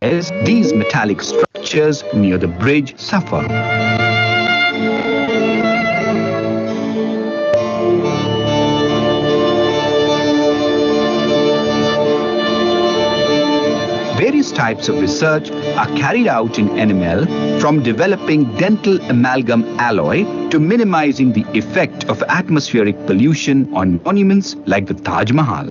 Otherwise, these metallic structures near the bridge suffer. Various types of research are carried out in NML, from developing dental amalgam alloy to minimizing the effect of atmospheric pollution on monuments like the Taj Mahal.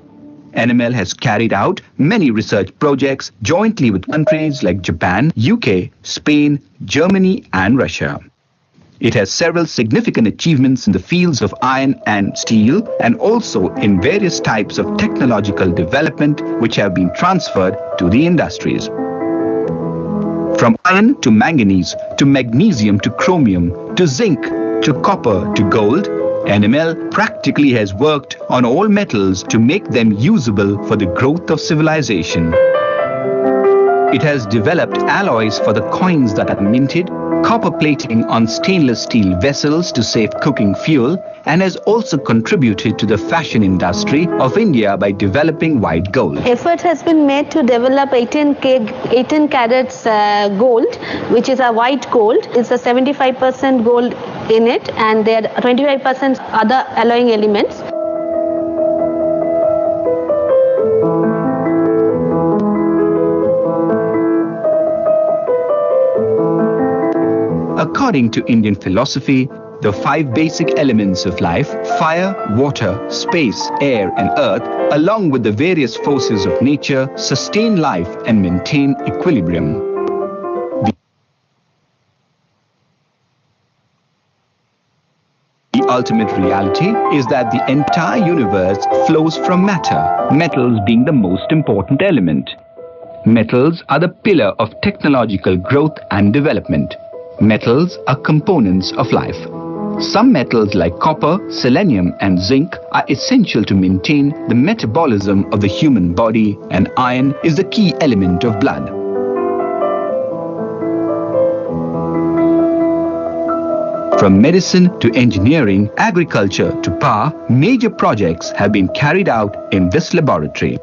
NML has carried out many research projects jointly with countries like Japan, UK, Spain, Germany and Russia. It has several significant achievements in the fields of iron and steel, and also in various types of technological development which have been transferred to the industries. From iron to manganese, to magnesium to chromium, to zinc, to copper to gold, NML practically has worked on all metals to make them usable for the growth of civilization. It has developed alloys for the coins that are minted, copper plating on stainless steel vessels to save cooking fuel, and has also contributed to the fashion industry of India by developing white gold. Effort has been made to develop 18 carats gold, which is a white gold. It's a 75% gold in it, and there are 25% other alloying elements. According to Indian philosophy, the 5 basic elements of life, fire, water, space, air and earth, along with the various forces of nature, sustain life and maintain equilibrium. The ultimate reality is that the entire universe flows from matter, metals being the most important element. Metals are the pillar of technological growth and development. Metals are components of life. Some metals like copper, selenium and zinc are essential to maintain the metabolism of the human body, and iron is the key element of blood. From medicine to engineering, agriculture to power, major projects have been carried out in this laboratory.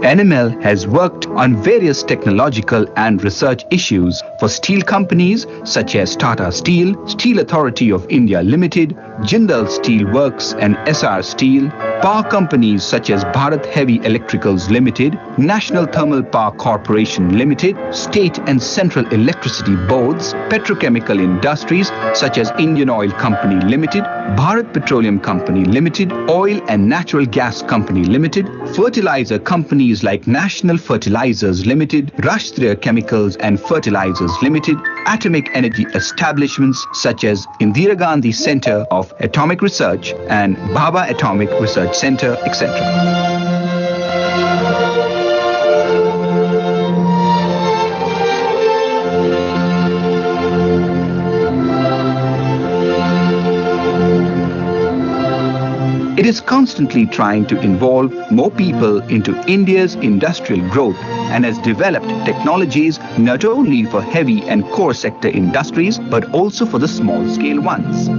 NML has worked on various technological and research issues for steel companies such as Tata Steel, Steel Authority of India Limited, Jindal Steel Works and SR Steel, power companies such as Bharat Heavy Electricals Limited, National Thermal Power Corporation Limited, state and central electricity boards, petrochemical industries such as Indian Oil Company Limited, Bharat Petroleum Company Limited, Oil and Natural Gas Company Limited, fertilizer companies like National Fertilizers Limited, Rashtriya Chemicals and Fertilizers Limited, atomic energy establishments such as Indira Gandhi Center of Atomic Research and Bhabha Atomic Research Center, etc. It is constantly trying to involve more people into India's industrial growth and has developed technologies not only for heavy and core sector industries but also for the small-scale ones.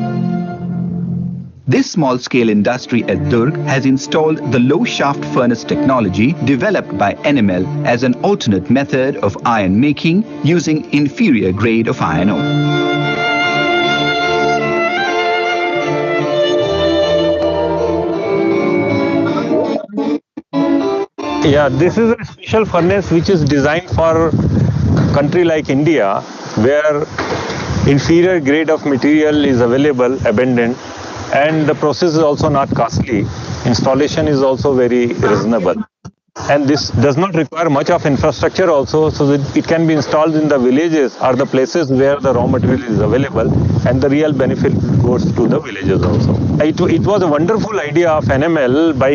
This small-scale industry at Durg has installed the low-shaft furnace technology developed by NML as an alternate method of iron making using inferior grade of iron ore. Yeah, this is a special furnace which is designed for a country like India, where inferior grade of material is available, abundant, and the process is also not costly. Installation is also very reasonable. And this does not require much of infrastructure also, so that it can be installed in the villages or the places where the raw material is available, and the real benefit goes to the villages also. It was a wonderful idea of NML by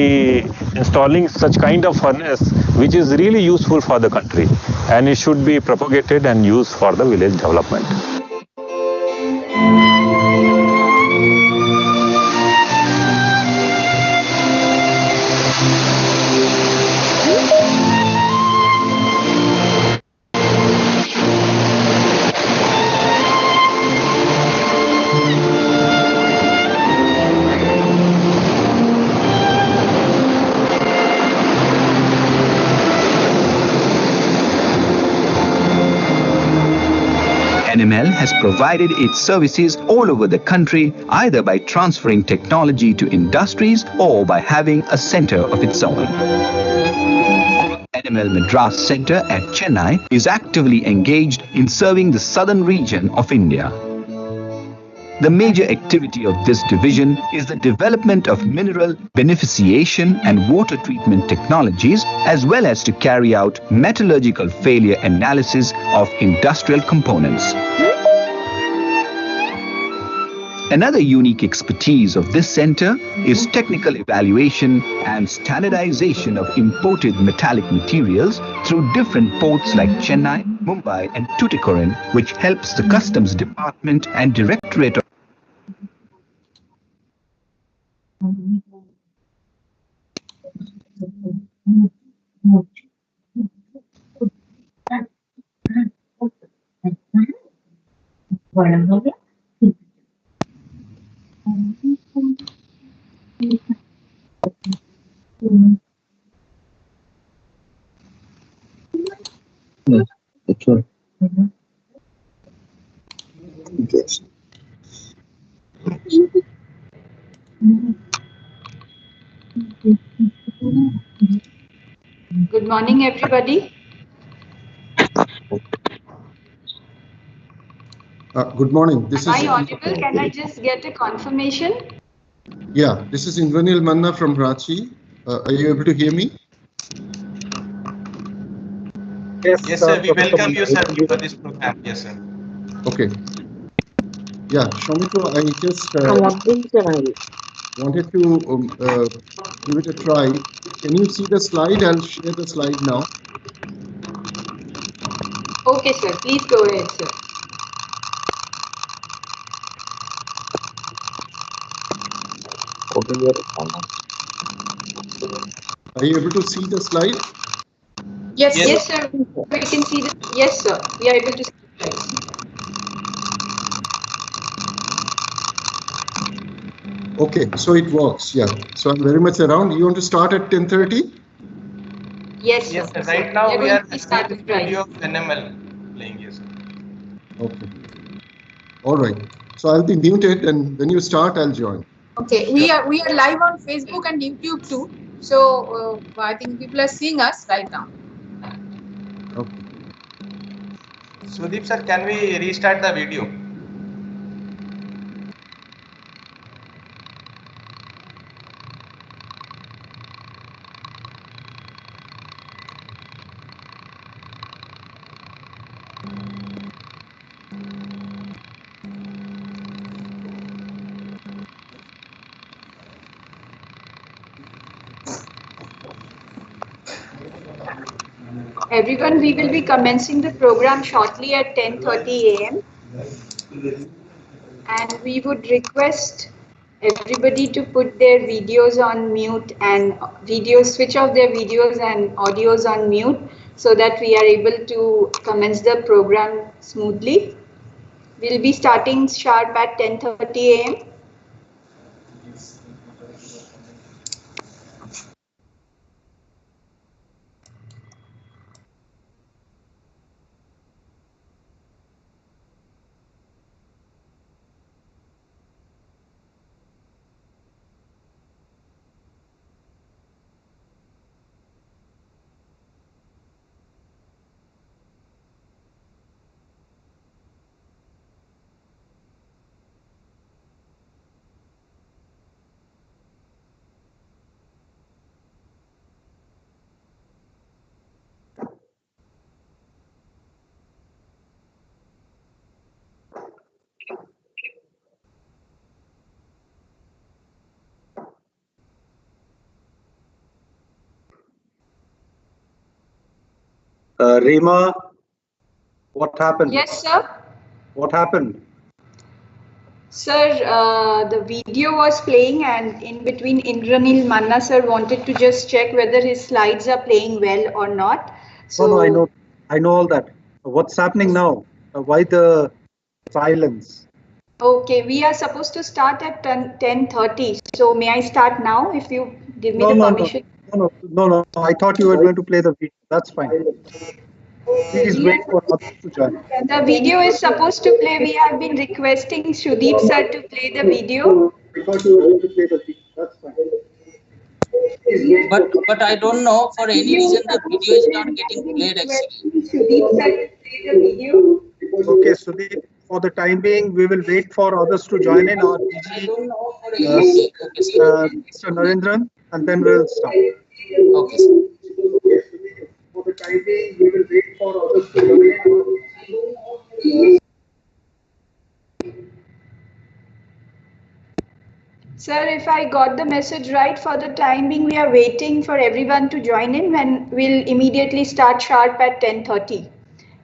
installing such kind of furnace which is really useful for the country, and it should be propagated and used for the village development. NML has provided its services all over the country, either by transferring technology to industries or by having a center of its own. NML Madras Center at Chennai is actively engaged in serving the southern region of India. The major activity of this division is the development of mineral beneficiation and water treatment technologies, as well as to carry out metallurgical failure analysis of industrial components. Another unique expertise of this center is technical evaluation and standardization of imported metallic materials through different ports like Chennai, Mumbai and Tuticorin, which helps the Customs Department and Directorate of Yes. Good morning, everybody. Good morning. This Am is I audible? Can I just get a confirmation? Yeah, this is Indranil Manna from Ranchi. Are you able to hear me? Yes, sir. We welcome you, sir, for this program. Yes, sir. Okay. Yeah, Shomito, I just wanted to give it a try. Can you see the slide? I'll share the slide now. Okay, sir. Please go ahead, sir. Are you able to see the slide? Yes, yes, sir. We can see the. Yes, sir. We are able to see the slides. Okay, so it works. Yeah. So I'm very much around. You want to start at 10:30? Yes, sir. Yes, sir. Right now we are starting the video of NML playing. Yes, sir. Okay. All right. So I'll be muted, and when you start, I'll join. Okay, we are live on Facebook and YouTube too. So I think people are seeing us right now. Okay. Sudeep sir, can we restart the video? Everyone, we will be commencing the program shortly at 10:30 a.m. And we would request everybody to put their videos on mute and switch off their videos and audios on mute so that we are able to commence the program smoothly. We'll be starting sharp at 10:30 a.m. Rima, what happened? Yes, sir. What happened? Sir, the video was playing and in between Indranil Manna sir wanted to just check whether his slides are playing well or not. So No, I know all that. What's happening now? Why the silence? okay, we are supposed to start at 10:30. So may I start now if you give me the permission? No. I thought you were going to play the video. That's fine. Please wait for others to join. The video is supposed to play. We have been requesting Sudeep sir to play the video. I thought you were going to play the video. That's fine. But I don't know, for any reason the video is not getting played actually. Sudeep sir to play the video. Okay, Sudeep, for the time being, we will wait for others to join in, our DG, Mr. Narendran, and then we'll start. Okay, sir. For the time being, we will wait for others to join in. Sir, if I got the message right, for the time being, we are waiting for everyone to join in when we'll immediately start sharp at 10:30.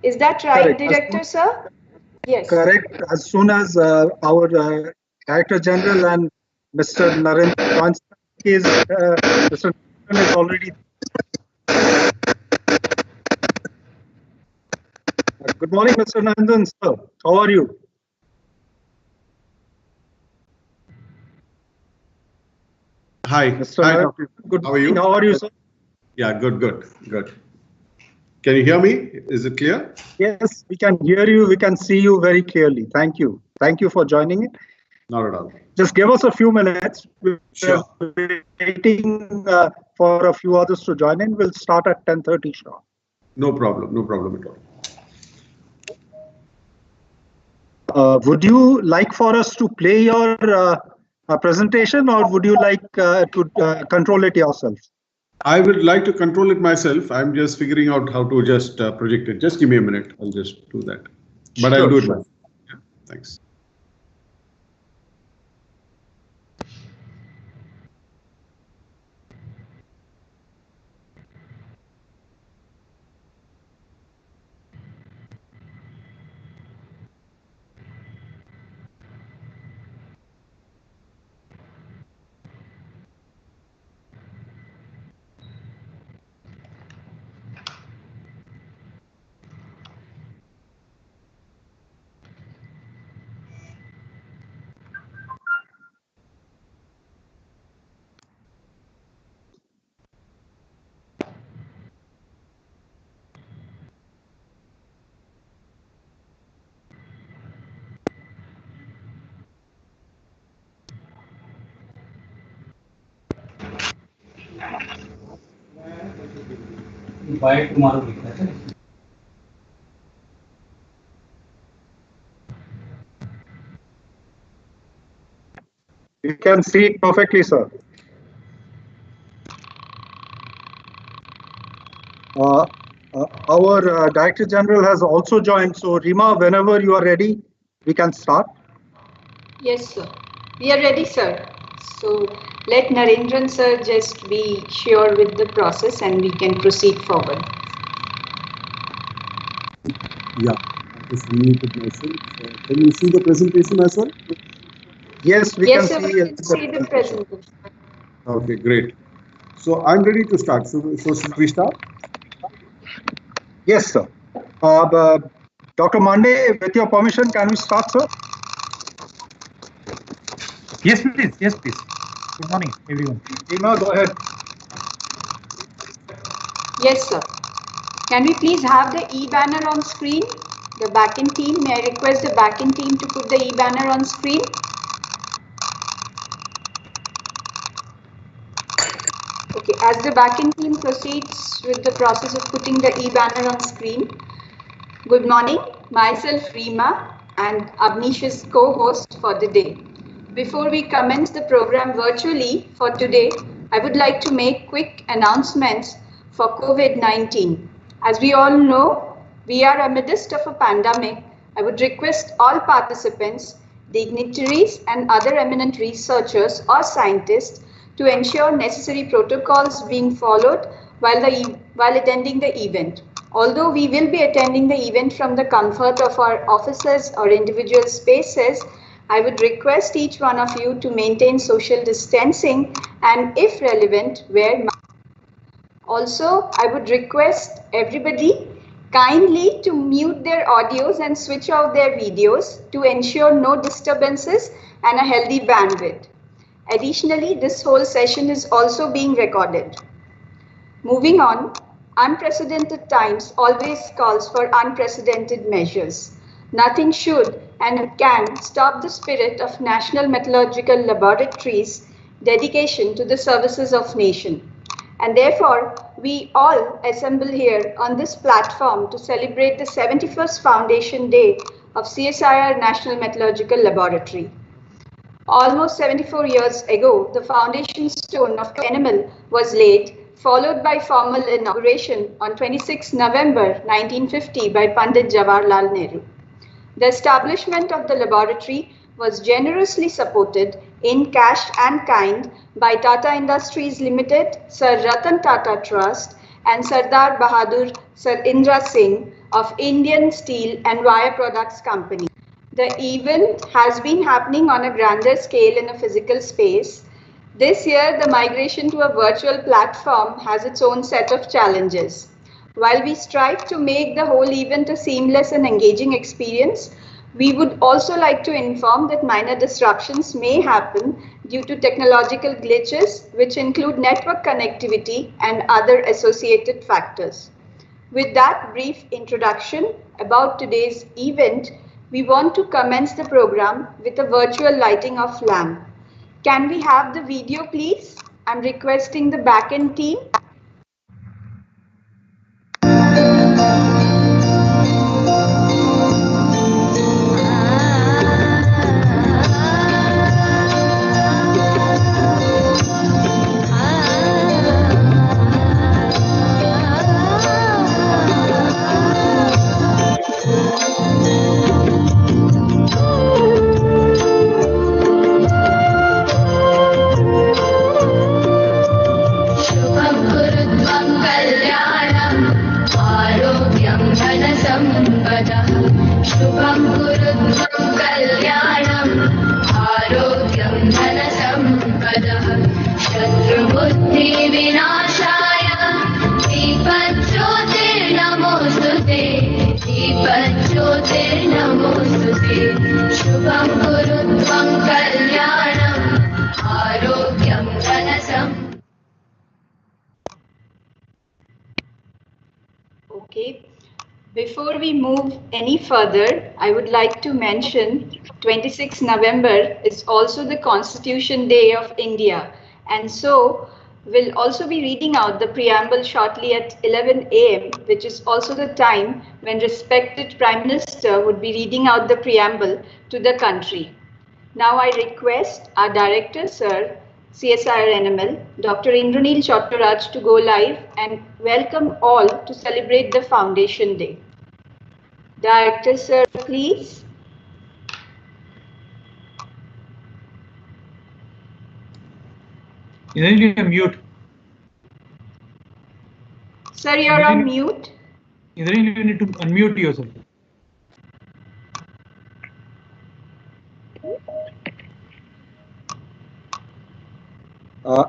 Is that right, Correct. Director, sir? Yes. Correct. As soon as our Director General and Mr. Narendran joins, Mr. Narendran is already. Good morning, Mr. Narendran, sir. How are you? Hi. Mr. Hi, Narendran, Doctor. good How are you? morning. How are you, sir? Yeah, good. Can you hear me? Is it clear? Yes, we can hear you. We can see you very clearly. Thank you. Thank you for joining in. Not at all. Just give us a few minutes. We're Sure. waiting for a few others to join in. We'll start at 10:30 sharp. No problem at all. Would you like for us to play your presentation, or would you like to control it yourself? I would like to control it myself. I'm just figuring out how to just project it. Just give me a minute. I'll just do that. But I'll do it myself. Yeah, thanks. You can see it perfectly, sir. Our Director General has also joined. So, Rima, whenever you are ready, we can start. Yes, sir. We are ready, sir. So let Narendran sir just be sure with the process and we can proceed forward. Yeah, I just muted myself. Can you see the presentation as well? Yes, we Yes, can sir, see, we can see the presentation. Okay, great. So I'm ready to start. So should we start? Yes, sir. Dr. Mande, with your permission, can we start, sir? Yes, please. Yes, please. Good morning, everyone. Rima, go ahead. Yes, sir. Can we please have the e-banner on screen? The backend team, may I request the backend team to put the e-banner on screen? Okay, as the backend team proceeds with the process of putting the e-banner on screen, good morning, myself Rima and Abnish is co-host for the day. Before we commence the program virtually for today, I would like to make quick announcements for COVID-19. As we all know, we are amidst of a pandemic. I would request all participants, dignitaries and other eminent researchers or scientists to ensure necessary protocols being followed while attending the event. Although we will be attending the event from the comfort of our offices or individual spaces, I would request each one of you to maintain social distancing and, if relevant, wear masks. Also, I would request everybody kindly to mute their audios and switch off their videos to ensure no disturbances and a healthy bandwidth. Additionally, this whole session is also being recorded. Moving on, Unprecedented times always calls for unprecedented measures. Nothing should and can stop the spirit of National Metallurgical Laboratories' dedication to the services of nation. And therefore, we all assemble here on this platform to celebrate the 71st Foundation Day of CSIR National Metallurgical Laboratory. Almost 74 years ago, the foundation stone of NML was laid, followed by formal inauguration on 26 November 1950 by Pandit Jawaharlal Nehru. The establishment of the laboratory was generously supported in cash and kind by Tata Industries Limited, Sir Ratan Tata Trust, and Sardar Bahadur Sir Indra Singh of Indian Steel and Wire Products Company. The event has been happening on a grander scale in a physical space. This year, the migration to a virtual platform has its own set of challenges. While we strive to make the whole event a seamless and engaging experience, we would also like to inform that minor disruptions may happen due to technological glitches, which include network connectivity and other associated factors. With that brief introduction about today's event, we want to commence the program with a virtual lighting of lamp. Can we have the video, please? I'm requesting the backend team. Okay. Before we move any further, I would like to mention 26 November is also the Constitution Day of India, and so we'll also be reading out the preamble shortly at 11 a.m., which is also the time when respected Prime Minister would be reading out the preamble to the country. Now I request our Director, Sir, CSIR NML, Dr. Indranil Chottaraj, to go live and welcome all to celebrate the Foundation Day. Director, Sir, please. Indranil, you're mute. Sir, you're on mute. Indranil, you need to unmute yourself.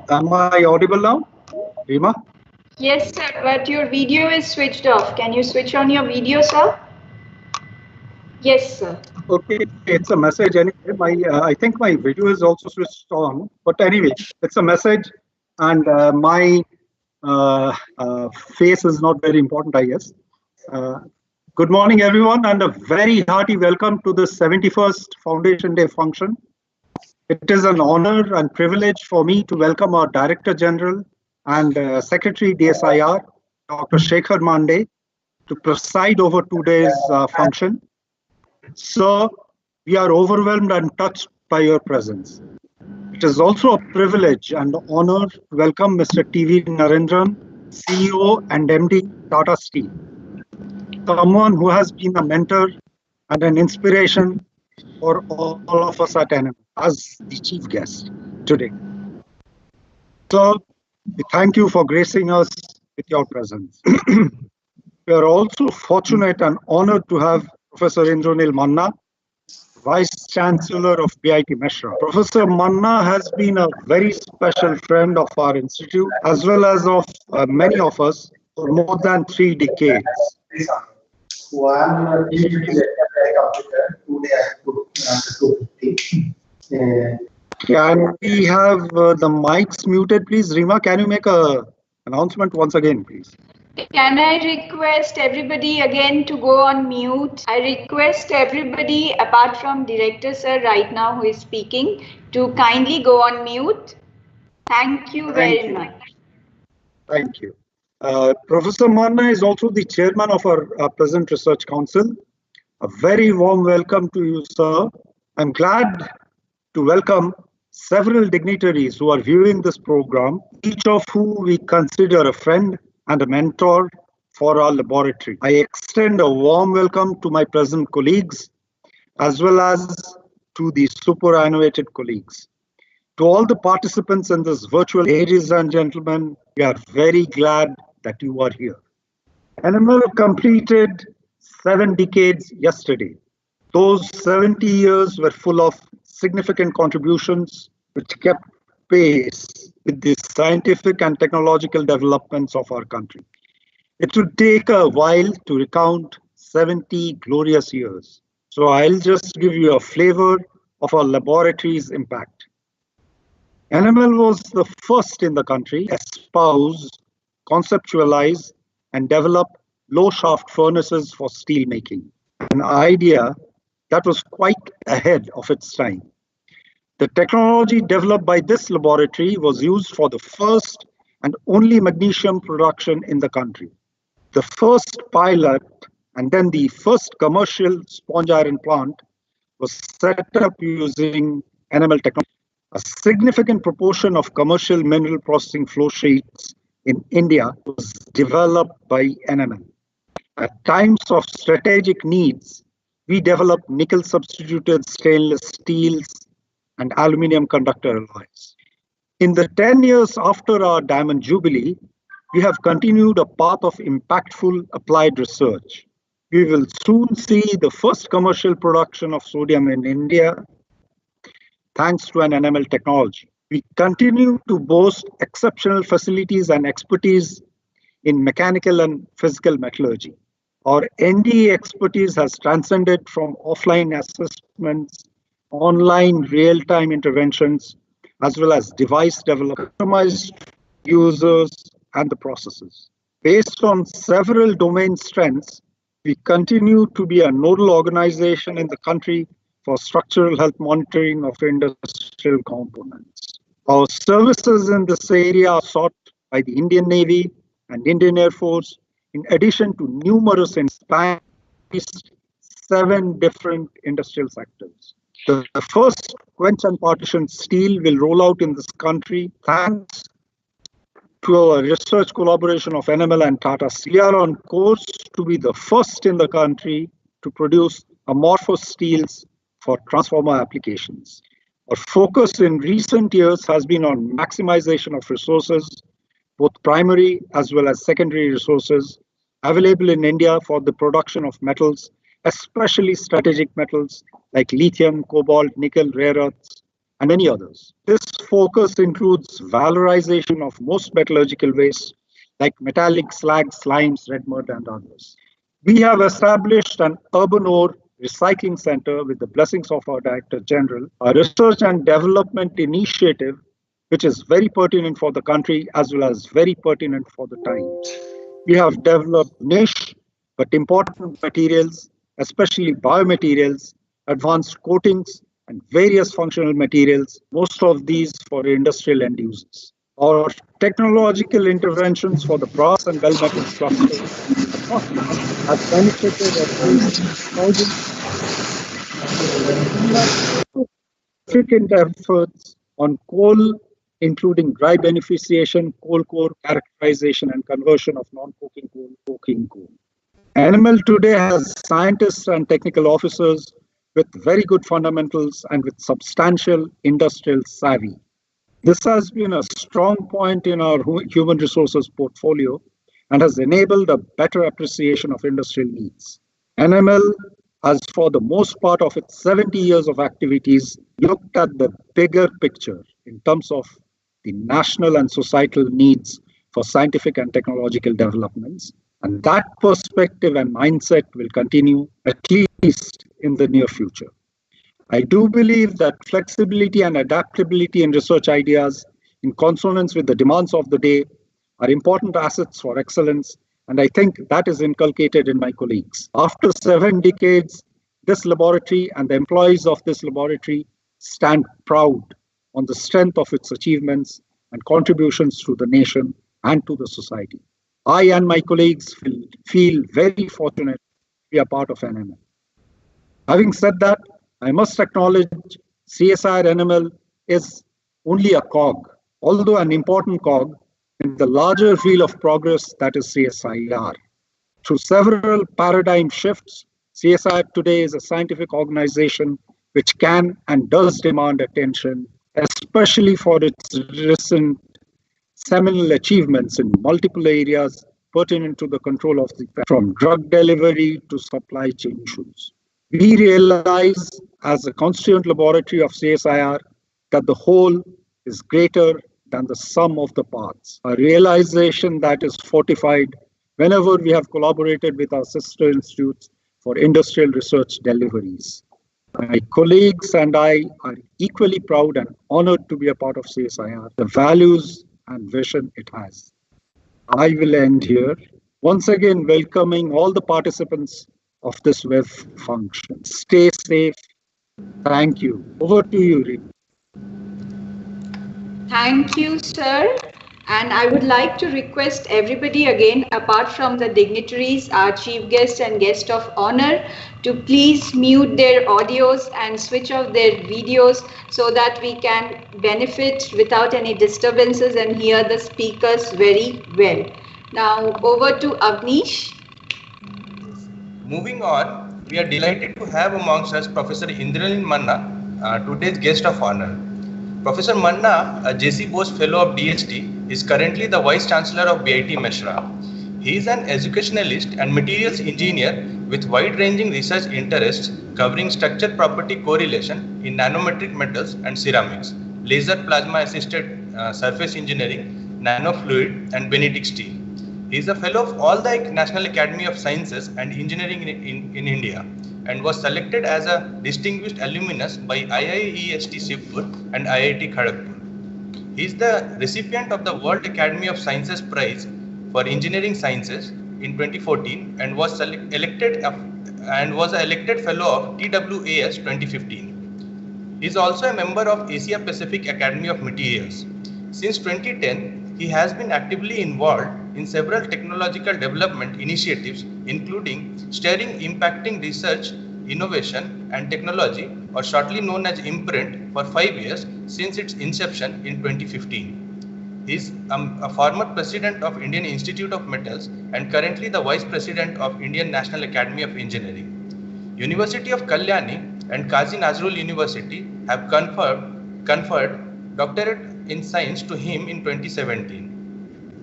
Am I audible now, Rima? Yes, sir, but your video is switched off. Can you switch on your video, sir? Yes, sir. Okay, it's a message anyway. I think my video is also switched on, but anyway, it's a message, and my face is not very important, I guess. Good morning, everyone, and a very hearty welcome to the 71st Foundation Day function. It is an honor and privilege for me to welcome our Director General and Secretary CSIR, Dr. Shekhar Mande, to preside over today's function. Sir, we are overwhelmed and touched by your presence. It is also a privilege and honor to welcome Mr. T.V. Narendran, CEO and MD, Tata Steel, someone who has been a mentor and an inspiration for all of us at NML as the chief guest today. Sir, we thank you for gracing us with your presence. We are also fortunate and honored to have Professor Indranil Manna, Vice Chancellor of BIT Meshra. Professor Manna has been a very special friend of our institute, as well as of many of us for more than 3 decades. Can we have the mics muted, please? Rima, can you make an announcement once again, please? Can I request everybody again to go on mute? I request everybody apart from Director Sir right now who is speaking to kindly go on mute. Thank you very much. Thank you. Professor Manna is also the chairman of our present Research Council. A very warm welcome to you, sir. I'm glad to welcome several dignitaries who are viewing this program, each of whom we consider a friend and a mentor for our laboratory. I extend a warm welcome to my present colleagues, as well as to the superannuated colleagues. To all the participants in this virtual, ladies and gentlemen, we are very glad that you are here. NML completed 7 decades yesterday. Those 70 years were full of significant contributions which kept pace with the scientific and technological developments of our country. It would take a while to recount 70 glorious years. So I'll just give you a flavor of our laboratory's impact. NML was the first in the country to espouse, conceptualize, and develop low shaft furnaces for steel making, an idea that was quite ahead of its time. The technology developed by this laboratory was used for the first and only magnesium production in the country. The first pilot and then the first commercial sponge iron plant was set up using NML technology. A significant proportion of commercial mineral processing flow sheets in India was developed by NML. At times of strategic needs, we developed nickel substituted stainless steels and aluminum conductor alloys. In the 10 years after our Diamond Jubilee, we have continued a path of impactful applied research. We will soon see the first commercial production of sodium in India, thanks to an NML technology. We continue to boast exceptional facilities and expertise in mechanical and physical metallurgy. Our NDE expertise has transcended from offline assessments, online real-time interventions, as well as device development, customized users, and the processes. Based on several domain strengths, we continue to be a nodal organization in the country for structural health monitoring of industrial components. Our services in this area are sought by the Indian Navy and Indian Air Force, in addition to numerous in 7 different industrial sectors. The first quench and partition steel will roll out in this country thanks to our research collaboration of NML and Tata Steel. We are on course to be the first in the country to produce amorphous steels for transformer applications. Our focus in recent years has been on maximization of resources, both primary as well as secondary resources available in India for the production of metals, especially strategic metals like lithium, cobalt, nickel, rare earths, and many others. This focus includes valorization of most metallurgical wastes like metallic slags, slimes, red mud, and others. We have established an urban ore recycling center with the blessings of our Director General, a research and development initiative which is very pertinent for the country as well as very pertinent for the times. We have developed niche but important materials, especially biomaterials, advanced coatings, and various functional materials, most of these for industrial end uses. Our technological interventions for the brass and bell metals cluster have benefited significant efforts on coal, including dry beneficiation, coal core characterization, and conversion of non-coking coal, coking coal. NML today has scientists and technical officers with very good fundamentals and with substantial industrial savvy. This has been a strong point in our human resources portfolio and has enabled a better appreciation of industrial needs. NML has, for the most part of its 70 years of activities, looked at the bigger picture in terms of the national and societal needs for scientific and technological developments. And that perspective and mindset will continue at least in the near future. I do believe that flexibility and adaptability in research ideas in consonance with the demands of the day are important assets for excellence And I think that is inculcated in my colleagues. After 7 decades, this laboratory and the employees of this laboratory stand proud on the strength of its achievements and contributions to the nation and to the society. I and my colleagues feel very fortunate to be a part of NML. Having said that, I must acknowledge CSIR NML is only a cog, although an important cog in the larger wheel of progress that is CSIR. Through several paradigm shifts, CSIR today is a scientific organization which can and does demand attention, especially for its recent seminal achievements in multiple areas pertinent to the control of the from drug delivery to supply chain issues. We realize as a constituent laboratory of CSIR that the whole is greater than the sum of the parts, a realization that is fortified whenever we have collaborated with our sister institutes for industrial research deliveries. My colleagues and I are equally proud and honored to be a part of CSIR, the values and vision it has. I will end here, once again welcoming all the participants of this web function. Stay safe. Thank you. Over to you, Rick. Thank you, sir. And I would like to request everybody again, apart from the dignitaries, our chief guest and guest of honor, to please mute their audios and switch off their videos so that we can benefit without any disturbances and hear the speakers very well. Now over to Avnish. Moving on, we are delighted to have amongst us Professor Indranil Manna, today's guest of honor. Professor Manna, a J.C. Bose Fellow of DHT, is currently the Vice Chancellor of BIT Meshra. He is an educationalist and materials engineer with wide-ranging research interests covering structure property correlation in nanometric metals and ceramics, laser plasma-assisted surface engineering, nanofluid, and Benedict steel. He is a fellow of all the National Academy of Sciences and Engineering in India and was selected as a distinguished alumnus by IIEST Shivpur and IIT Kharagpur. He is the recipient of the World Academy of Sciences Prize for Engineering Sciences in 2014 and was elected fellow of TWAS 2015. He is also a member of Asia Pacific Academy of Materials. Since 2010, he has been actively involved in several technological development initiatives, including steering impacting research, innovation and technology, or shortly known as IMPRINT, for 5 years since its inception in 2015. He is a former president of Indian Institute of Metals and currently the vice president of Indian National Academy of Engineering. University of Kalyani and Kazi Nazrul University have conferred doctorate in science to him in 2017.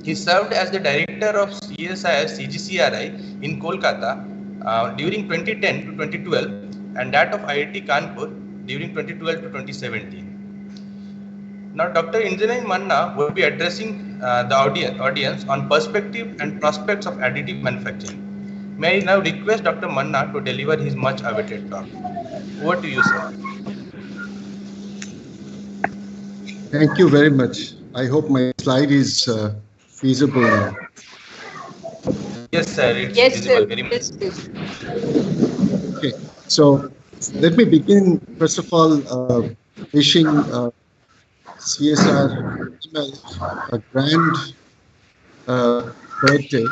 He served as the director of CSIR CGCRI in Kolkata during 2010 to 2012 and that of IIT Kanpur during 2012 to 2017. Now, Dr. Indranil Manna will be addressing the audience on perspective and prospects of additive manufacturing. May I now request Dr. Manna to deliver his much awaited talk. Over to you, sir. Thank you very much. I hope my slide is feasible now. Yes, sir. It's yes, visible sir. very much. Yes, sir. Okay, so let me begin, first of all, wishing CSIR a grand birthday,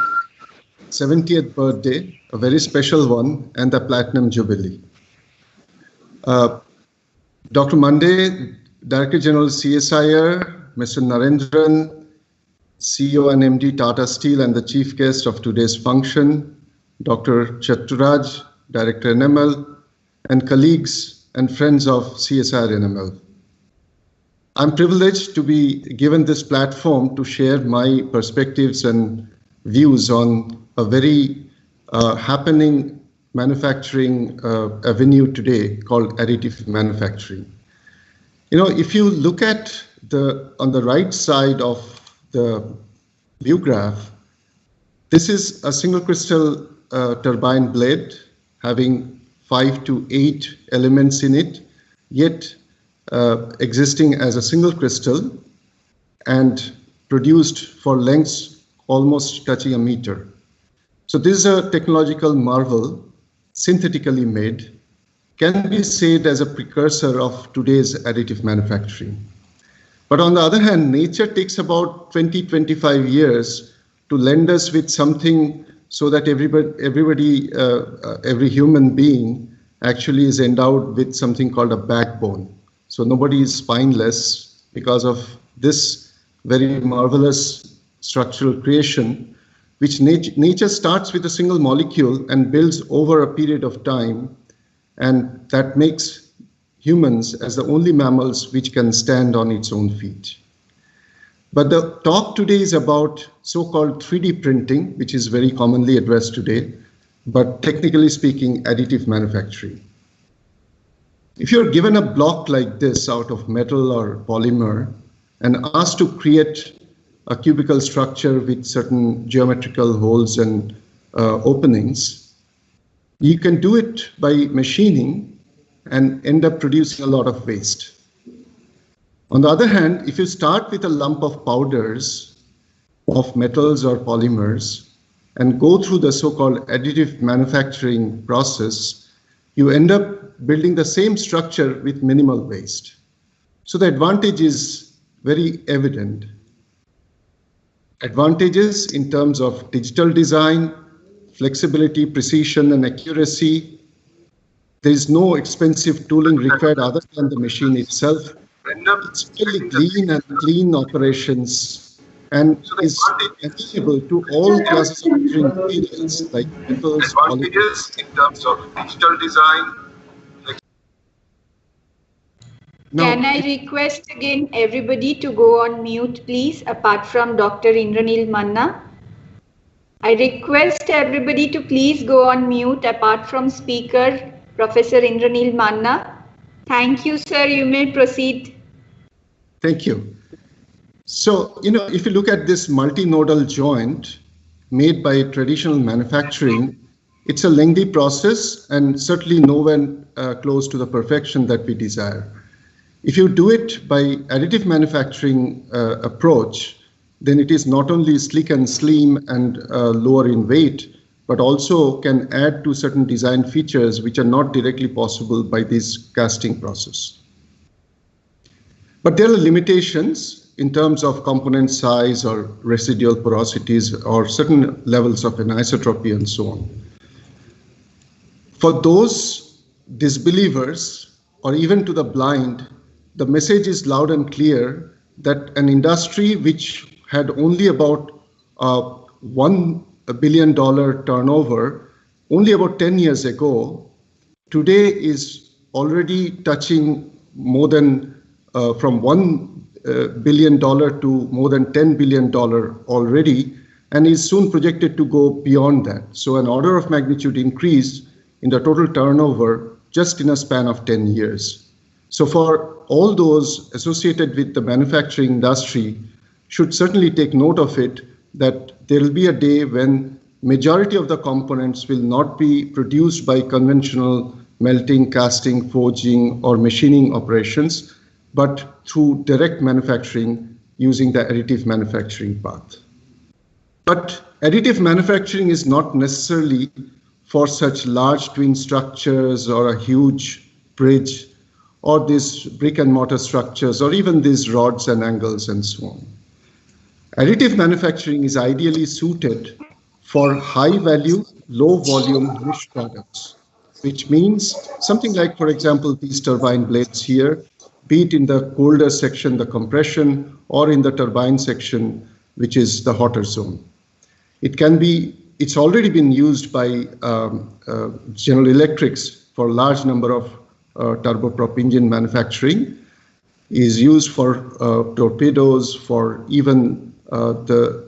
70th birthday, a very special one, and the Platinum Jubilee. Dr. Mande, Director General CSIR, Mr. Narendran, CEO and MD Tata Steel and the chief guest of today's function, Dr. Chaturaj, Director NML, and colleagues and friends of CSIR NML. I'm privileged to be given this platform to share my perspectives and views on a very happening manufacturing avenue today called additive manufacturing. You know, if you look at on the right side of the view graph, this is a single crystal turbine blade having 5 to 8 elements in it, yet existing as a single crystal and produced for lengths almost touching a meter. So this is a technological marvel, synthetically made, can be said as a precursor of today's additive manufacturing. But on the other hand, nature takes about 20-25 years to lend us with something so that every human being actually is endowed with something called a backbone. So nobody is spineless because of this very marvelous structural creation, which nature starts with a single molecule and builds over a period of time, and that makes humans as the only mammals which can stand on its own feet. But the talk today is about so-called 3D printing, which is very commonly addressed today, but technically speaking, additive manufacturing. If you're given a block like this out of metal or polymer and asked to create a cubical structure with certain geometrical holes and openings, you can do it by machining and end up producing a lot of waste. On the other hand, if you start with a lump of powders of metals or polymers and go through the so-called additive manufacturing process, you end up building the same structure with minimal waste. So the advantage is very evident. Advantages in terms of digital design, flexibility, precision, and accuracy. There is no expensive tooling required other than the machine itself. It's really lean and clean operations and is applicable to all classes of materials like metals, advantages in terms of digital design. Can I request again everybody to go on mute, please, apart from Dr. Indranil Manna? I request everybody to please go on mute apart from speaker Professor Indranil Manna. Thank you, sir. You may proceed. Thank you. So, if you look at this multinodal joint made by traditional manufacturing, it's a lengthy process and certainly nowhere close to the perfection that we desire. If you do it by additive manufacturing approach, then it is not only sleek and slim and lower in weight, but also can add to certain design features which are not directly possible by this casting process. But there are limitations in terms of component size or residual porosities or certain levels of anisotropy and so on. For those disbelievers or even to the blind, the message is loud and clear that an industry which had only about $1 billion turnover only about 10 years ago, today is already touching more than from $1 billion to more than $10 billion already, and is soon projected to go beyond that. So an order of magnitude increase in the total turnover just in a span of 10 years. So for all those associated with the manufacturing industry should certainly take note of it, that there will be a day when majority of the components will not be produced by conventional melting, casting, forging, or machining operations, but through direct manufacturing using the additive manufacturing path. But additive manufacturing is not necessarily for such large twin structures or a huge bridge or these brick and mortar structures or even these rods and angles and so on. Additive manufacturing is ideally suited for high value, low volume niche products, which means something like, for example, these turbine blades here, be it in the colder section, the compression, or in the turbine section, which is the hotter zone. It's already been used by General Electrics for a large number of turboprop engine manufacturing, is used for torpedoes, for even the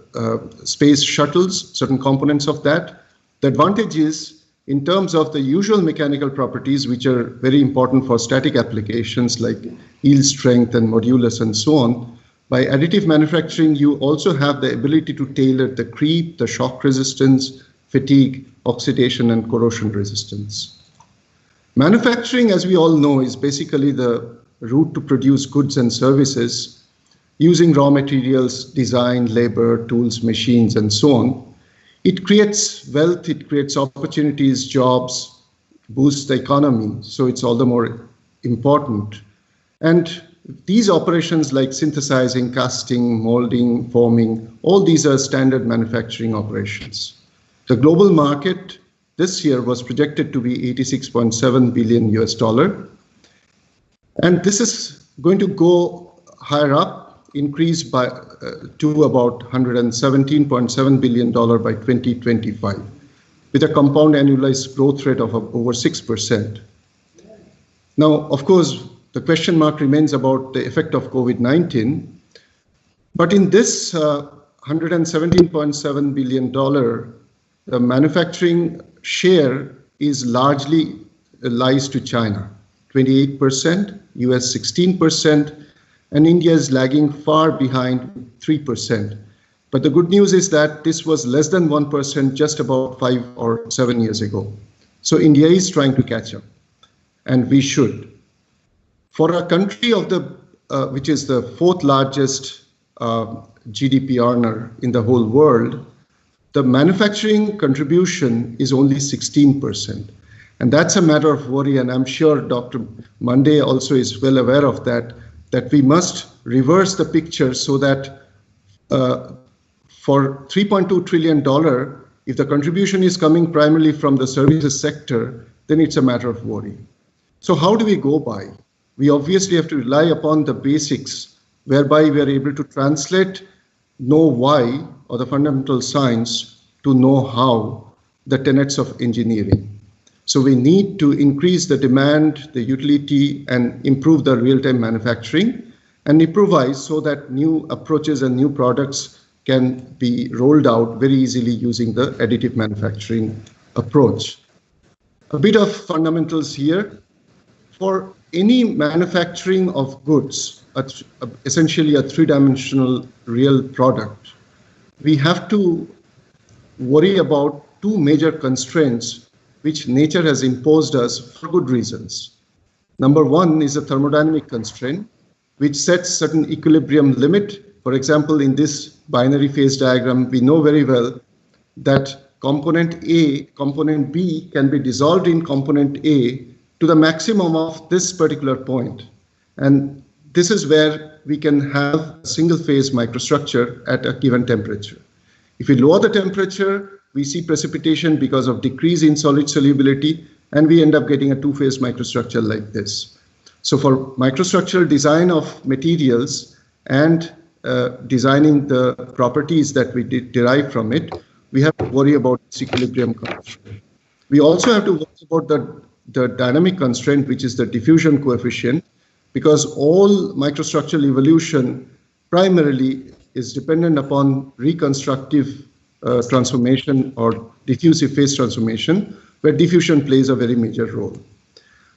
space shuttles, certain components of that. The advantage is in terms of the usual mechanical properties, which are very important for static applications like yield strength and modulus and so on. By additive manufacturing, you also have the ability to tailor the creep, the shock resistance, fatigue, oxidation, and corrosion resistance. Manufacturing, as we all know, is basically the route to produce goods and services using raw materials, design, labor, tools, machines, and so on. It creates wealth, it creates opportunities, jobs, boosts the economy, so it's all the more important. And these operations like synthesizing, casting, molding, forming, all these are standard manufacturing operations. The global market this year was projected to be 86.7 billion US dollar. And this is going to go higher up, increase by to about $117.7 billion by 2025, with a compound annualized growth rate of over 6%. Now, of course, the question mark remains about the effect of COVID-19. But in this $117.7 billion, the manufacturing share is largely lies to China, 28%, US 16%, and India is lagging far behind 3%. But the good news is that this was less than 1% just about 5 or 7 years ago. So India is trying to catch up, and we should. For a country of which is the fourth largest GDP earner in the whole world, the manufacturing contribution is only 16%. And that's a matter of worry, and I'm sure Dr. Monday also is well aware of that we must reverse the picture so that for $3.2 trillion, if the contribution is coming primarily from the services sector, then it's a matter of worry. So how do we go by? We obviously have to rely upon the basics, whereby we are able to translate know why, or the fundamental science, to know how, the tenets of engineering. So we need to increase the demand, the utility, and improve the real-time manufacturing, and improvise so that new approaches and new products can be rolled out very easily using the additive manufacturing approach. A bit of fundamentals here. For any manufacturing of goods, essentially a three-dimensional real product, we have to worry about two major constraints which nature has imposed us for good reasons. Number one is a thermodynamic constraint, which sets certain equilibrium limit. For example, in this binary phase diagram, we know very well that component B can be dissolved in component A to the maximum of this particular point. And this is where we can have a single phase microstructure at a given temperature. If we lower the temperature, we see precipitation because of decrease in solid solubility, and we end up getting a two-phase microstructure like this. So for microstructural design of materials and designing the properties that we derive from it, we have to worry about this equilibrium constraint. We also have to worry about the dynamic constraint, which is the diffusion coefficient, because all microstructural evolution primarily is dependent upon reconstructive transformation or diffusive phase transformation, where diffusion plays a very major role.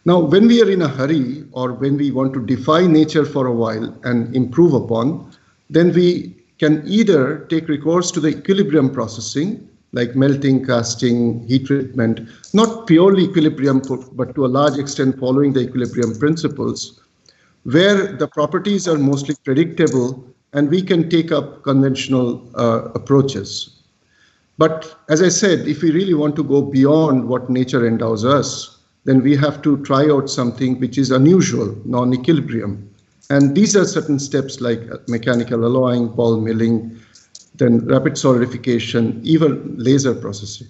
Now, when we are in a hurry or when we want to defy nature for a while and improve upon, then we can either take recourse to the equilibrium processing, like melting, casting, heat treatment, not purely equilibrium, but to a large extent following the equilibrium principles, where the properties are mostly predictable and we can take up conventional approaches. But as I said, if we really want to go beyond what nature endows us, then we have to try out something which is unusual, non-equilibrium. And these are certain steps like mechanical alloying, ball milling, then rapid solidification, even laser processing.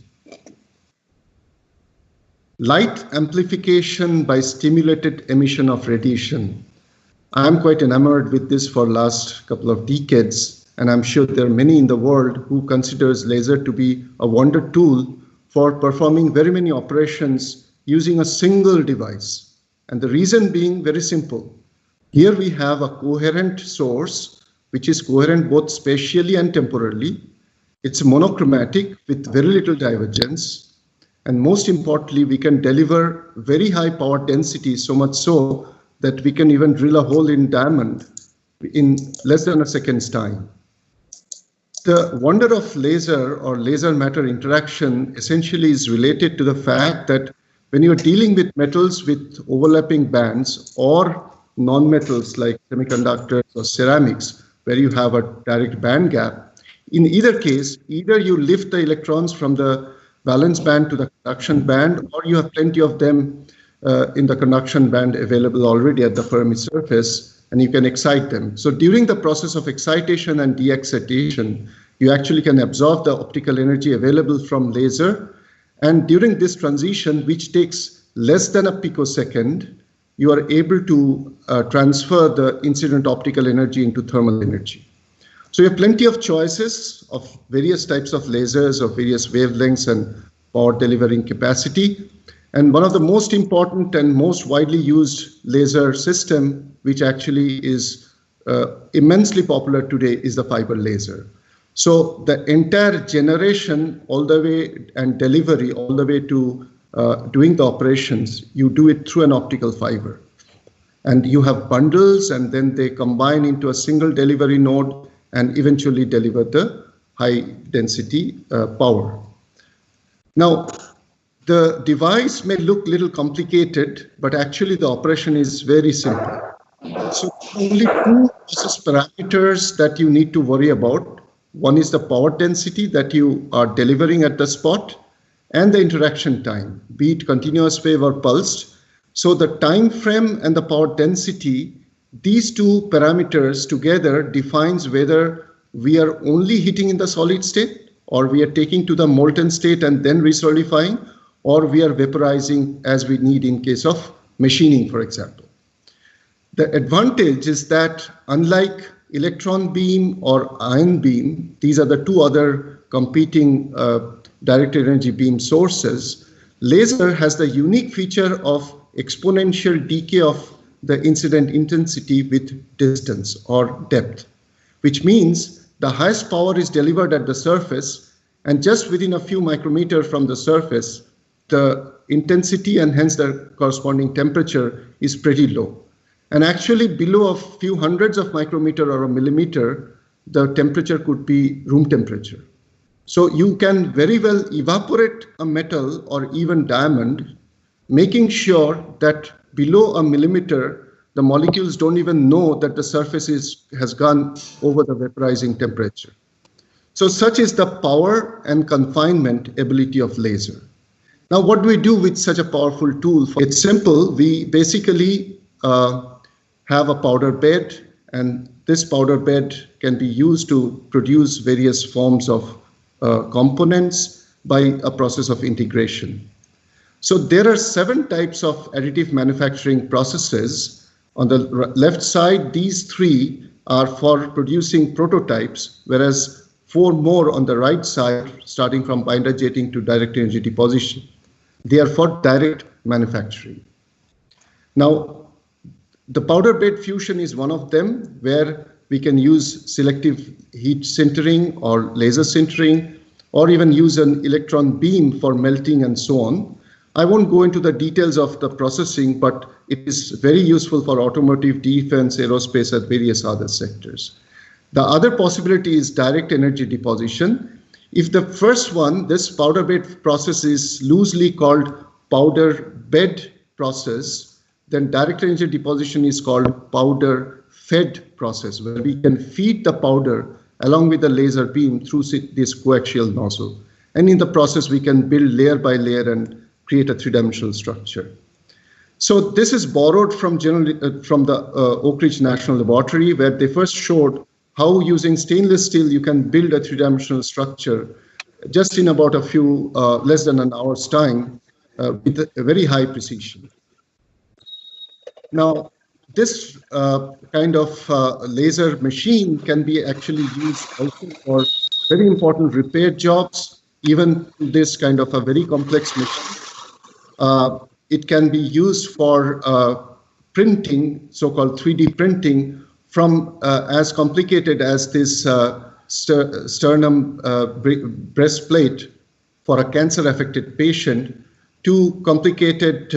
Light amplification by stimulated emission of radiation. I'm quite enamored with this for last couple of decades. And I'm sure there are many in the world who considers laser to be a wonder tool for performing very many operations using a single device. And the reason being very simple. Here we have a coherent source, which is coherent both spatially and temporally. It's monochromatic with very little divergence. And most importantly, we can deliver very high power density, so much so that we can even drill a hole in diamond in less than a second's time. The wonder of laser or laser matter interaction essentially is related to the fact that when you're dealing with metals with overlapping bands or non-metals like semiconductors or ceramics, where you have a direct band gap, In either case, either you lift the electrons from the valence band to the conduction band, or you have plenty of them in the conduction band available already at the Fermi surface, and you can excite them. So during the process of excitation and de-excitation, you actually can absorb the optical energy available from laser. And during this transition, which takes less than a picosecond, you are able to transfer the incident optical energy into thermal energy. So you have plenty of choices of various types of lasers of various wavelengths and power delivering capacity. And one of the most important and most widely used laser system, which actually is immensely popular today, is the fiber laser. So the entire generation all the way and delivery all the way to doing the operations, you do it through an optical fiber. And you have bundles, and then they combine into a single delivery node and eventually deliver the high density power. Now, the device may look a little complicated, but actually the operation is very simple. So only two process parameters that you need to worry about. One is the power density that you are delivering at the spot, and the interaction time, be it continuous wave or pulsed. So the time frame and the power density, these two parameters together defines whether we are only heating in the solid state, or we are taking to the molten state and then resolidifying, or we are vaporizing as we need in case of machining, for example. The advantage is that unlike electron beam or ion beam, these are the two other competing directed energy beam sources, laser has the unique feature of exponential decay of the incident intensity with distance or depth, which means the highest power is delivered at the surface, and just within a few micrometers from the surface, the intensity and hence the corresponding temperature is pretty low. And actually below a few hundreds of micrometer or a millimeter, the temperature could be room temperature. So you can very well evaporate a metal or even diamond, making sure that below a millimeter, the molecules don't even know that the surface has gone over the vaporizing temperature. So such is the power and confinement ability of laser. Now, what do we do with such a powerful tool? It's simple. We basically have a powder bed, and this powder bed can be used to produce various forms of components by a process of integration. So there are 7 types of additive manufacturing processes. On the left side, these 3 are for producing prototypes, whereas 4 more on the right side, starting from binder jetting to direct energy deposition. They are for direct manufacturing. Now, the powder bed fusion is one of them, where we can use selective heat sintering or laser sintering, or even use an electron beam for melting and so on. I won't go into the details of the processing, but it is very useful for automotive, defense, aerospace, and various other sectors. The other possibility is direct energy deposition. If the first one, this powder bed process, is loosely called powder bed process, then direct energy deposition is called powder fed process, where we can feed the powder along with the laser beam through this coaxial nozzle. And in the process, we can build layer by layer and create a 3-dimensional structure. So this is borrowed from the Oak Ridge National Laboratory, where they first showed how using stainless steel you can build a 3-dimensional structure just in about a few, less than an hour's time with a very high precision. Now, this kind of laser machine can be actually used also for very important repair jobs, even this kind of a very complex machine. It can be used for printing, so-called 3D printing, from as complicated as this sternum breastplate for a cancer-affected patient to complicated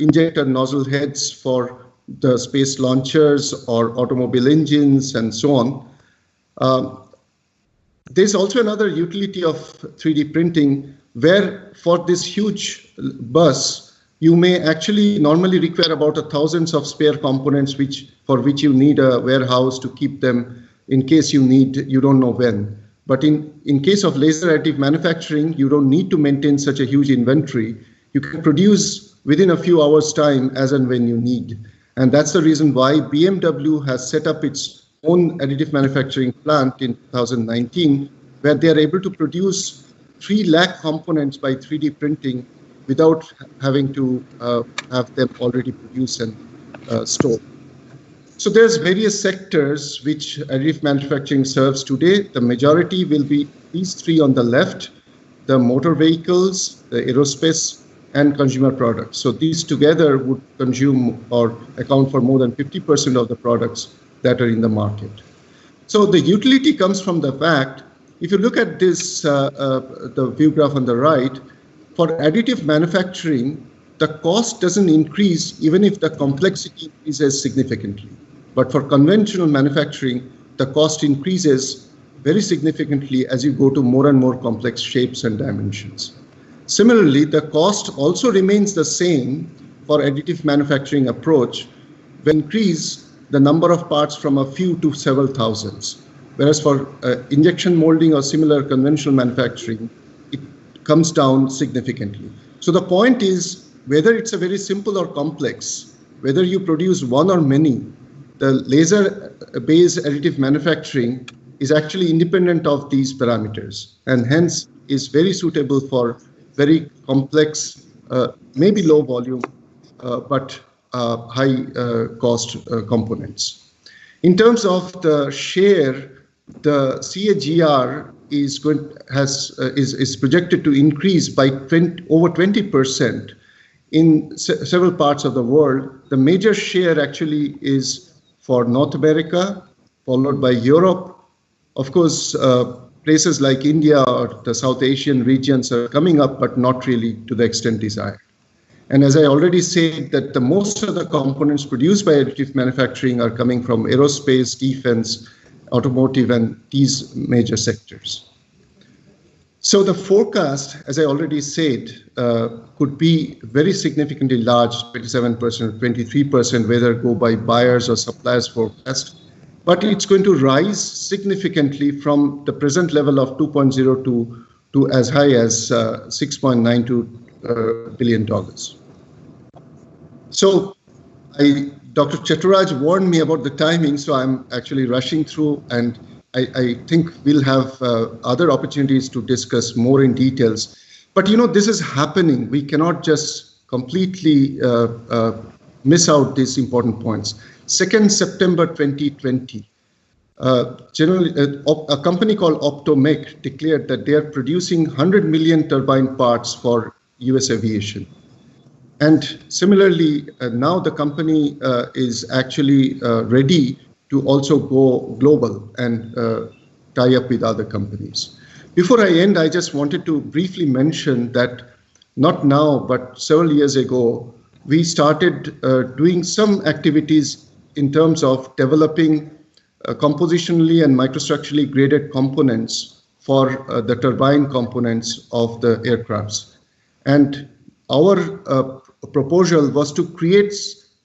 injector nozzle heads for the space launchers or automobile engines and so on. There's also another utility of 3D printing where for this huge bus, you may actually normally require about thousands of spare components for which you need a warehouse to keep them in case you don't know when. But in case of laser additive manufacturing, you don't need to maintain such a huge inventory. You can produce within a few hours' time as and when you need. And that's the reason why BMW has set up its own additive manufacturing plant in 2019, where they are able to produce 3 lakh components by 3D printing without having to have them already produced and stored. So there's various sectors which additive manufacturing serves today. The majority will be these 3 on the left: the motor vehicles, the aerospace, and consumer products. So these together would consume or account for more than 50% of the products that are in the market. So the utility comes from the fact, if you look at this, the view graph on the right, for additive manufacturing, the cost doesn't increase even if the complexity increases significantly. But for conventional manufacturing, the cost increases very significantly as you go to more and more complex shapes and dimensions. Similarly, the cost also remains the same for additive manufacturing approach when increase the number of parts from a few to several thousands. Whereas for injection molding or similar conventional manufacturing, it comes down significantly. So the point is, whether it's a very simple or complex, whether you produce one or many, the laser-based additive manufacturing is actually independent of these parameters, and hence is very suitable for very complex, maybe low volume, but high cost components. In terms of the share, the CAGR is projected to increase by over 20% in several parts of the world. The major share actually is for North America, followed by Europe. Of course, places like India or the South Asian regions are coming up, but not really to the extent desired. And as I already said, that the most of the components produced by additive manufacturing are coming from aerospace, defense, automotive, and these major sectors. So the forecast, as I already said, could be very significantly large, 27%, 23%, whether go by buyers or suppliers forecast. But it's going to rise significantly from the present level of 2.02 to as high as $6.92 billion. So Dr. Chaturaj warned me about the timing, so I'm actually rushing through, and I think we'll have other opportunities to discuss more in details. But you know, this is happening. We cannot just completely miss out these important points. 2nd September 2020, a company called Optomec declared that they are producing 100 million turbine parts for US aviation. And similarly, now the company is actually ready to also go global and tie up with other companies. Before I end, I just wanted to briefly mention that not now, but several years ago, we started doing some activities in terms of developing compositionally and microstructurally graded components for the turbine components of the aircrafts. And our proposal was to create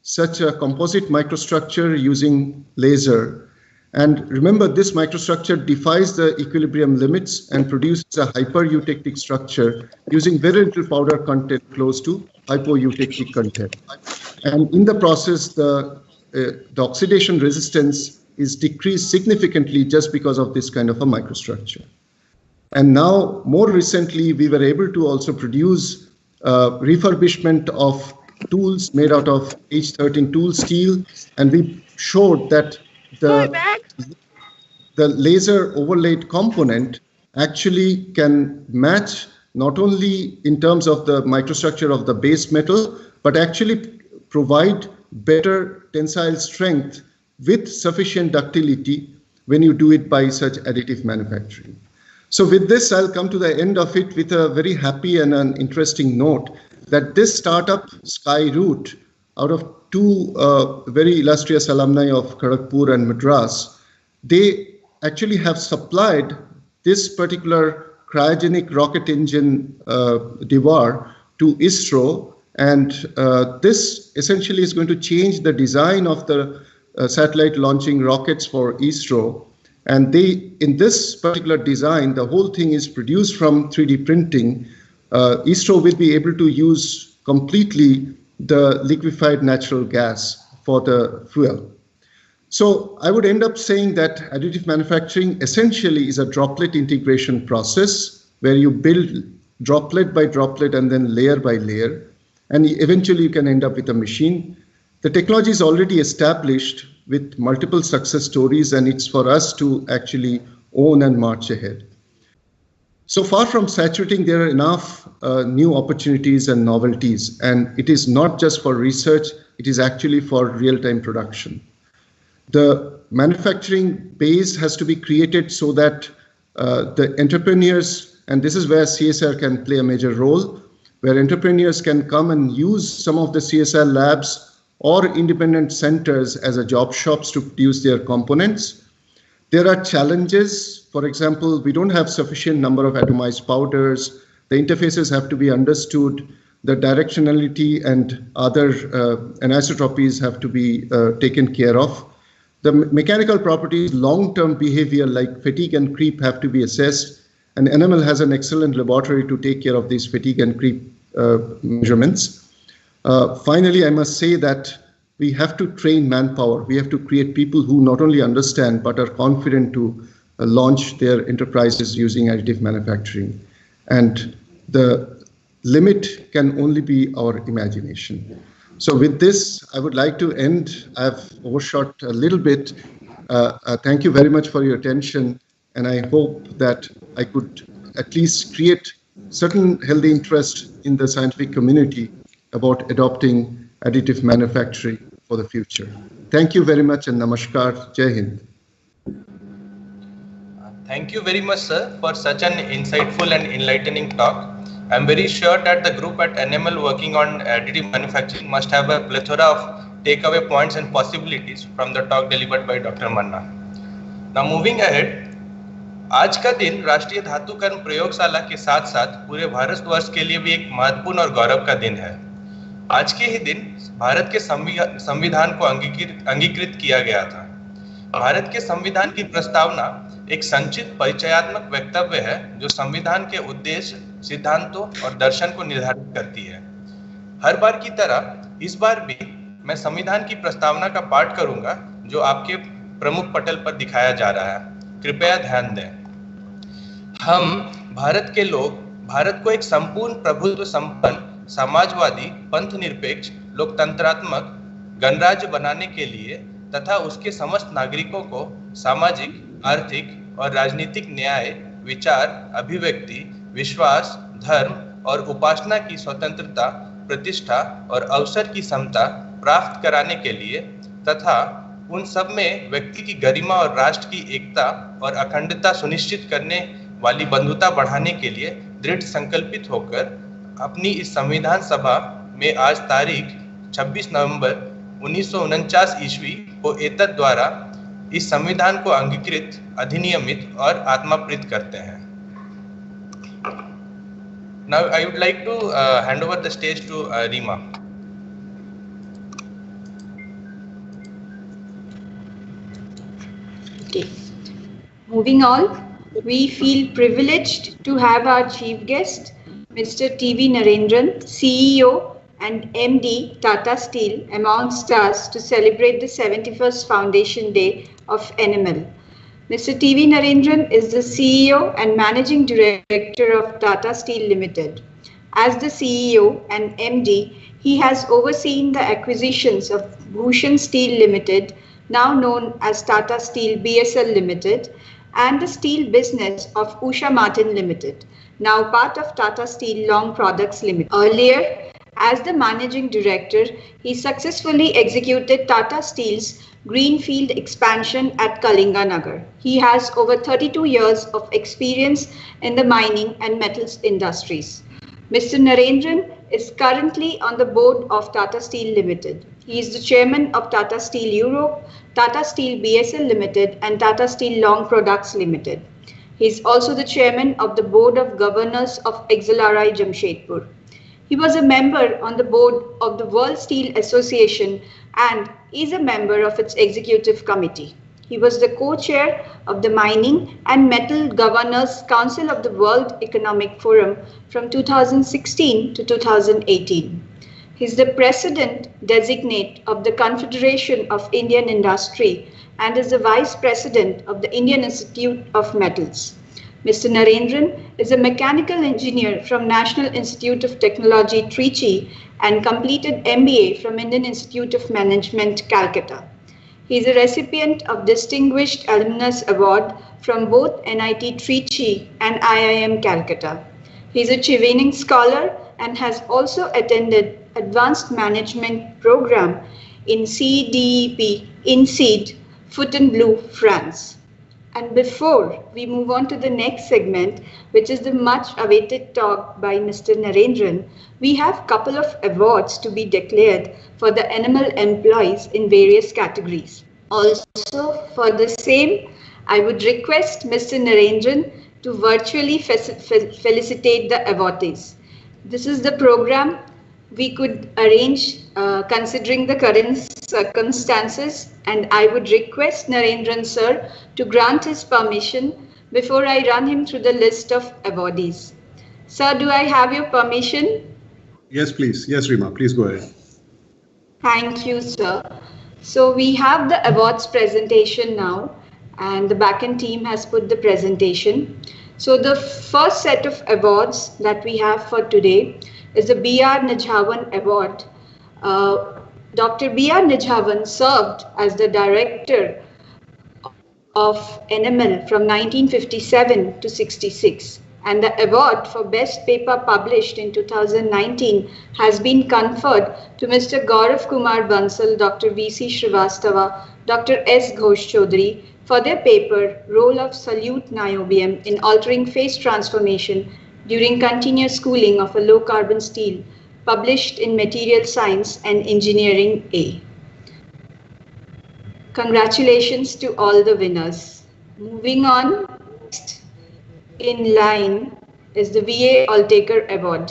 such a composite microstructure using laser. And remember, this microstructure defies the equilibrium limits and produces a hyper-eutectic structure using very little powder content close to hypo-eutectic content. And in the process, the oxidation resistance is decreased significantly just because of this kind of a microstructure. And now, more recently, we were able to also produce refurbishment of tools made out of H13 tool steel, and we showed that the laser overlaid component actually can match not only in terms of the microstructure of the base metal, but actually provide better tensile strength with sufficient ductility when you do it by such additive manufacturing. So with this, I'll come to the end of it with a very happy and an interesting note that this startup, Skyroot, out of 2 very illustrious alumni of Kharagpur and Madras, they actually have supplied this particular cryogenic rocket engine DEVAR to ISRO, and this essentially is going to change the design of the satellite launching rockets for ISRO. And in this particular design, the whole thing is produced from 3D printing. ISRO will be able to use completely the liquefied natural gas for the fuel. So I would end up saying that additive manufacturing essentially is a droplet integration process where you build droplet by droplet and then layer by layer, and eventually you can end up with a machine. The technology is already established with multiple success stories, and it's for us to actually own and march ahead. So far from saturating, there are enough new opportunities and novelties, and it is not just for research, it is actually for real-time production. The manufacturing base has to be created so that the entrepreneurs, and this is where CSIR can play a major role, where entrepreneurs can come and use some of the CSIR labs or independent centers as a job shops to produce their components. There are challenges. For example, we don't have sufficient number of atomized powders. The interfaces have to be understood. The directionality and other anisotropies have to be taken care of. The mechanical properties, long-term behavior like fatigue and creep have to be assessed. And NML has an excellent laboratory to take care of these fatigue and creep measurements. Finally, I must say that we have to train manpower. We have to create people who not only understand but are confident to launch their enterprises using additive manufacturing. And the limit can only be our imagination. So with this, I would like to end. I've overshot a little bit. Thank you very much for your attention. And I hope that I could at least create certain healthy interest in the scientific community about adopting additive manufacturing for the future. Thank you very much and namaskar. Jai Hind. Thank you very much, sir, for such an insightful and enlightening talk. I'm very sure that the group at NML working on additive manufacturing must have a plethora of takeaway points and possibilities from the talk delivered by Dr. Manna. Now moving ahead, आज का दिन राष्ट्रीय धातुकर्म प्रयोगशाला के साथ साथ पूरे भारतवर्ष के लिए भी एक महत्वपूर्ण और गौरव का दिन है। आज के ही दिन भारत के संविधान को अंगीकृत किया गया था। भारत के संविधान की प्रस्तावना एक संक्षिप्त परिचयात्मक वक्तव्य है जो संविधान के उद्देश्य, सिद्धांतों और दर्शन को निर्धारित करती है। हर बार की तरह इस बार भी मैं संविधान की प्रस्तावना का पाठ करूंगा जो आपके प्रमुख पटल पर दिखाया जा रहा है। कृपया ध्यान दें। हम भारत के लोग भारत को एक संपूर्ण प्रभुत्व संपन्न समाजवादी पंथ निरपेक्ष लोकतंत्रात्मक गणराज्य बनाने के लिए तथा उसके समस्त नागरिकों को सामाजिक, आर्थिक और राजनीतिक न्याय, विचार, अभिव्यक्ति, विश्वास, धर्म और उपासना की स्वतंत्रता, प्रतिष्ठा और अवसर की समता प्राप्त कराने के लिए तथा उन सब में व्यक्ति की गरिमा और राष्ट्र की एकता और अखंडता सुनिश्चित करने वाली बंधुता बढ़ाने के लिए दृढ़ संकल्पित होकर अपनी इस संविधान सभा में आज तारीख 26 नवंबर 1949 ईस्वी को एतद द्वारा इस संविधान को अंगीकृत, अधिनियमित और आत्माप्रीत करते हैं। Now I would like to hand over the stage to Rima. Okay. Moving on, we feel privileged to have our chief guest, Mr. T.V. Narendran, CEO and MD Tata Steel, amongst us to celebrate the 71st Foundation Day of NML. Mr. T.V. Narendran is the CEO and Managing Director of Tata Steel Limited. As the CEO and MD, he has overseen the acquisitions of Bhushan Steel Limited, now known as Tata Steel BSL Limited, and the steel business of Usha Martin Limited, now part of Tata Steel Long Products Limited. Earlier, as the Managing Director, he successfully executed Tata Steel's greenfield expansion at Kalinganagar. He has over 32 years of experience in the mining and metals industries. Mr. Narendran is currently on the board of Tata Steel Limited. He is the chairman of Tata Steel Europe, Tata Steel BSL Limited, and Tata Steel Long Products Limited. He is also the chairman of the board of governors of XLRI Jamshedpur. He was a member on the board of the World Steel Association and is a member of its executive committee. He was the co-chair of the Mining and Metal Governors Council of the World Economic Forum from 2016 to 2018. He is the president designate of the Confederation of Indian Industry and is the vice president of the Indian Institute of Metals. Mr. Narendran is a mechanical engineer from National Institute of Technology, Trichy, and completed MBA from Indian Institute of Management, Calcutta. He is a recipient of Distinguished Alumnus Award from both NIT Trichy and IIM Calcutta. He is a Chevening Scholar and has also attended Advanced Management Program in CDEP in CED, Fontainebleau, France. And before we move on to the next segment, which is the much awaited talk by Mr. Narendran, we have a couple of awards to be declared for the NML employees in various categories. Also, for the same, I would request Mr. Narendran to virtually felicitate the awardees. This is the program we could arrange considering the current circumstances, and I would request Narendran sir to grant his permission before I run him through the list of awardees. Sir, do I have your permission? Yes, please. Yes, Rima, please go ahead. Thank you, sir. So we have the awards presentation now, and the backend team has put the presentation. So the first set of awards that we have for today is the B.R. Nijhawan Award. Dr. B.R. Nijhawan served as the director of NML from 1957 to 66, and the award for best paper published in 2019 has been conferred to Mr. Gaurav Kumar Bansal, Dr. V.C. Srivastava, Dr. S. Ghosh Chaudhary for their paper Role of Solute Niobium in Altering Phase Transformation during Continuous Cooling of a Low Carbon Steel, published in Material Science and Engineering A. Congratulations to all the winners. Moving on, next in line is the V.A. Altaker Award.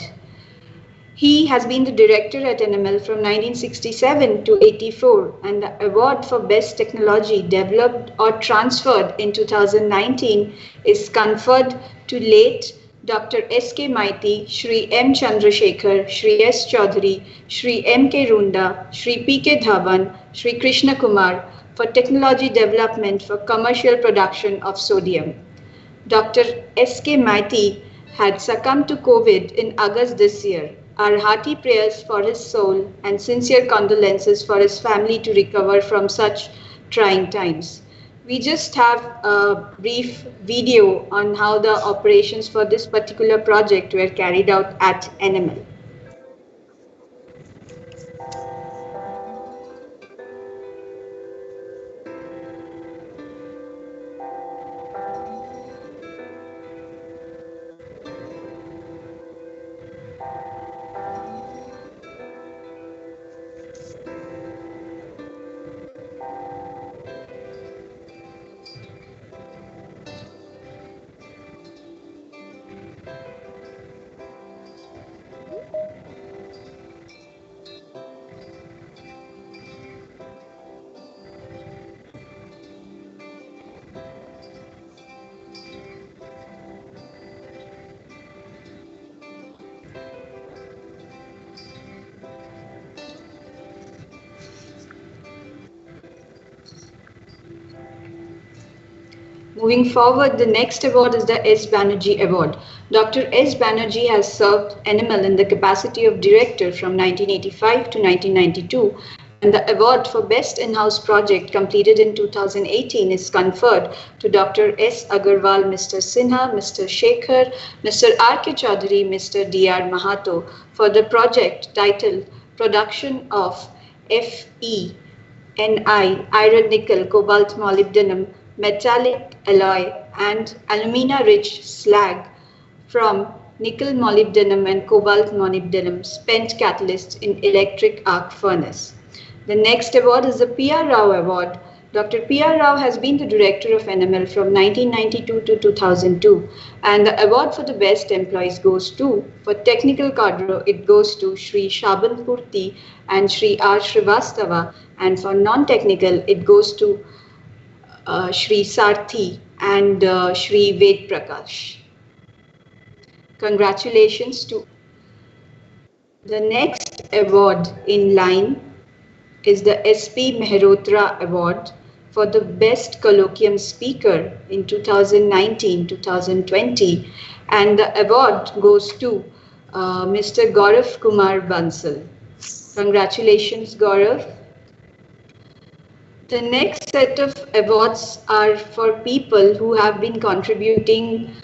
He has been the director at NML from 1967 to 84, and the award for best technology developed or transferred in 2019 is conferred to late Dr. S.K. Maiti, Shri M. Chandrasekhar, Shri S. Chaudhary, Shri M.K. Runda, Shri P.K. Dhawan, Shri Krishna Kumar for technology development for commercial production of sodium. Dr. S.K. Maiti had succumbed to COVID in August this year. Our hearty prayers for his soul and sincere condolences for his family to recover from such trying times. We just have a brief video on how the operations for this particular project were carried out at NML. Moving forward, the next award is the S. Banerjee Award. Dr. S. Banerjee has served NML in the capacity of director from 1985 to 1992, and the award for best in-house project completed in 2018 is conferred to Dr. S. Agarwal, Mr. Sinha, Mr. Shekhar, Mr. R.K. Chaudhary, Mr. D.R. Mahato for the project titled Production of Fe, Ni, Iron Nickel, Cobalt Molybdenum, Metallic Alloy and Alumina-rich slag from nickel molybdenum and cobalt molybdenum spent catalysts in electric arc furnace. The next award is the P.R. Rao Award. Dr. P.R. Rao has been the director of NML from 1992 to 2002, and the award for the best employees goes to, for technical cadre, it goes to Shri Shaban Purti and Shri R. Srivastava, and for non-technical, it goes to Shri Sarthi and Shri Ved Prakash. Congratulations to the next award in line is the SP Mehrotra Award for the Best Colloquium Speaker in 2019-2020, and the award goes to Mr. Gaurav Kumar Bansal. Congratulations, Gaurav. The next set of awards are for people who have been contributing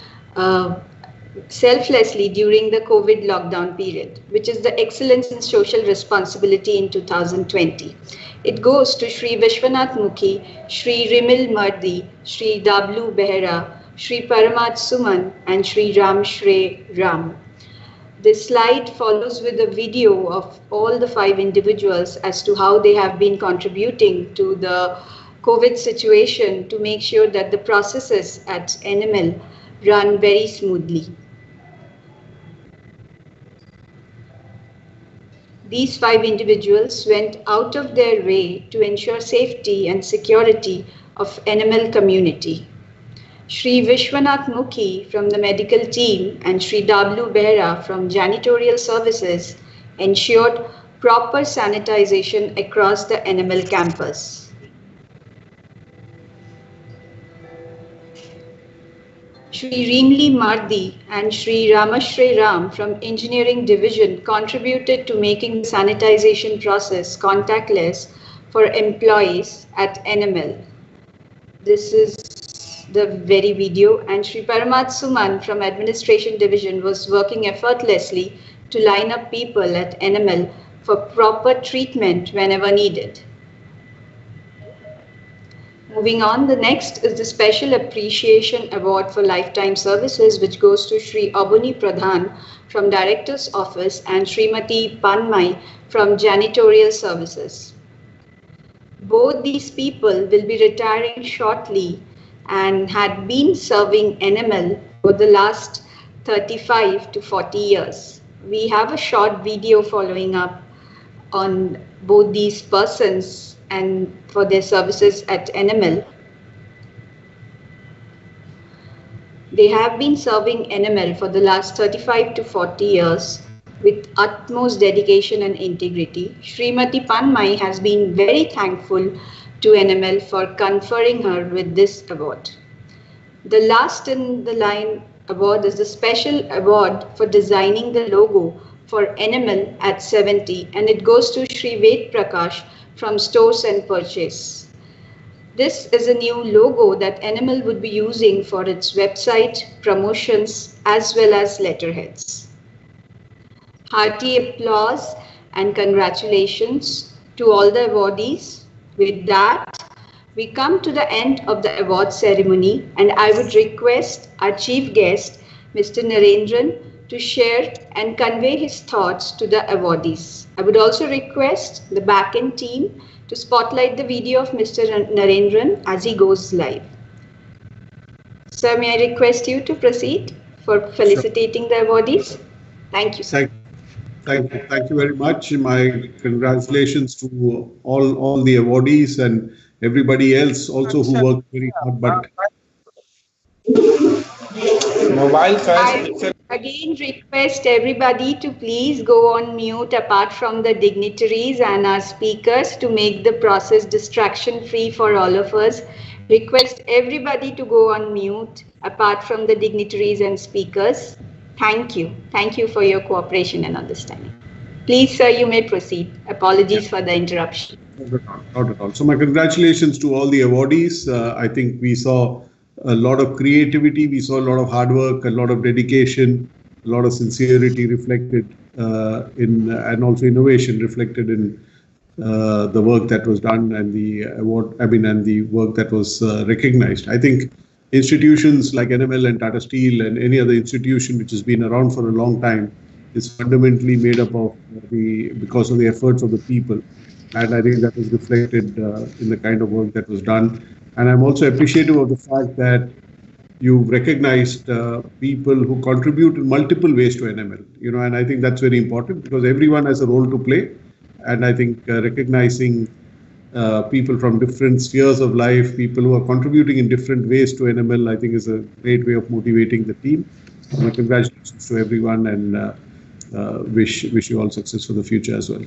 selflessly during the COVID lockdown period, which is the Excellence in Social Responsibility in 2020. It goes to Shri Vishwanath Mukhi, Shri Rimil Mardi, Shri Dablu Behera, Shri Paramath Suman, and Shri Ram Shre Ram. This slide follows with a video of all the 5 individuals as to how they have been contributing to the COVID situation to make sure that the processes at NML run very smoothly. These 5 individuals went out of their way to ensure safety and security of NML community. Shri Vishwanath Mukhi from the medical team and Shri Dablu Behra from janitorial services ensured proper sanitization across the NML campus. Shri Rimli Mardi and Shri Ramashre Ram from Engineering Division contributed to making the sanitization process contactless for employees at NML. This is the very video, and Shri Paramath Suman from Administration Division was working effortlessly to line up people at NML for proper treatment whenever needed. Moving on, the next is the Special Appreciation Award for Lifetime Services, which goes to Shri Abuni Pradhan from Director's Office and Srimati Panmai from Janitorial Services. Both these people will be retiring shortly and had been serving NML for the last 35 to 40 years. We have a short video following up on both these persons and for their services at NML. They have been serving NML for the last 35 to 40 years with utmost dedication and integrity. Srimati Panmai has been very thankful to NML for conferring her with this award. The last in the line award is the Special Award for designing the logo for NML at 70, and it goes to Shri Ved Prakash from Stores and Purchase. This is a new logo that NML would be using for its website, promotions, as well as letterheads. Hearty applause and congratulations to all the awardees. With that, we come to the end of the award ceremony, and I would request our chief guest, Mr. Narendran, to share and convey his thoughts to the awardees. I would also request the back-end team to spotlight the video of Mr. Narendran as he goes live. Sir, may I request you to proceed for felicitating the awardees? Thank you, sir. Thank you very much. My congratulations to all the awardees and everybody else also who worked very hard. But I again request everybody to please go on mute apart from the dignitaries and our speakers to make the process distraction free for all of us. Request everybody to go on mute apart from the dignitaries and speakers. Thank you. Thank you for your cooperation and understanding. Please, sir, you may proceed. Apologies for the interruption. Not at all. So my congratulations to all the awardees. I think we saw a lot of creativity, we saw a lot of hard work, a lot of dedication, a lot of sincerity reflected and also innovation reflected in the work that was done and the award, and the work that was recognized. I think institutions like NML and Tata Steel and any other institution which has been around for a long time is fundamentally made up of because of the efforts of the people. And I think that is reflected in the kind of work that was done. And I'm also appreciative of the fact that you've recognized people who contribute in multiple ways to NML, and I think that's very important because everyone has a role to play. And I think recognizing people from different spheres of life, people who are contributing in different ways to NML, I think is a great way of motivating the team. So my congratulations to everyone, and wish you all success for the future as well.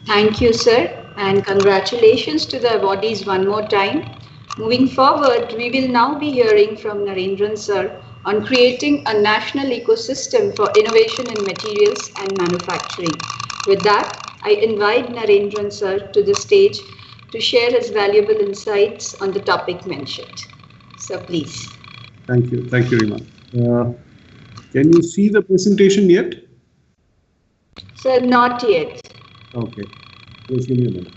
Thank you, sir, and congratulations to the awardees one more time. Moving forward, we will now be hearing from Narendran sir on creating a national ecosystem for innovation in materials and manufacturing. With that, I invite Narendran sir to the stage to share his valuable insights on the topic mentioned. So please. Thank you, Rima. Can you see the presentation yet? Sir, not yet. Okay, please give me a minute.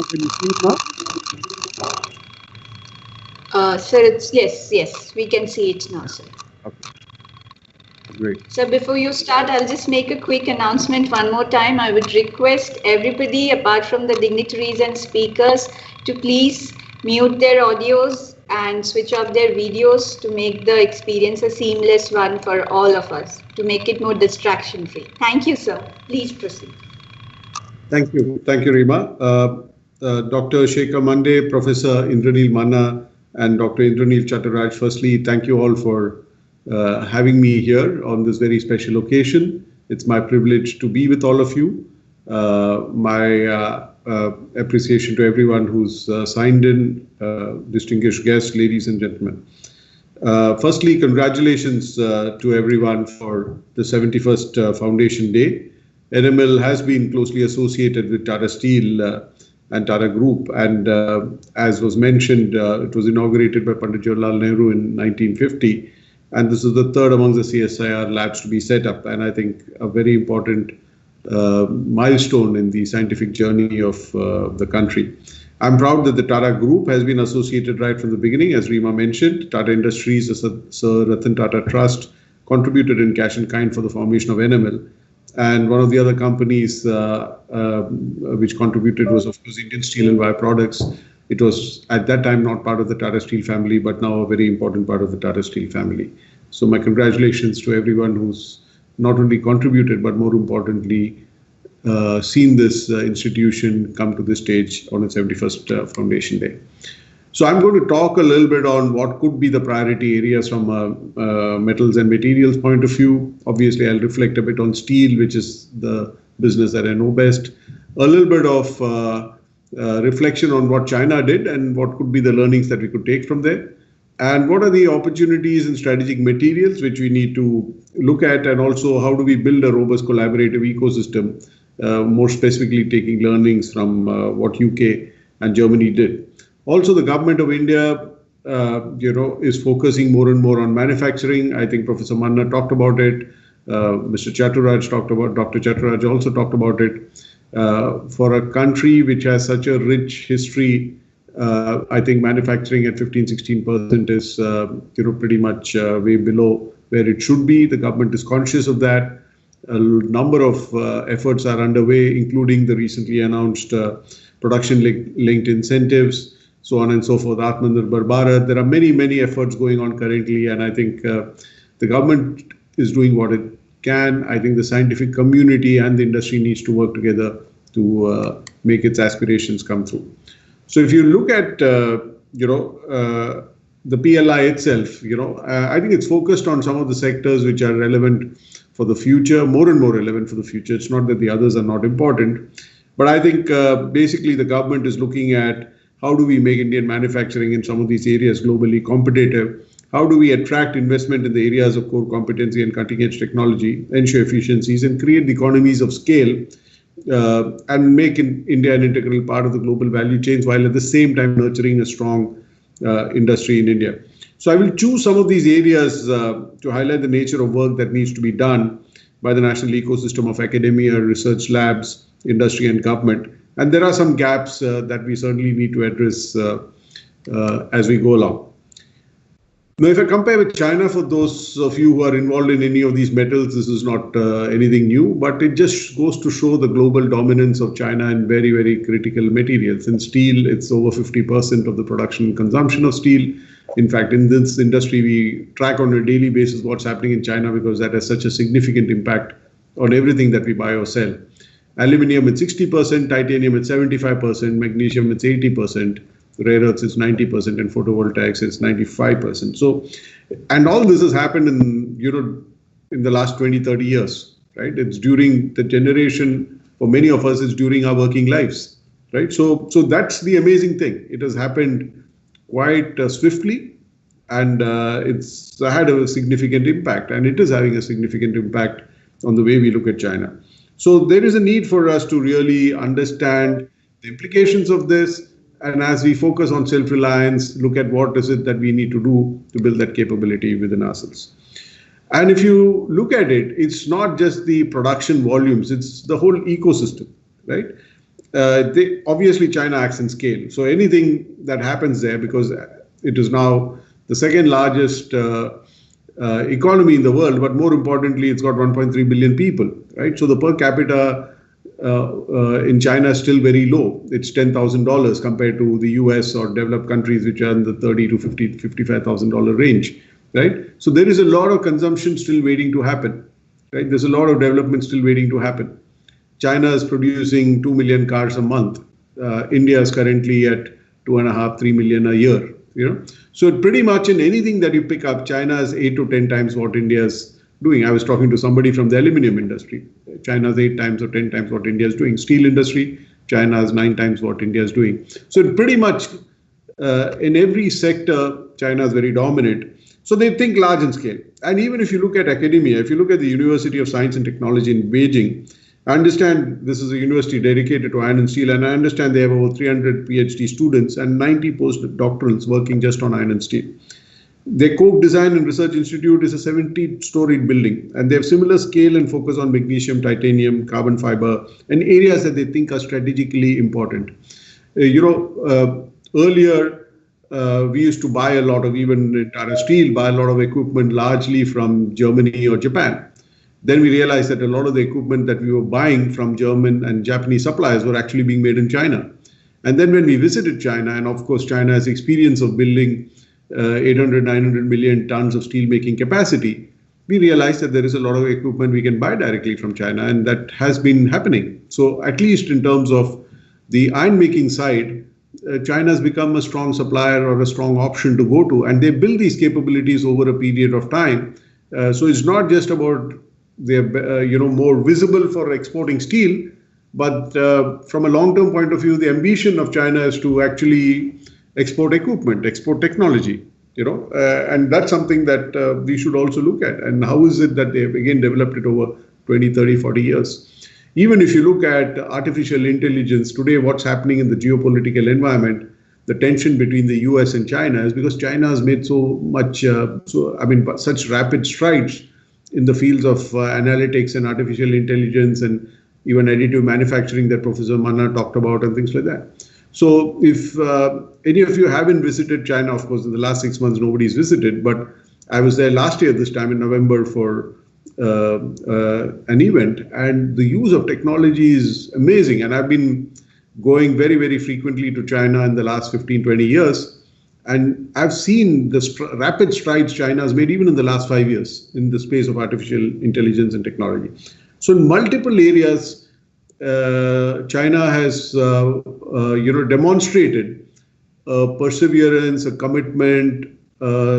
Can you see it now? Sir, yes, we can see it now, sir. Okay. Great. So before you start, I'll just make a quick announcement one more time. I would request everybody, apart from the dignitaries and speakers, to please mute their audios and switch off their videos to make the experience a seamless one for all of us, to make it more distraction-free. Thank you, sir. Please proceed. Thank you, Rima. Dr. Shekhar Mande, Professor Indranil Manna, and Dr. Indranil Chattaraj, firstly, thank you all for having me here on this very special occasion. It's my privilege to be with all of you. My appreciation to everyone who's signed in, distinguished guests, ladies and gentlemen. Firstly, congratulations to everyone for the 71st Foundation Day. NML has been closely associated with Tata Steel and Tata Group, and as was mentioned, it was inaugurated by Pandit Jawaharlal Nehru in 1950, and this is the third among the CSIR labs to be set up, and I think a very important milestone in the scientific journey of the country. I'm proud that the Tata Group has been associated right from the beginning. As Rima mentioned, Tata Industries, the Sir Ratan Tata Trust contributed in cash and kind for the formation of NML. And one of the other companies which contributed was, of course, Indian Steel and Wire Products. It was at that time not part of the Tata Steel family, but now a very important part of the Tata Steel family. So my congratulations to everyone who's not only contributed, but more importantly, seen this institution come to this stage on its 71st Foundation Day. So I'm going to talk a little bit on what could be the priority areas from a metals and materials point of view. Obviously, I'll reflect a bit on steel, which is the business that I know best. A little bit of reflection on what China did and what could be the learnings that we could take from there. And what are the opportunities in strategic materials which we need to look at, and also how do we build a robust collaborative ecosystem, more specifically taking learnings from what UK and Germany did. Also, the government of India, is focusing more and more on manufacturing. I think Professor Manna talked about it. Mr. Chattaraj talked about, Dr. Chattaraj also talked about it. For a country which has such a rich history, I think manufacturing at 15-16% is, pretty much way below where it should be. The government is conscious of that. A number of efforts are underway, including the recently announced production-linked incentives, so on and so forth, Atmanirbhar Bharat. There are many, many efforts going on currently, and I think the government is doing what it can. I think the scientific community and the industry needs to work together to make its aspirations come through. So if you look at, the PLI itself, I think it's focused on some of the sectors which are relevant for the future, more and more relevant for the future. It's not that the others are not important, but I think basically the government is looking at how do we make Indian manufacturing in some of these areas globally competitive? How do we attract investment in the areas of core competency and cutting edge technology, ensure efficiencies, and create the economies of scale, and make India an integral part of the global value chains, while at the same time nurturing a strong industry in India. So I will choose some of these areas to highlight the nature of work that needs to be done by the national ecosystem of academia, research labs, industry and government. And there are some gaps that we certainly need to address as we go along. Now, if I compare with China, for those of you who are involved in any of these metals, this is not anything new, but it just goes to show the global dominance of China in very, very critical materials. In steel, it's over 50% of the production and consumption of steel. In fact, in this industry, we track on a daily basis what's happening in China because that has such a significant impact on everything that we buy or sell. Aluminium at 60%, titanium at 75%, magnesium at 80%. Rare earths is 90% and photovoltaics is 95%. So, and all this has happened in the last 20, 30 years, right? It's during the generation, for many of us, it's during our working lives, right? So that's the amazing thing. It has happened quite swiftly, and it's had a significant impact, and it is having a significant impact on the way we look at China. So there is a need for us to really understand the implications of this. And as we focus on self-reliance, look at what is it that we need to do to build that capability within ourselves. And if you look at it, it's not just the production volumes, it's the whole ecosystem, right? Obviously, China acts in scale. So anything that happens there, because it is now the second largest economy in the world, but more importantly, it's got 1.3 billion people, right? So the per capita in China is still very low. It's $10,000 compared to the US or developed countries, which are in the $30,000 to $55,000 range, right? So there is a lot of consumption still waiting to happen, right? There's a lot of development still waiting to happen. China is producing 2 million cars a month. India is currently at 2.5, 3 million a year, So pretty much in anything that you pick up, China is 8 to 10 times what India is doing. I was talking to somebody from the aluminum industry. China is 8 times or 10 times what India is doing. Steel industry, China is 9 times what India is doing. So pretty much in every sector, China is very dominant. So they think large in scale. And even if you look at academia, if you look at the University of Science and Technology in Beijing, I understand this is a university dedicated to iron and steel, and I understand they have over 300 PhD students and 90 postdoctorals working just on iron and steel. Their Koch Design and Research Institute is a 70-storied building, and they have similar scale and focus on magnesium, titanium, carbon fiber, and areas that they think are strategically important. Earlier, we used to buy a lot of, even Tata Steel, buy a lot of equipment largely from Germany or Japan. Then we realized that a lot of the equipment that we were buying from German and Japanese suppliers were actually being made in China. And then when we visited China, and of course China has experience of building 800, 900 million tons of steel making capacity, we realized that there is a lot of equipment we can buy directly from China, and that has been happening. So at least in terms of the iron making side, China has become a strong supplier or a strong option to go to, and they build these capabilities over a period of time. So it's not just about they're more visible for exporting steel, but from a long-term point of view, the ambition of China is to actually export equipment, export technology, and that's something that we should also look at. And how is it that they have again developed it over 20, 30, 40 years? Even if you look at artificial intelligence today, what's happening in the geopolitical environment, the tension between the US and China is because China has made so much, such rapid strides in the fields of analytics and artificial intelligence and even additive manufacturing that Professor Manna talked about and things like that. So if any of you haven't visited China, of course, in the last 6 months, nobody's visited, but I was there last year, this time in November for an event, and the use of technology is amazing. And I've been going very, very frequently to China in the last 15, 20 years. And I've seen the rapid strides China has made even in the last 5 years in the space of artificial intelligence and technology. So in multiple areas, China has demonstrated perseverance, a commitment,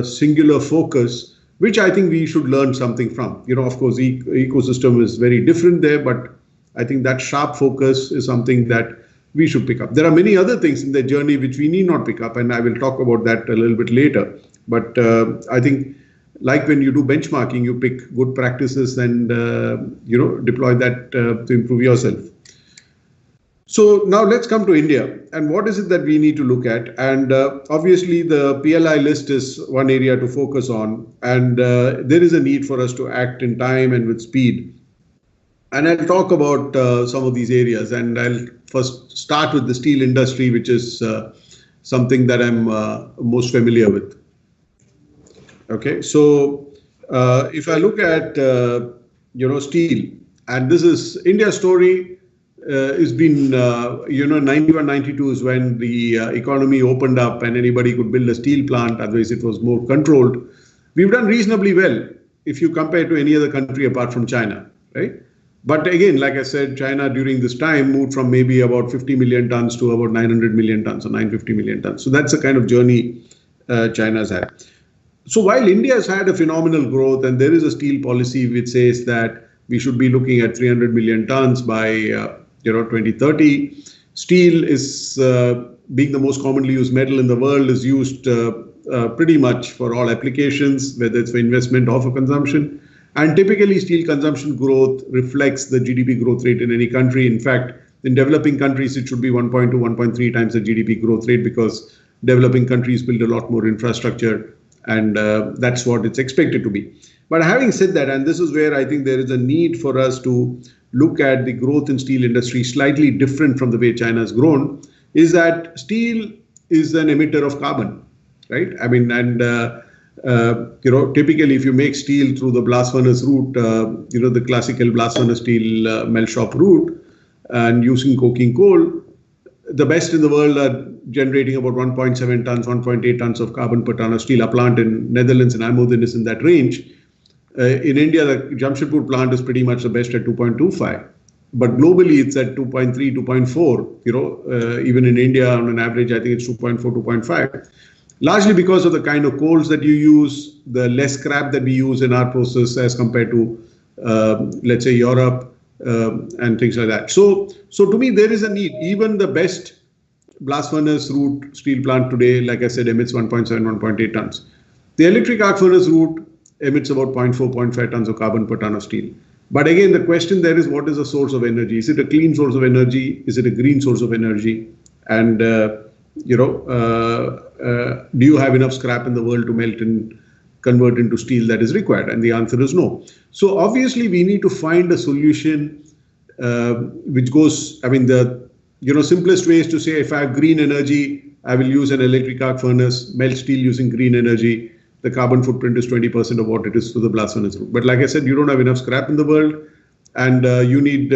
singular focus, which I think we should learn something from. Of course, the ecosystem is very different there, but I think that sharp focus is something that we should pick up. There are many other things in their journey which we need not pick up, and I will talk about that a little bit later. But I think, like when you do benchmarking, you pick good practices and deploy that to improve yourself. So now let's come to India, and what is it that we need to look at? And obviously the PLI list is one area to focus on, and there is a need for us to act in time and with speed And I'll talk about some of these areas. And I'll first start with the steel industry, which is something that I'm most familiar with. Okay, so if I look at steel, and this is India's story, has been 91, 92 is when the economy opened up and anybody could build a steel plant. Otherwise, it was more controlled. We've done reasonably well if you compare to any other country apart from China, right? But again, like I said, China during this time moved from maybe about 50 million tons to about 900 million tons or 950 million tons. So that's the kind of journey China's had. So while India has had a phenomenal growth, and there is a steel policy which says that we should be looking at 300 million tons by 2030, steel is being the most commonly used metal in the world, is used pretty much for all applications, whether it's for investment or for consumption. And typically, steel consumption growth reflects the GDP growth rate in any country. In fact, in developing countries, it should be 1.2, 1.3 times the GDP growth rate, because developing countries build a lot more infrastructure, and that's what it's expected to be. But having said that, and this is where I think there is a need for us to look at the growth in steel industry slightly different from the way China has grown, is that steel is an emitter of carbon, right? I mean, and typically if you make steel through the blast furnace route, the classical blast furnace steel melt shop route, and using coking coal, the best in the world are generating about 1.7 tons, 1.8 tons of carbon per ton of steel. A plant in Netherlands and IJmuiden is in that range. In India, the Jamshedpur plant is pretty much the best at 2.25. But globally, it's at 2.3, 2.4. Even in India, on an average, I think it's 2.4, 2.5. Largely because of the kind of coals that you use, the less scrap that we use in our process as compared to, let's say, Europe and things like that. So to me, there is a need. Even the best blast furnace route steel plant today, like I said, emits 1.7, 1.8 tons. The electric arc furnace route emits about 0.4, 0.5 tons of carbon per ton of steel. But again, the question there is, what is the source of energy? Is it a clean source of energy? Is it a green source of energy? And, do you have enough scrap in the world to melt and convert into steel that is required? And the answer is no. So obviously, we need to find a solution which goes, I mean, the simplest way is to say, if I have green energy, I will use an electric arc furnace, melt steel using green energy. The carbon footprint is 20% of what it is for the blast furnace route. But like I said, you don't have enough scrap in the world, and you need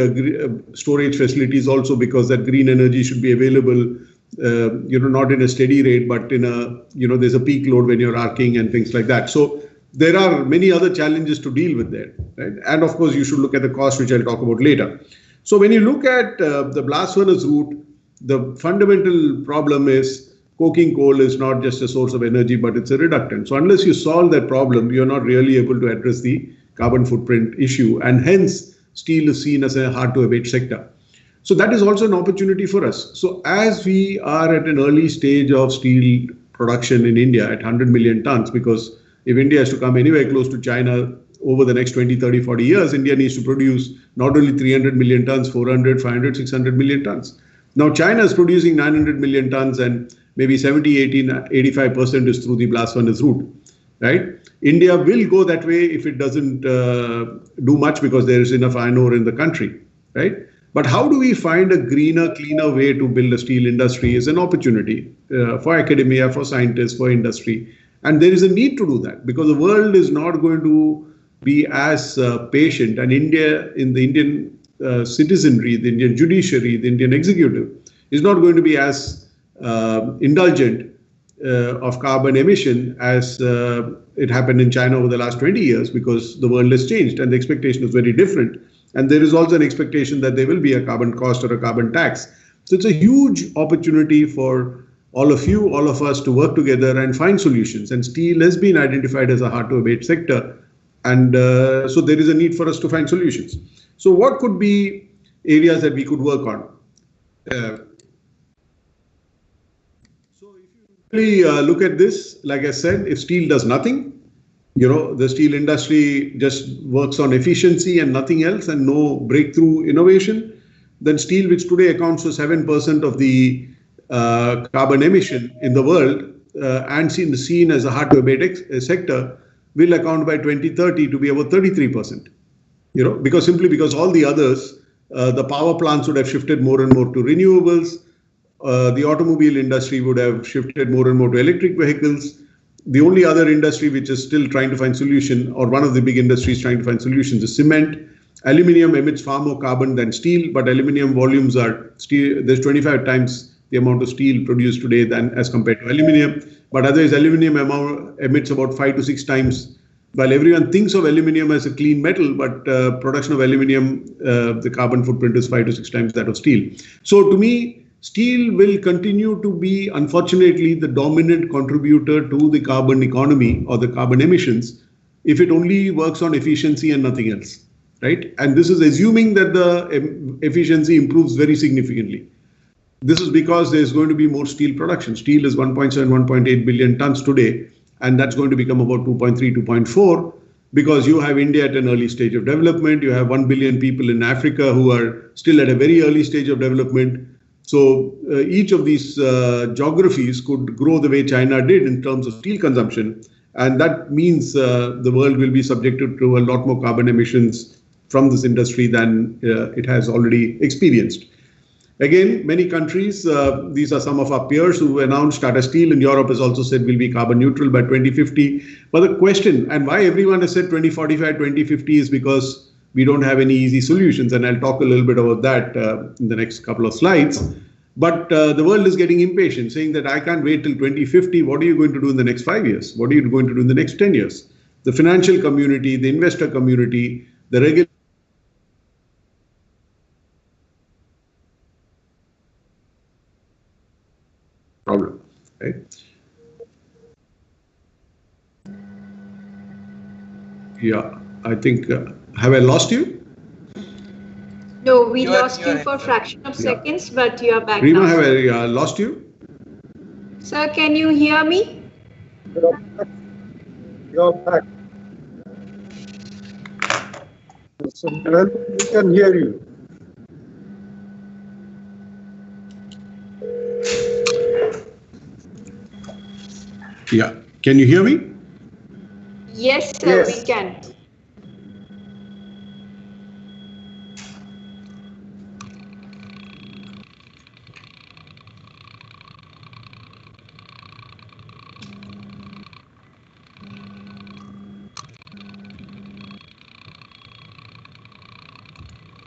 storage facilities also, because that green energy should be available, not in a steady rate, but in a, there's a peak load when you're arcing and things like that. So there are many other challenges to deal with there, right? And of course, you should look at the cost, which I'll talk about later. So when you look at the blast furnace route, the fundamental problem is coking coal is not just a source of energy, but it's a reductant. So unless you solve that problem, you're not really able to address the carbon footprint issue. And hence, steel is seen as a hard to abate sector. So that is also an opportunity for us. So as we are at an early stage of steel production in India at 100 million tons, because if India has to come anywhere close to China over the next 20, 30, 40 years, India needs to produce not only 300 million tons, 400, 500, 600 million tons. Now, China is producing 900 million tons, and maybe 70, 80, 85% is through the blast furnace route, right? India will go that way if it doesn't do much, because there is enough iron ore in the country, right? But how do we find a greener, cleaner way to build a steel industry is an opportunity for academia, for scientists, for industry. And there is a need to do that, because the world is not going to be as patient. And India, in the Indian citizenry, the Indian judiciary, the Indian executive, is not going to be as indulgent of carbon emission as it happened in China over the last 20 years, because the world has changed and the expectation is very different. And there is also an expectation that there will be a carbon cost or a carbon tax. So it's a huge opportunity for all of you, all of us, to work together and find solutions. And steel has been identified as a hard to abate sector. And so there is a need for us to find solutions. So what could be areas that we could work on? So if you really look at this, like I said, if steel does nothing, the steel industry just works on efficiency and nothing else, and no breakthrough innovation, then steel, which today accounts for 7% of the carbon emission in the world and seen as a hard to abate sector, will account by 2030 to be about 33%. because all the others, the power plants would have shifted more and more to renewables. The automobile industry would have shifted more and more to electric vehicles. The only other industry which is still trying to find solution, or one of the big industries trying to find solutions, is cement. Aluminium emits far more carbon than steel, but aluminium volumes are there's 25 times the amount of steel produced today than as compared to aluminium. But otherwise, aluminium emits about 5 to 6 times. While everyone thinks of aluminium as a clean metal, but production of aluminium, the carbon footprint is 5 to 6 times that of steel. So to me, steel will continue to be, unfortunately, the dominant contributor to the carbon economy or the carbon emissions if it only works on efficiency and nothing else, right? And this is assuming that the efficiency improves very significantly. This is because there's going to be more steel production. Steel is 1.7, 1.8 billion tons today, and that's going to become about 2.3, 2.4, because you have India at an early stage of development. You have 1 billion people in Africa who are still at a very early stage of development. So each of these geographies could grow the way China did in terms of steel consumption. And that means the world will be subjected to a lot more carbon emissions from this industry than it has already experienced. Again, many countries, these are some of our peers who announced. Tata Steel in Europe has also said we'll be carbon neutral by 2050. But the question, and why everyone has said 2045, 2050, is because we don't have any easy solutions. And I'll talk a little bit about that in the next couple of slides. But the world is getting impatient, saying that I can't wait till 2050. What are you going to do in the next 5 years? What are you going to do in the next 10 years? The financial community, the investor community, the regulatory problem, right? Yeah, I think, have I lost you? No, we lost you for a fraction of seconds, but you are back Rima, now. have I lost you? Sir, can you hear me? You're back. So, well, we can hear you. Yeah. Can you hear me? Yes, sir, we can.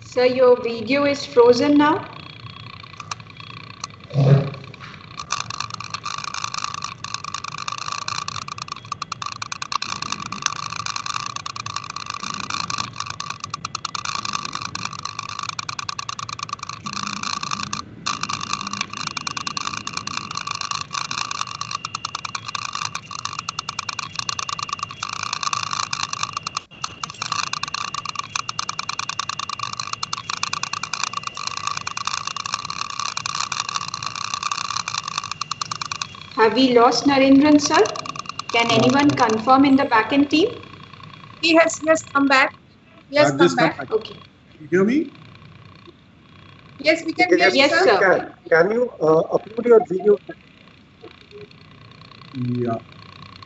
Sir, your video is frozen now. Have we lost Narendran, sir? Can anyone confirm in the backend team? He has come back. Yes, come back. Okay. You hear me? Yes, we can hear you, Yes, sir. Can you upload your video? Yeah.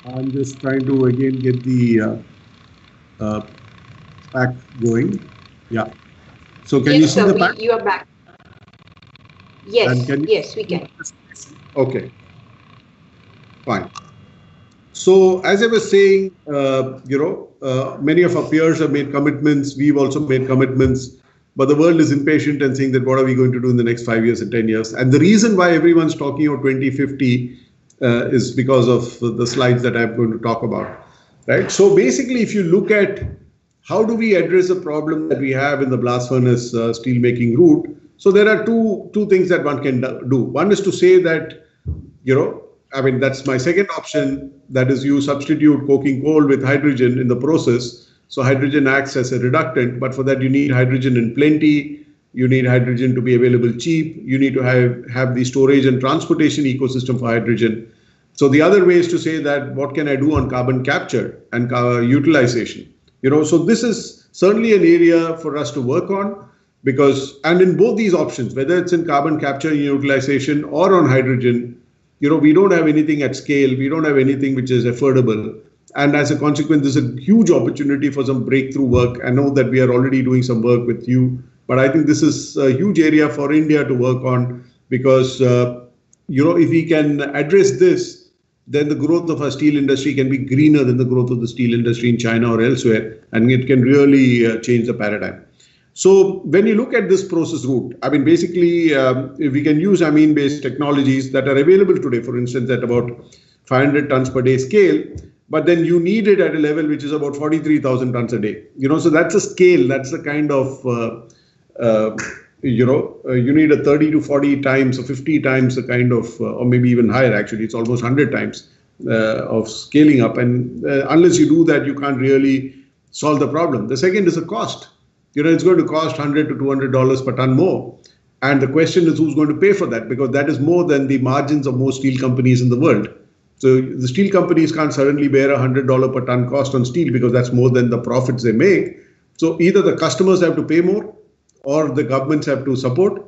I'm just trying to again get the pack going. Yeah. So can you see the pack? You are back. Yes, yes, we can. Okay. Fine. So as I was saying, many of our peers have made commitments. We've also made commitments, but the world is impatient and saying that what are we going to do in the next 5 years and 10 years? And the reason why everyone's talking about 2050 is because of the slides that I'm going to talk about, right? So basically, if you look at how do we address the problem that we have in the blast furnace steel making route, so there are two things that one can do. One is to say that, that's my second option. That is, you substitute coking coal with hydrogen in the process. So hydrogen acts as a reductant, but for that you need hydrogen in plenty. You need hydrogen to be available cheap. You need to have the storage and transportation ecosystem for hydrogen. So the other way is to say that what can I do on carbon capture and utilization? So this is certainly an area for us to work on, and in both these options, whether it's in carbon capture and utilization or on hydrogen, we don't have anything at scale. We don't have anything which is affordable. And as a consequence, there's a huge opportunity for some breakthrough work. I know that we are already doing some work with you, but I think this is a huge area for India to work on because, if we can address this, then the growth of our steel industry can be greener than the growth of the steel industry in China or elsewhere, and it can really change the paradigm. So when you look at this process route, I mean, basically, if we can use amine-based technologies that are available today, for instance, at about 500 tons per day scale, but then you need it at a level which is about 43,000 tons a day. So that's a scale, that's the kind of, you need a 30 to 40 times or 50 times the kind of, or maybe even higher, actually, it's almost 100 times of scaling up. And unless you do that, you can't really solve the problem. The second is the cost. It's going to cost $100 to $200 per ton more. And the question is who's going to pay for that? Because that is more than the margins of most steel companies in the world. So the steel companies can't suddenly bear a $100 per ton cost on steel because that's more than the profits they make. So either the customers have to pay more, or the governments have to support,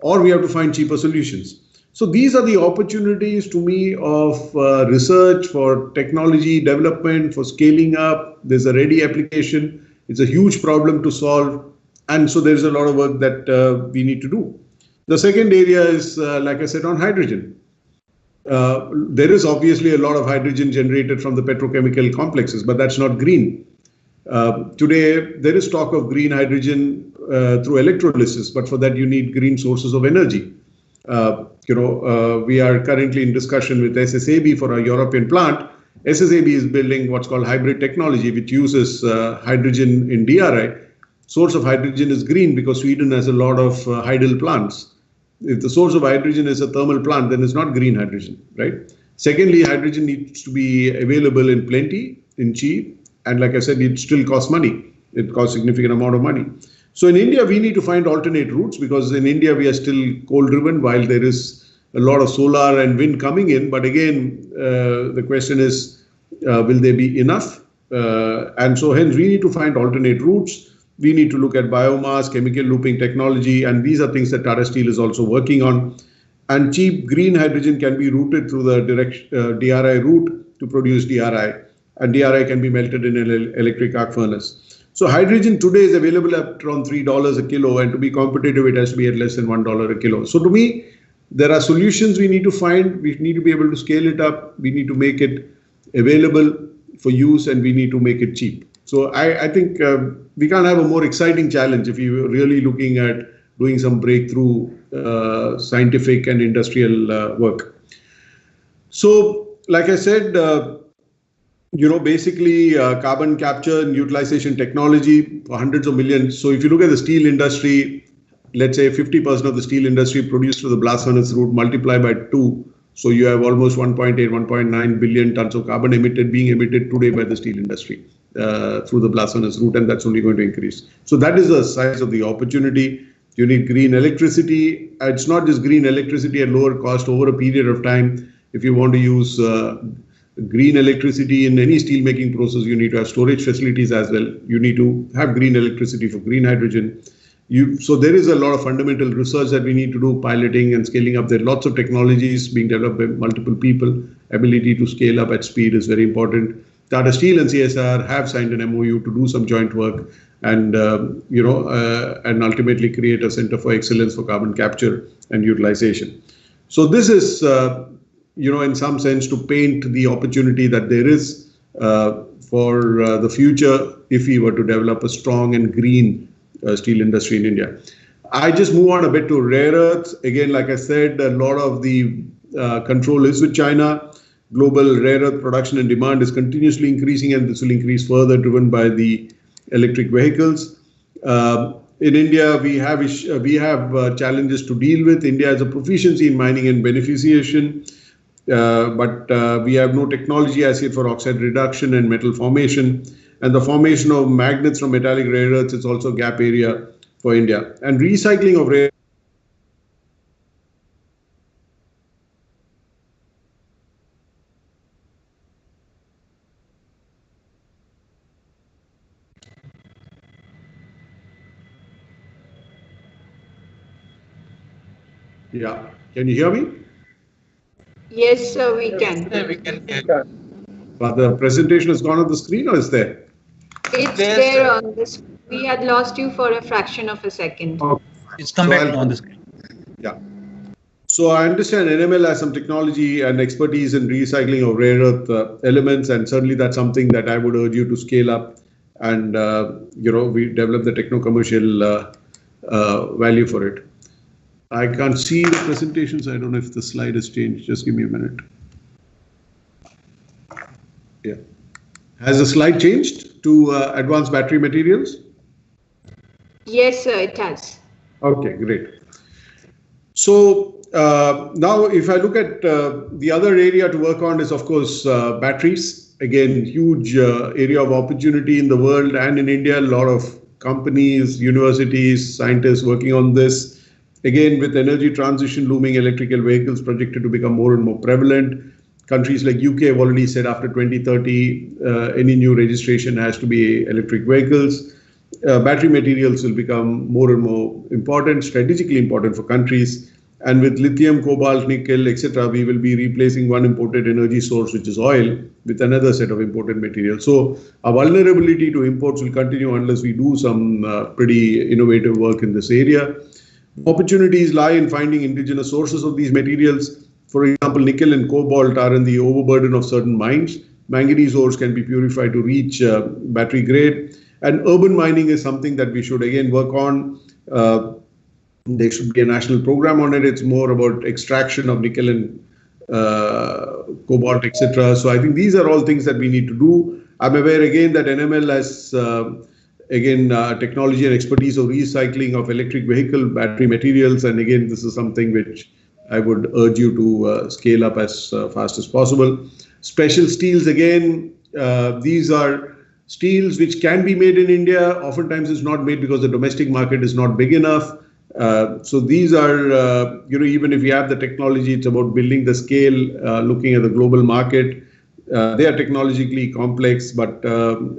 or we have to find cheaper solutions. So these are the opportunities to me of research for technology development, for scaling up. There's a ready application. It's a huge problem to solve. And so there's a lot of work that we need to do. The second area is, like I said, on hydrogen. There is obviously a lot of hydrogen generated from the petrochemical complexes, but that's not green. Today, there is talk of green hydrogen through electrolysis, but for that you need green sources of energy. We are currently in discussion with SSAB for our European plant. SSAB is building what's called hybrid technology, which uses hydrogen in DRI. Source of hydrogen is green because Sweden has a lot of hydel plants. If the source of hydrogen is a thermal plant, then it's not green hydrogen, right? Secondly, hydrogen needs to be available in plenty, in cheap, and like I said, it still costs money. It costs significant amount of money. So in India, we need to find alternate routes because in India, we are still coal-driven while there is a lot of solar and wind coming in. But again, the question is, will there be enough? And so hence, we need to find alternate routes. We need to look at biomass, chemical looping technology, and these are things that Tata Steel is also working on. And cheap green hydrogen can be routed through the DRI route to produce DRI. And DRI can be melted in an electric arc furnace. So hydrogen today is available at around $3 a kilo, and to be competitive, it has to be at less than $1 a kilo. So to me, there are solutions we need to find. We need to be able to scale it up. We need to make it available for use, and we need to make it cheap. So I think we can't have a more exciting challenge if you're really looking at doing some breakthrough scientific and industrial work. So, like I said, basically carbon capture and utilization technology for hundreds of millions. So if you look at the steel industry, let's say 50% of the steel industry produced through the blast furnace route, multiply by 2. So you have almost 1.8, 1.9 billion tons of carbon being emitted today by the steel industry through the blast furnace route, and that's only going to increase. So that is the size of the opportunity. You need green electricity. It's not just green electricity at lower cost over a period of time. If you want to use green electricity in any steel making process, you need to have storage facilities as well. You need to have green electricity for green hydrogen. So there is a lot of fundamental research that we need to do, piloting and scaling up. There are lots of technologies being developed by multiple people. Ability to scale up at speed is very important. Tata Steel and CSIR have signed an MOU to do some joint work and, and ultimately create a center for excellence for carbon capture and utilization. So this is, in some sense, to paint the opportunity that there is for the future if we were to develop a strong and green steel industry in India. I just move on a bit to rare earths. Again, like I said, a lot of the control is with China. Global rare earth production and demand is continuously increasing, and this will increase further, driven by the electric vehicles. In India, we have challenges to deal with. India has a proficiency in mining and beneficiation, but we have no technology as yet for oxide reduction and metal formation. And the formation of magnets from metallic rare earths is also a gap area for India. And recycling of rare Yeah. Can you hear me? Yes, sir, we can. Yeah, we can hear. But the presentation has gone on the screen or is there? It's there on this. We had lost you for a fraction of a second. Okay. It's come back on the screen. Yeah. So I understand NML has some technology and expertise in recycling of rare earth elements, and certainly that's something that I would urge you to scale up, and we develop the techno-commercial value for it. I can't see the presentation, so I don't know if the slide has changed. Just give me a minute. Yeah. Has the slide changed to advanced battery materials? Yes, sir, it has. Okay, great. So now if I look at the other area to work on is, of course, batteries. Again, huge area of opportunity in the world and in India. A lot of companies, universities, scientists working on this. Again, with energy transition looming, electrical vehicles projected to become more and more prevalent. Countries like UK have already said after 2030, any new registration has to be electric vehicles. Battery materials will become more and more important, strategically important for countries. And with lithium, cobalt, nickel, etc., we will be replacing one imported energy source, which is oil, with another set of imported materials. So our vulnerability to imports will continue unless we do some pretty innovative work in this area. Opportunities lie in finding indigenous sources of these materials. For example, nickel and cobalt are in the overburden of certain mines. Manganese ores can be purified to reach battery grade. And urban mining is something that we should again work on. There should be a national program on it. It's more about extraction of nickel and cobalt, etc. So I think these are all things that we need to do. I'm aware again that NML has technology and expertise of recycling of electric vehicle battery materials. And again, this is something which I would urge you to scale up as fast as possible. Special steels, again, these are steels which can be made in India. Oftentimes it's not made because the domestic market is not big enough. So these are, even if you have the technology, it's about building the scale, looking at the global market. They are technologically complex, but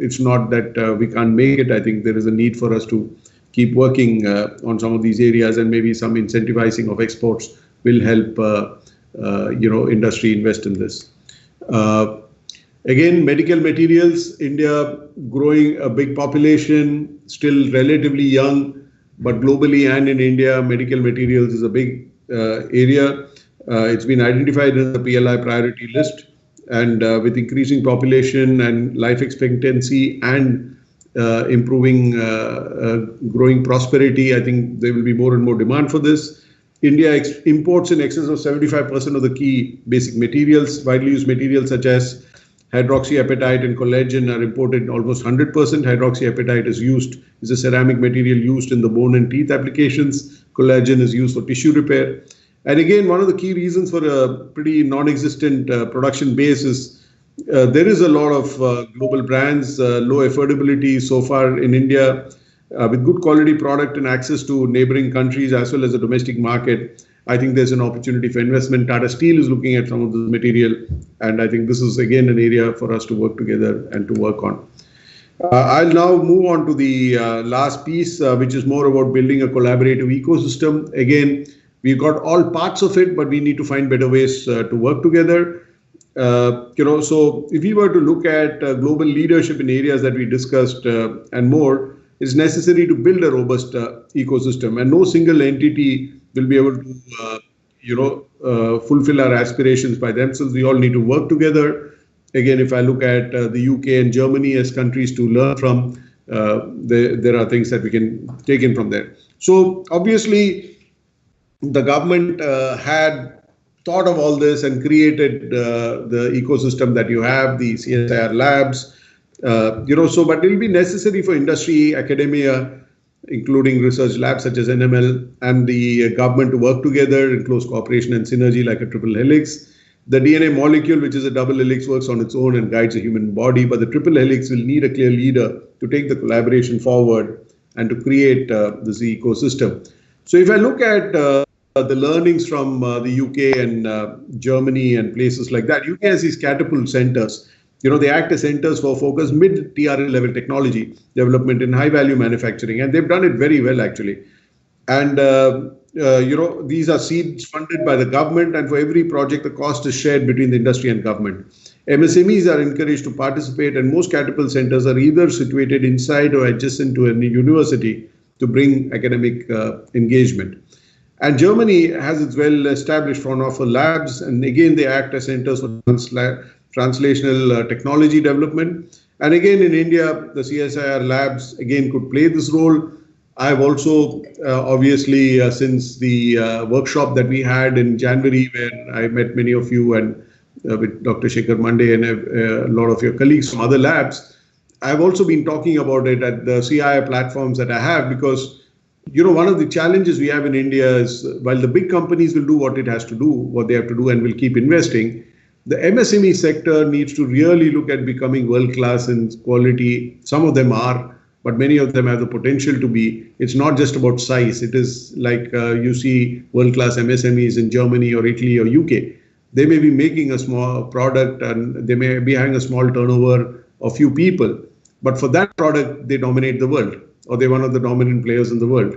it's not that we can't make it. I think there is a need for us to keep working on some of these areas, and maybe some incentivizing of exports will help, industry invest in this. Again, medical materials, India growing a big population, still relatively young, but globally and in India, medical materials is a big area. It's been identified in the PLI priority list. And with increasing population and life expectancy and improving growing prosperity, I think there will be more and more demand for this. India imports in excess of 75% of the key basic materials. Widely used materials such as hydroxyapatite and collagen are imported almost 100%. Hydroxyapatite is a ceramic material used in the bone and teeth applications. Collagen is used for tissue repair. And again, one of the key reasons for a pretty non-existent production base is there is a lot of global brands, low affordability so far in India, with good quality product and access to neighboring countries as well as the domestic market. I think there's an opportunity for investment. Tata Steel is looking at some of the material, and I think this is again an area for us to work together and to work on. I'll now move on to the last piece, which is more about building a collaborative ecosystem. Again, we've got all parts of it, but we need to find better ways to work together. So if we were to look at global leadership in areas that we discussed and more, it's necessary to build a robust ecosystem, and no single entity will be able to, fulfill our aspirations by themselves. We all need to work together. Again, if I look at the UK and Germany as countries to learn from, there are things that we can take in from there. So obviously, the government had thought of all this and created the ecosystem that you have, the CSIR labs, but it will be necessary for industry, academia, including research labs such as NML and the government to work together in close cooperation and synergy like a triple helix. The DNA molecule, which is a double helix, works on its own and guides the human body, but the triple helix will need a clear leader to take the collaboration forward and to create this ecosystem. So if I look at the learnings from the UK and Germany and places like that, UK has these catapult centers. They act as centers for focused mid-TRL level technology development in high-value manufacturing, and they've done it very well, actually. And, these are seeds funded by the government, and for every project, the cost is shared between the industry and government. MSMEs are encouraged to participate, and most catapult centers are either situated inside or adjacent to a university to bring academic engagement. And Germany has its well-established Fraunhofer labs, and again they act as centers for translational technology development. And again in India, the CSIR labs again could play this role. I've also obviously since the workshop that we had in January, where I met many of you and with Dr. Shekhar Mande and a lot of your colleagues from other labs, I've also been talking about it at the CII platforms that I have, because one of the challenges we have in India is while the big companies will do what it has to do, what they have to do, and will keep investing, the MSME sector needs to really look at becoming world-class in quality. Some of them are, but many of them have the potential to be. It's not just about size. It is like you see world-class MSMEs in Germany or Italy or UK. They may be making a small product and they may be having a small turnover of few people, but for that product, they dominate the world, or they're one of the dominant players in the world.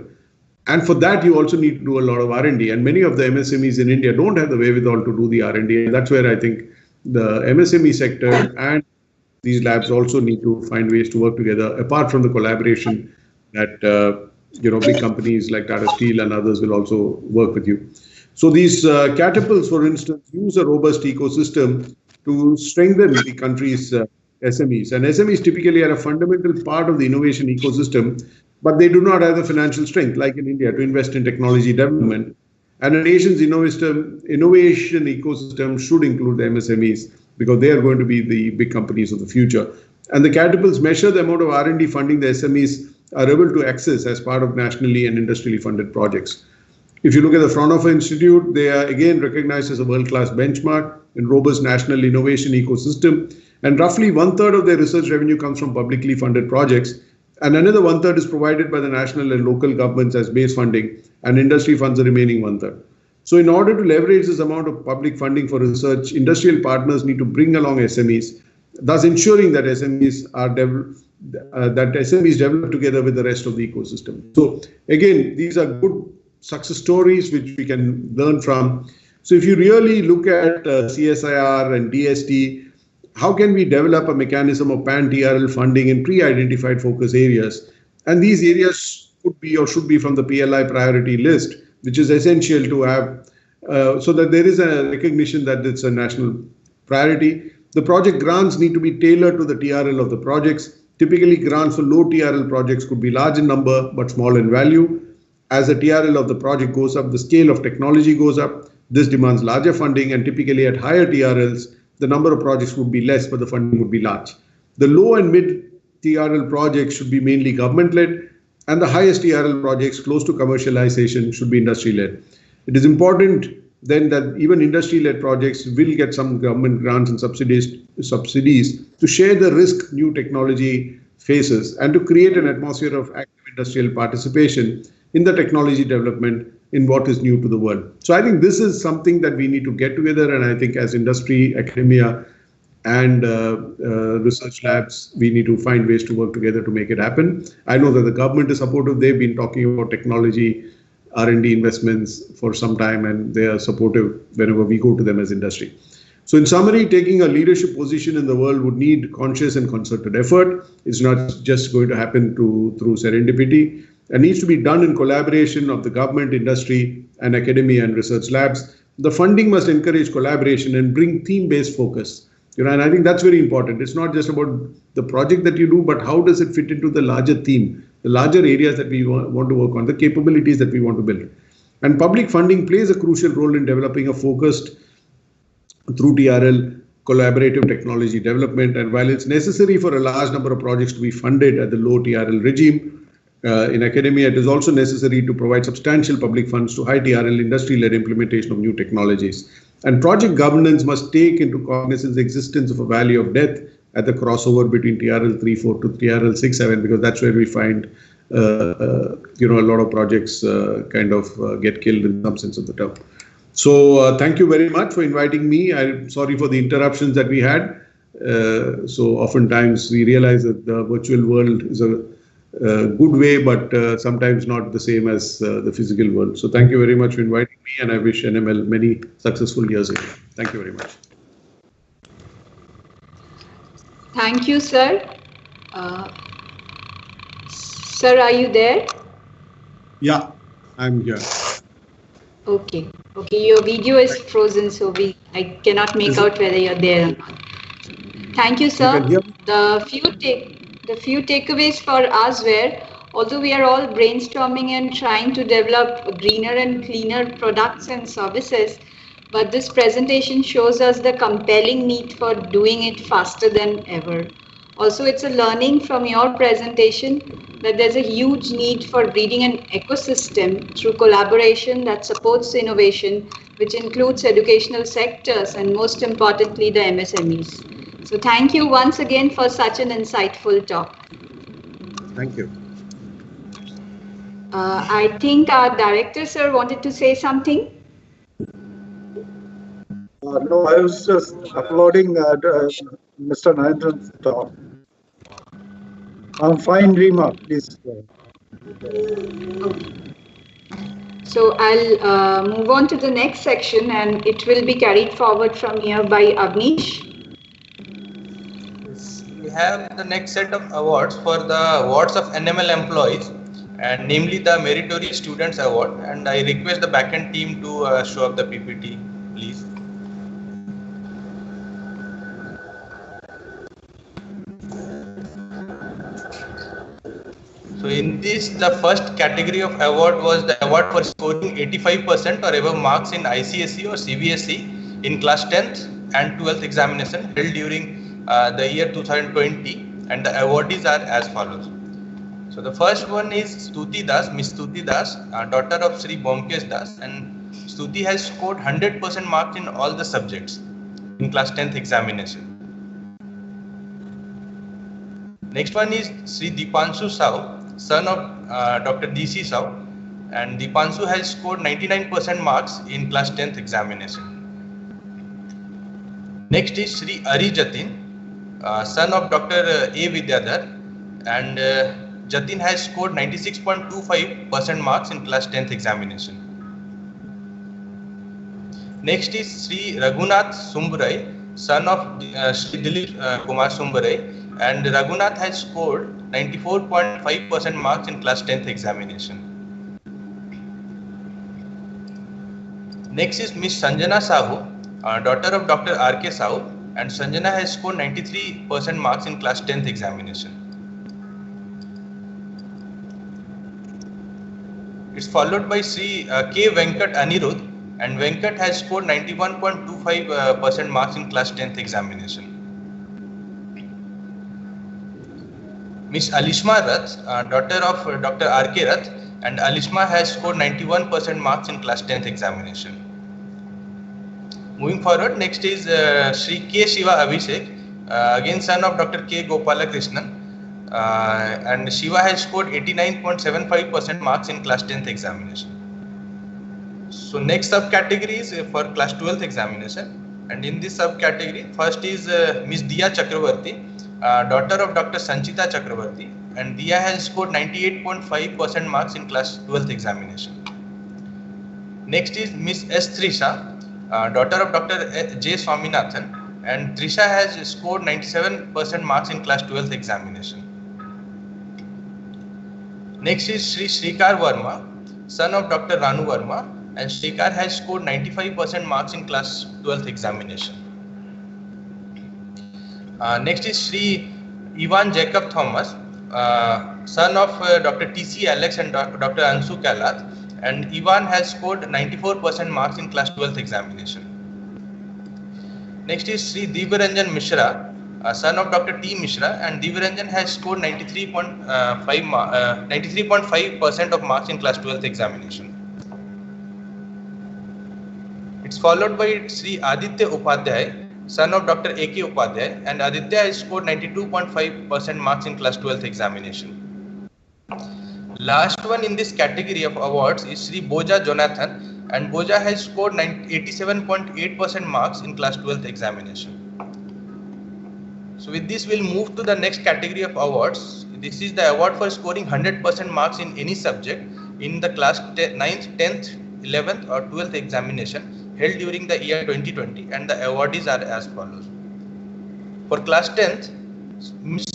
And for that, you also need to do a lot of R&D. And many of the MSMEs in India don't have the wherewithal to do the R&D. And that's where I think the MSME sector and these labs also need to find ways to work together, apart from the collaboration that big companies like Tata Steel and others will also work with you. So these catapults, for instance, use a robust ecosystem to strengthen the country's SMEs. And SMEs typically are a fundamental part of the innovation ecosystem, but they do not have the financial strength, like in India, to invest in technology development. And a nation's innovation ecosystem should include the MSMEs, because they are going to be the big companies of the future. And the catapults measure the amount of R&D funding the SMEs are able to access as part of nationally and industrially funded projects. If you look at the Fraunhofer Institute, they are again recognized as a world-class benchmark in robust national innovation ecosystem. And roughly 1/3 of their research revenue comes from publicly funded projects. And another 1/3 is provided by the national and local governments as base funding, and industry funds the remaining 1/3. So in order to leverage this amount of public funding for research, industrial partners need to bring along SMEs, thus ensuring that SMEs develop together with the rest of the ecosystem. So again, these are good success stories which we can learn from. So if you really look at CSIR and DST, how can we develop a mechanism of pan-TRL funding in pre-identified focus areas? And these areas could be or should be from the PLI priority list, which is essential to have so that there is a recognition that it's a national priority. The project grants need to be tailored to the TRL of the projects. Typically, grants for low TRL projects could be large in number but small in value. As the TRL of the project goes up, the scale of technology goes up. This demands larger funding, and typically at higher TRLs, the number of projects would be less, but the funding would be large. The low and mid TRL projects should be mainly government-led, and the highest TRL projects close to commercialization should be industry-led. It is important then that even industry-led projects will get some government grants and subsidies to share the risk new technology faces and to create an atmosphere of active industrial participation in the technology development in what is new to the world. So I think this is something that we need to get together, and I think as industry, academia, and research labs, we need to find ways to work together to make it happen. I know that the government is supportive. They've been talking about technology, R&D investments for some time, and they are supportive whenever we go to them as industry. So in summary, taking a leadership position in the world would need conscious and concerted effort. It's not just going to happen through serendipity. It needs to be done in collaboration of the government, industry, and academia and research labs. The funding must encourage collaboration and bring theme-based focus. And I think that's very important. It's not just about the project that you do, but how does it fit into the larger theme, the larger areas that we want to work on, the capabilities that we want to build. And public funding plays a crucial role in developing a focused, through TRL, collaborative technology development. And while it's necessary for a large number of projects to be funded at the low TRL regime, in academia, it is also necessary to provide substantial public funds to high TRL industry-led implementation of new technologies. And project governance must take into cognizance the existence of a valley of death at the crossover between TRL 3.4 to TRL 6.7, because that's where we find a lot of projects get killed in some sense of the term. So thank you very much for inviting me. I'm sorry for the interruptions that we had. So oftentimes we realize that the virtual world is a good way, but sometimes not the same as the physical world. So thank you very much for inviting me, and I wish NML many successful years ahead. Thank you very much. Thank you, sir. Sir, are you there? Yeah, I'm here. Okay. Okay, your video is frozen, so I cannot make out whether you're there or not. Thank you, You sir. can hear me? The few takeaways for us were, although we are all brainstorming and trying to develop greener and cleaner products and services, but this presentation shows us the compelling need for doing it faster than ever. Also, it's a learning from your presentation that there's a huge need for breeding an ecosystem through collaboration that supports innovation, which includes educational sectors and most importantly, the MSMEs. So thank you once again for such an insightful talk. Thank you. I think our director, sir, wanted to say something. No, I was just applauding Mr. Narendran's talk. Fine remark, please. Okay. So I'll move on to the next section and it will be carried forward from here by Avnish. We have the next set of awards for the awards of NML employees, and namely the Meritorious Students Award. And I request the backend team to show up the PPT, please. So in this, the first category of award was the award for scoring 85% or above marks in ICSE or CBSE in class 10th and 12th examination held during the year 2020, and the awardees are as follows. So the first one is Stuti Das, Miss Stuti Das, daughter of Sri Bomkesh Das, and Stuti has scored 100% marks in all the subjects in class 10th examination. Next one is Sri Dipanshu Sao, son of Dr. DC Sao, and Dipanshu has scored 99% marks in class 10th examination. Next is Sri Ari Jatin, son of Dr. A. Vidyadhar, and Jatin has scored 96.25% marks in class 10th examination. Next is Sri Raghunath Sumburai, son of Sri Dilip Kumar Sumburai, and Raghunath has scored 94.5% marks in class 10th examination. Next is Miss Sanjana Sahu, daughter of Dr. R.K. Sahu, and Sanjana has scored 93% marks in class 10th examination. It's followed by Sri K. Venkat Anirudh, and Venkat has scored 91.25% marks in class 10th examination. Miss Alishma Rath, daughter of Dr. R.K. Rath, and Alishma has scored 91% marks in class 10th examination. Moving forward, next is Sri K. Shiva Abhishek, again son of Dr. K. Gopalakrishnan, and Shiva has scored 89.75% marks in class 10th examination. So next subcategory is for class 12th examination, and in this subcategory, first is Miss Diya Chakravarti, daughter of Dr. Sanchita Chakravarti, and Diya has scored 98.5% marks in class 12th examination. Next is Miss S. Trisha, daughter of Dr. J. Swaminathan, and Trisha has scored 97% marks in class 12th examination. Next is Sri Srikar Verma, son of Dr. Ranu Verma, and Srikar has scored 95% marks in class 12th examination. Next is Sri Ivan Jacob Thomas, son of Dr. T.C. Alex and Dr. Ansu Kalath, and Ivan has scored 94% marks in class 12th examination. Next is Sri Divaranjan Mishra, son of Dr. T. Mishra, and Divaranjan has scored 93.5% of marks in class 12th examination. It's followed by Sri Aditya Upadhyay, son of Dr. A.K. Upadhyay, and Aditya has scored 92.5% marks in class 12th examination. Last one in this category of awards is Sri Boja Jonathan, and Boja has scored 87.8% marks in class 12th examination. So with this, we'll move to the next category of awards. This is the award for scoring 100% marks in any subject in the class 9th, 10th, 11th or 12th examination held during the year 2020, and the awardees are as follows. For class 10th, Ms.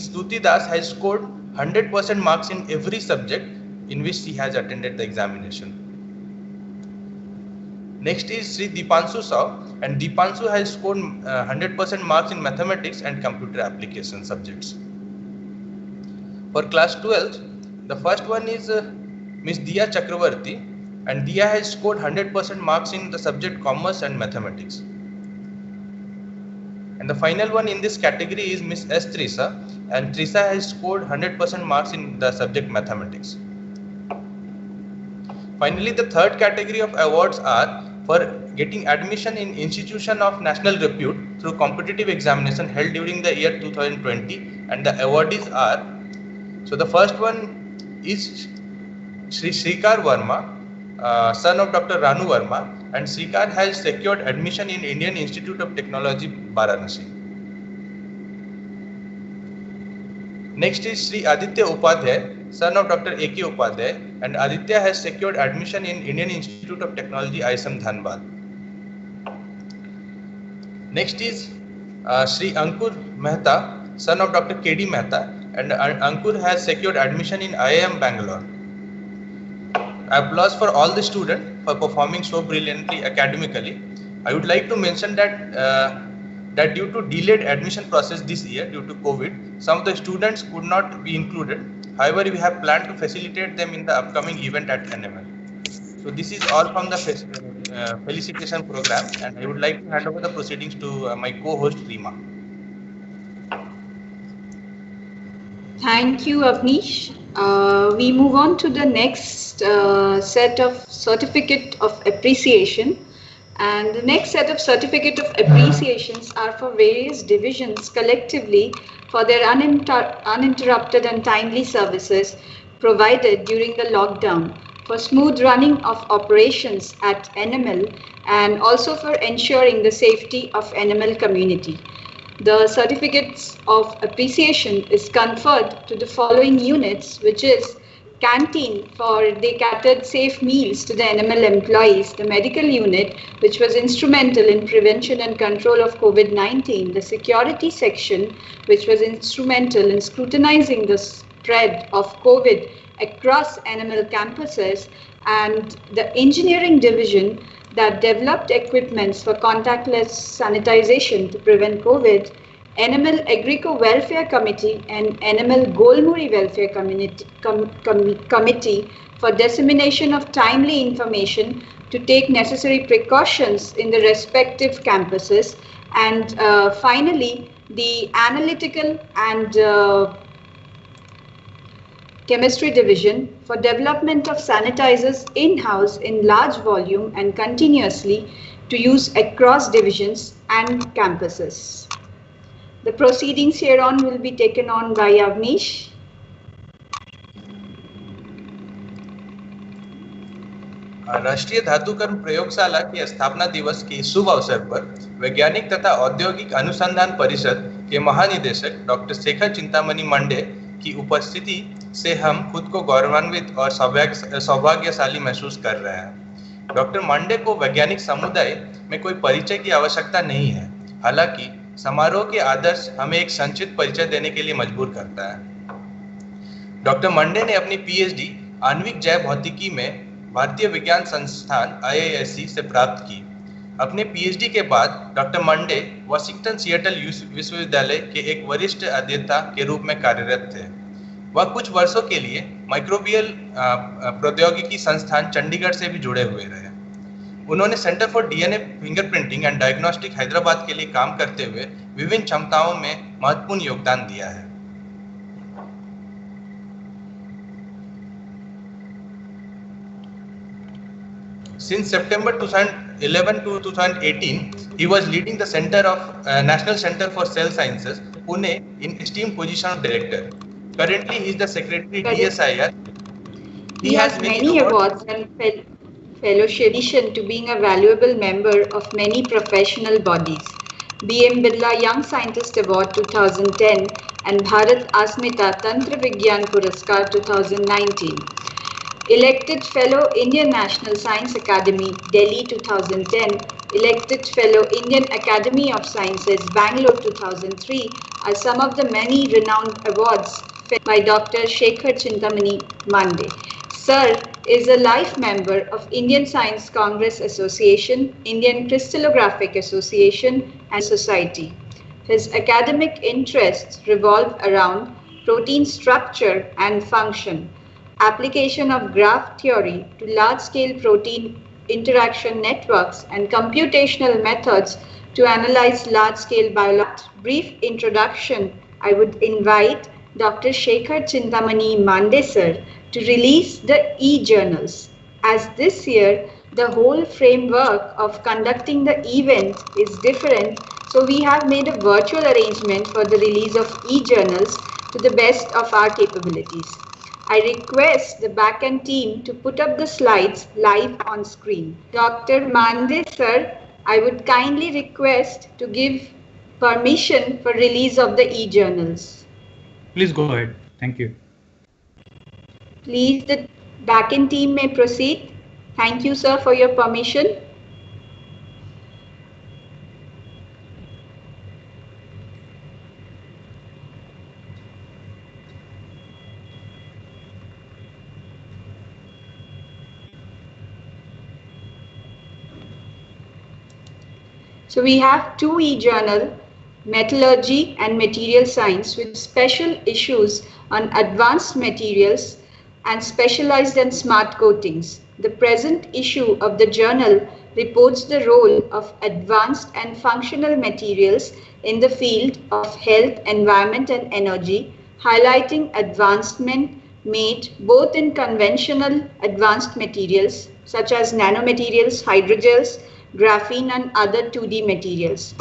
Stuti Das has scored 100% marks in every subject in which she has attended the examination. Next is Sri Dipanshu Saw, and Dipanshu has scored 100% marks in mathematics and computer application subjects. For class 12, the first one is Ms. Diya Chakravarti, and Diya has scored 100% marks in the subject commerce and mathematics. And the final one in this category is Ms. S. Trisa, and Trisa has scored 100% marks in the subject mathematics. Finally, the third category of awards are for getting admission in institution of national repute through competitive examination held during the year 2020, and the awardees are, so the first one is Sri Srikar Verma, son of Dr. Ranu Verma, and Srikar has secured admission in Indian Institute of Technology, Varanasi. Next is Sri Aditya Upadhyay, son of Dr. A.K. Upadhyay, and Aditya has secured admission in Indian Institute of Technology, ISM Dhanbad. Next is Sri Ankur Mehta, son of Dr. K.D. Mehta, and Ankur has secured admission in IIM Bangalore. Applause for all the students for performing so brilliantly academically. I would like to mention that due to delayed admission process this year due to COVID, some of the students could not be included. However, we have planned to facilitate them in the upcoming event at NML. So this is all from the felicitation program, and I would like to hand over the proceedings to my co-host Reema. Thank you, Avnish. We move on to the next set of certificate of appreciation. And the next set of certificate of appreciations are for various divisions collectively for their uninterrupted and timely services provided during the lockdown, for smooth running of operations at NML, and also for ensuring the safety of NML community. The certificates of appreciation is conferred to the following units, which is Canteen, for they catered safe meals to the NML employees, the medical unit, which was instrumental in prevention and control of COVID-19, the security section, which was instrumental in scrutinizing the spread of COVID across NML campuses, and the engineering division that developed equipments for contactless sanitization to prevent COVID, NML Agrico Welfare Committee and NML Golmuri Welfare Committee for dissemination of timely information to take necessary precautions in the respective campuses, and finally the Analytical and Chemistry Division for development of sanitizers in-house in large volume and continuously to use across divisions and campuses. The proceedings hereon will be taken on by Avnish. राष्ट्रीय धातुकर्म प्रयोगशाला की स्थापना दिवस के शुभ अवसर पर वैज्ञानिक तथा औद्योगिक अनुसंधान परिषद के महानिदेशक डॉक्टर शेखर चिंतामणि मंडे की उपस्थिति से हम खुद को गौरवान्वित और सौभाग्यशाली महसूस कर रहे हैं। डॉक्टर मंडे को वैज्ञानिक समुदाय में कोई परिचय की आवश्यकता नहीं है, हालांकि समारोह के आदर्श हमें एक संक्षिप्त परिचय देने के लिए मजबूर करता है। डॉक्टर मंडे ने अपनी पीएचडी आणविक जैव भौतिकी में भारतीय विज्ञान संस्थान IISc से प्राप्त की। अपने पीएचडी के बाद डॉक्टर मंडे वाशिंगटन सिएटल विश्वविद्यालय के एक वरिष्ठ अध्येता के रूप में कार्यरत थे। वह कुछ वर्षों के लिए माइक्रोबियल प्रौद्योगिकी संस्थान चंडीगढ़ से भी जुड़े हुए रहे। उन्होंने centre for DNA fingerprinting and diagnostic Hyderabad के लिए काम करते हुए विभिन्न क्षमताओं में महत्वपूर्ण योगदान दिया है। Since September 2011 to 2018, he was leading the Center of National Center for Cell Sciences, Pune, in esteemed position of director. Currently, he is the secretary CSIR. He has many awards and fellowships to being a valuable member of many professional bodies. B.M. Birla Young Scientist Award 2010 and Bharat Asmita Tantra Vigyan Puraskar 2019. Elected Fellow Indian National Science Academy, Delhi 2010, elected fellow, Indian Academy of Sciences, Bangalore 2003, are some of the many renowned awards by Dr. Shekhar Chintamani Mande. Sir is a life member of Indian Science Congress Association, Indian Crystallographic Association, and Society. His academic interests revolve around protein structure and function, application of graph theory to large-scale protein interaction networks, and computational methods to analyze large-scale biology. Brief introduction, I would invite Dr. Shekhar Chintamani Mande sir to release the e-journals, as this year the whole framework of conducting the event is different, so we have made a virtual arrangement for the release of e-journals to the best of our capabilities. I request the backend team to put up the slides live on screen. Dr. Mande sir, I would kindly request to give permission for release of the e-journals. Please go ahead. Thank you. Please, the backend team may proceed. Thank you, sir, for your permission. So we have two e-journal, Metallurgy and Material Science, with special issues on advanced materials and specialized and smart coatings. The present issue of the journal reports the role of advanced and functional materials in the field of health, environment and energy, highlighting advancement made both in conventional advanced materials such as nanomaterials, hydrogels, graphene and other 2D materials,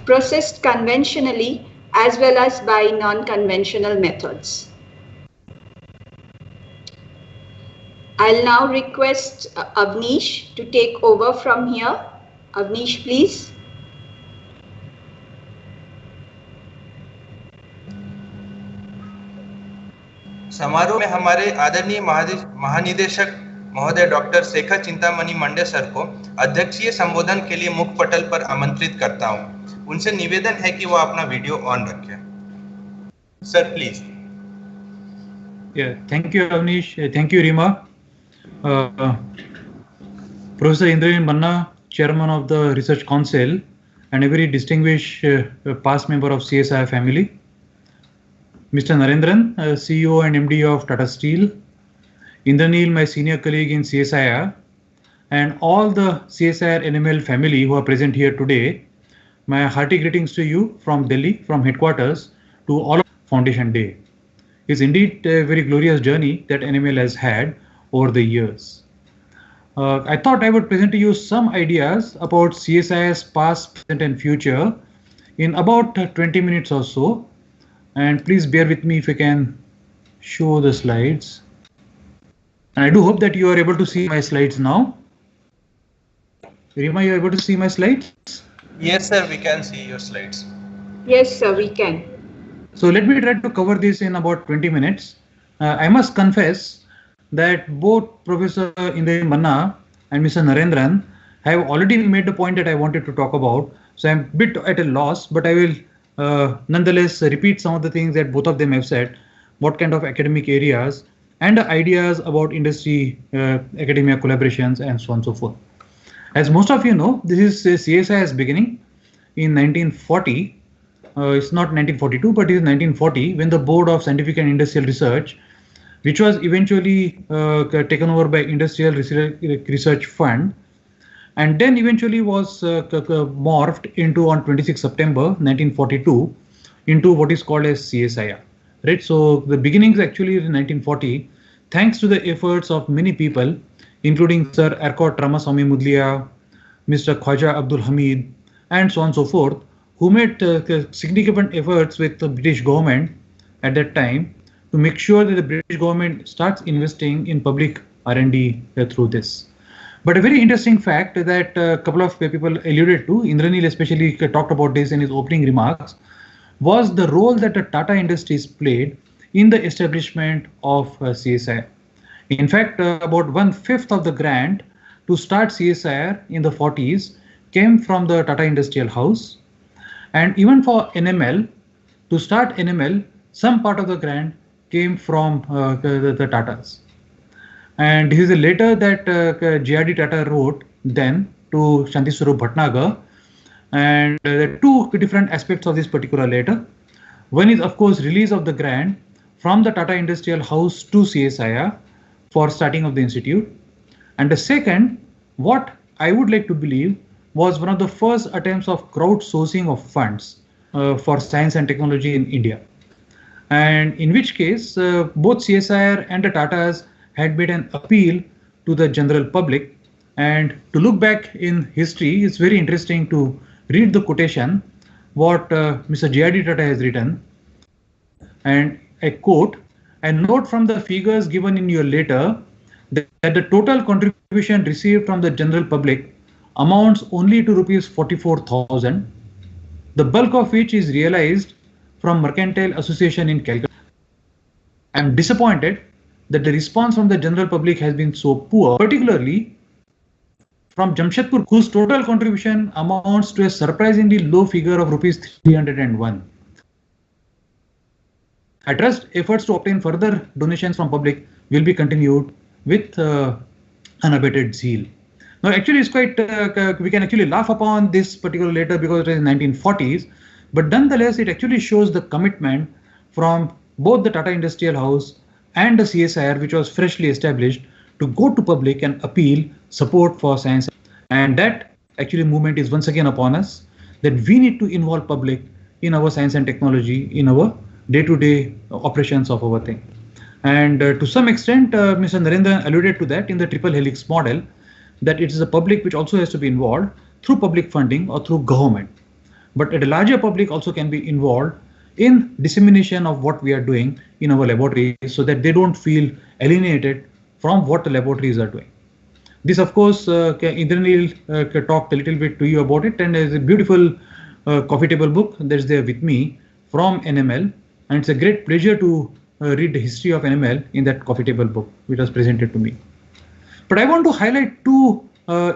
processed conventionally as well as by non-conventional methods. I'll now request Avnish to take over from here. Avnish, please. समारोह में हमारे आदरणीय महानिदेशक महोदय doctor Shekhar Chintamani Monday sir को अध्यक्षीय संबोधन के लिए मुख्य पटल पर आमंत्रित करता हूं। उनसे निवेदन है कि वो अपना वीडियो ऑन रखें। Sir please. Thank you, Avnish. Thank you, Rima. Professor Indranil Manna, Chairman of the Research Council, and a very distinguished past member of CSIR family. Mr. Narendran, CEO and MD of Tata Steel. Indranil, my senior colleague in CSIR, and all the CSIR NML family who are present here today. My hearty greetings to you from Delhi, from headquarters, to all of Foundation Day. It's indeed a very glorious journey that NML has had over the years. I thought I would present to you some ideas about CSIR's past, present and future in about 20 minutes or so. And please bear with me if I can show the slides. And I do hope that you are able to see my slides now. Rima, you are able to see my slides? Yes, sir, we can see your slides. Yes, sir, we can. So let me try to cover this in about 20 minutes. I must confess that both Professor Indranil Manna and Mr. Narendran have already made the point that I wanted to talk about. So I'm a bit at a loss, but I will nonetheless repeat some of the things that both of them have said, what kind of academic areas and ideas about industry, academia collaborations and so on and so forth. As most of you know, this is CSIR's beginning in 1940. It's not 1942, but it is 1940 when the Board of Scientific and Industrial Research, which was eventually taken over by Industrial Research Fund, and then eventually was morphed into on 26 September 1942 into what is called as CSIR. Right, so the beginnings actually in 1940, thanks to the efforts of many people, including Sir Ercot Ramaswamy Mudliya, Mr. Khwaja Abdul Hamid, and so on and so forth, who made significant efforts with the British government at that time to make sure that the British government starts investing in public R&D through this. But a very interesting fact that a couple of people alluded to, Indranil especially talked about this in his opening remarks, was the role that the Tata Industries played in the establishment of CSIR. In fact, about 1/5 of the grant to start CSIR in the 40s came from the Tata Industrial House. And even for NML, to start NML, some part of the grant came from the Tatas. And this is a letter that J.R.D. Tata wrote then to Shanti Swarup Bhatnagar. And there are two different aspects of this particular letter. One is, of course, release of the grant from the Tata Industrial House to CSIR for starting of the institute. And the second, what I would like to believe, was one of the first attempts of crowdsourcing of funds for science and technology in India. And in which case, both CSIR and the Tatas had made an appeal to the general public. And to look back in history, it's very interesting to read the quotation, what Mr. J.R.D. Tata has written. And I quote, "And note from the figures given in your letter that the total contribution received from the general public amounts only to rupees 44,000, the bulk of which is realized from Mercantile Association in Calcutta. I am disappointed that the response from the general public has been so poor, particularly from Jamshedpur, whose total contribution amounts to a surprisingly low figure of rupees 301. I trust efforts to obtain further donations from public will be continued with unabated zeal." Now, actually, it's quite, we can actually laugh upon this particular letter because it is 1940s, but nonetheless, it actually shows the commitment from both the Tata Industrial House and the CSIR, which was freshly established, to go to public and appeal support for science. And that actually movement is once again upon us, that we need to involve public in our science and technology, in our day-to-day operations of our thing. And to some extent, Mr. Narendran alluded to that in the triple helix model, that it is the public which also has to be involved through public funding or through government. But a larger public also can be involved in dissemination of what we are doing in our laboratories so that they don't feel alienated from what the laboratories are doing. This, of course, Indranil talked a little bit to you about it, and there's a beautiful coffee table book that's there with me from NML, and it's a great pleasure to read the history of NML in that coffee table book, which was presented to me. But I want to highlight two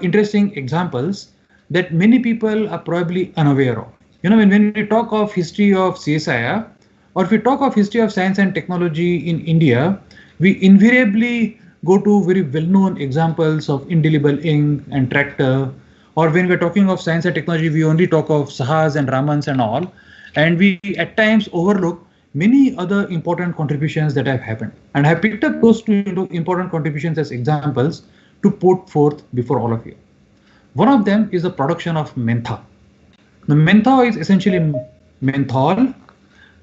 interesting examples that many people are probably unaware of. You know, when we talk of history of CSIR, or if we talk of history of science and technology in India, we invariably go to very well-known examples of indelible ink and tractor, or when we're talking of science and technology, we only talk of Sahas and Ramans and all, and we at times overlook many other important contributions that have happened. And I have picked up those two important contributions as examples to put forth before all of you. One of them is the production of mentha. The mentha is essentially menthol,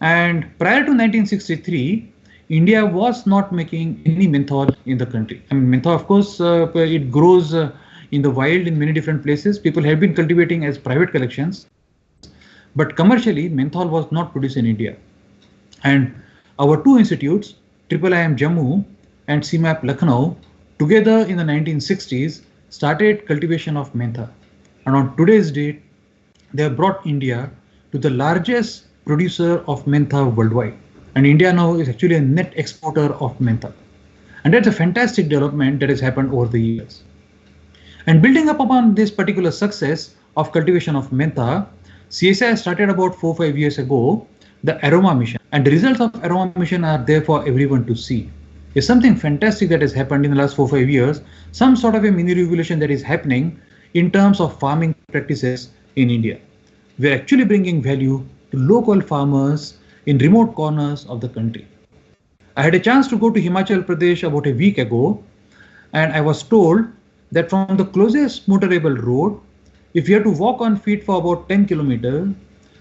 and prior to 1963, India was not making any menthol in the country. I mean, mentha, of course, it grows in the wild in many different places. People have been cultivating as private collections, but commercially, menthol was not produced in India. And our two institutes, IIIM Jammu and CMAP Lucknow, together in the 1960s, started cultivation of mentha. And on today's date, they have brought India to the largest producer of mentha worldwide. And India now is actually a net exporter of mentha. And that's a fantastic development that has happened over the years. And building up upon this particular success of cultivation of mentha, CSIR started about 4 or 5 years ago the Aroma Mission. And the results of Aroma Mission are there for everyone to see. There's something fantastic that has happened in the last 4 or 5 years, some sort of a mini revolution that is happening in terms of farming practices in India. We're actually bringing value to local farmers in remote corners of the country. I had a chance to go to Himachal Pradesh about a week ago, and I was told that from the closest motorable road, if you have to walk on feet for about 10 kilometers,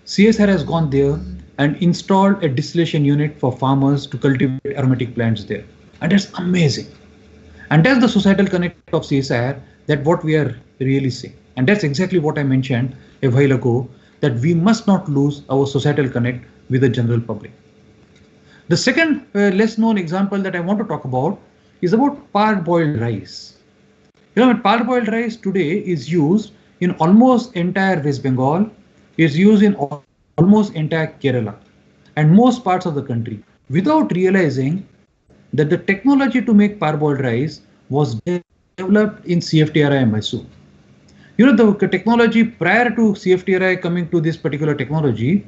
CSIR has gone there and installed a distillation unit for farmers to cultivate aromatic plants there. And that's amazing. And that's the societal connect of CSIR, that what we are really seeing. And that's exactly what I mentioned a while ago, that we must not lose our societal connect with the general public. The second less known example that I want to talk about is about parboiled rice. You know, parboiled rice today is used in almost entire West Bengal, is used in almost entire Kerala and most parts of the country, without realizing that the technology to make parboiled rice was developed in CFTRI Mysore. The technology prior to CFTRI coming to this particular technology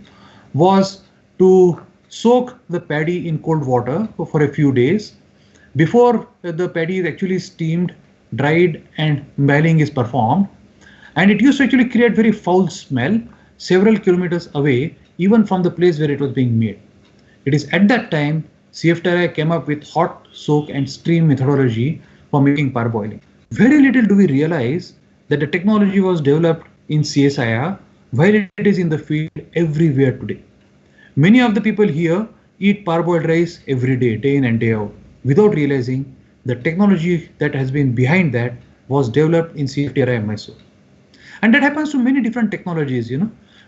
was to soak the paddy in cold water for a few days before the paddy is actually steamed, dried, and baling is performed. And it used to actually create very foul smell several kilometers away, even from the place where it was being made. It is at that time CFTRI came up with hot, soak, and steam methodology for making parboiling. Very little do we realize that the technology was developed in CSIR while it is in the field everywhere today. Many of the people here eat parboiled rice every day, day in and day out, without realizing the technology that has been behind that was developed in CFTRI in Mysore. And that happens to many different technologies.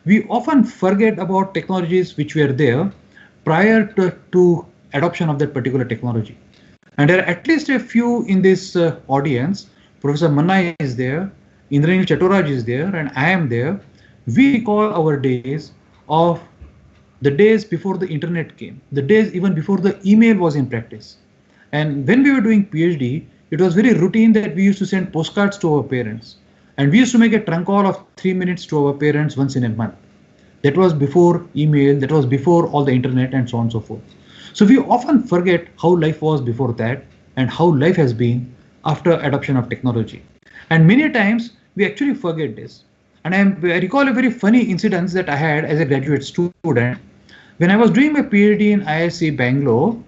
We often forget about technologies which were there prior to adoption of that particular technology. And there are at least a few in this audience. Professor Manna is there, Indranil Chaturaj is there, and I am there. We recall our days of the days before the internet came, the days even before the email was in practice. And when we were doing PhD, it was very routine that we used to send postcards to our parents. And we used to make a trunk call of 3 minutes to our parents once in a month. That was before email, that was before all the internet and so on and so forth. So we often forget how life was before that and how life has been after adoption of technology. And many times we actually forget this. And I recall a very funny incident that I had as a graduate student. When I was doing my PhD in IISc Bangalore,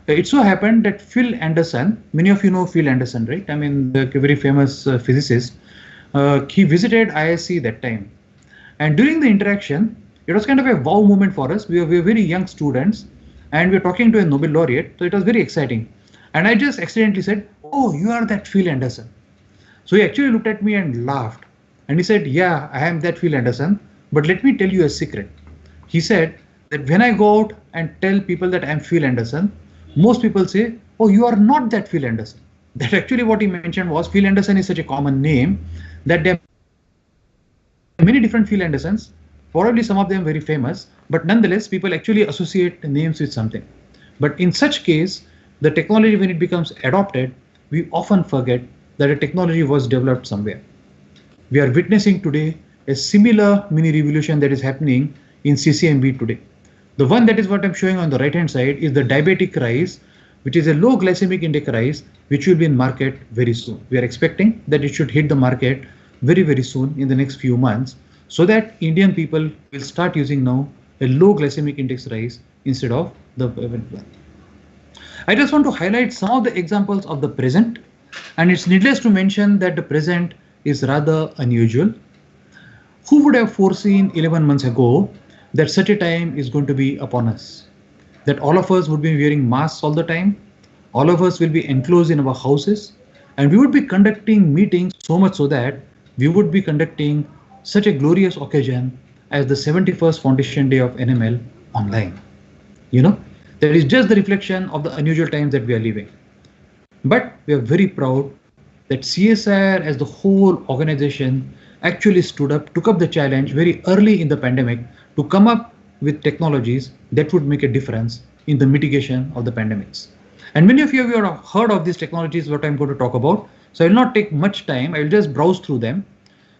it so happened that Phil Anderson, many of you know Phil Anderson, right? I mean, the very famous physicist. He visited IISc that time. And during the interaction, it was kind of a wow moment for us. We were very young students and we were talking to a Nobel laureate. So it was very exciting. And I just accidentally said, "Oh, you are that Phil Anderson." So he actually looked at me and laughed. And he said, "Yeah, I am that Phil Anderson. But let me tell you a secret." He said that when I go out and tell people that I'm Phil Anderson, most people say, "Oh, you are not that Phil Anderson." That actually what he mentioned was Phil Anderson is such a common name that there are many different Phil Andersons, probably some of them very famous, but nonetheless people actually associate names with something. But in such case, the technology, when it becomes adopted, we often forget that a technology was developed somewhere. We are witnessing today a similar mini revolution that is happening in CCMB today. The one that is what I'm showing on the right hand side is the diabetic rice, which is a low glycemic index rice, which will be in market very soon. We are expecting that it should hit the market very, very soon in the next few months, so that Indian people will start using now a low glycemic index rice instead of the event one. I just want to highlight some of the examples of the present, and it's needless to mention that the present is rather unusual. Who would have foreseen 11 months ago that such a time is going to be upon us? That all of us would be wearing masks all the time, all of us will be enclosed in our houses, and we would be conducting meetings so much so that we would be conducting such a glorious occasion as the 71st Foundation Day of NML online. That is just the reflection of the unusual times that we are living. But we are very proud that CSIR as the whole organization actually stood up, took up the challenge very early in the pandemic to come up with technologies that would make a difference in the mitigation of the pandemics. And many of you have heard of these technologies, what I'm going to talk about. So I will not take much time. I will just browse through them.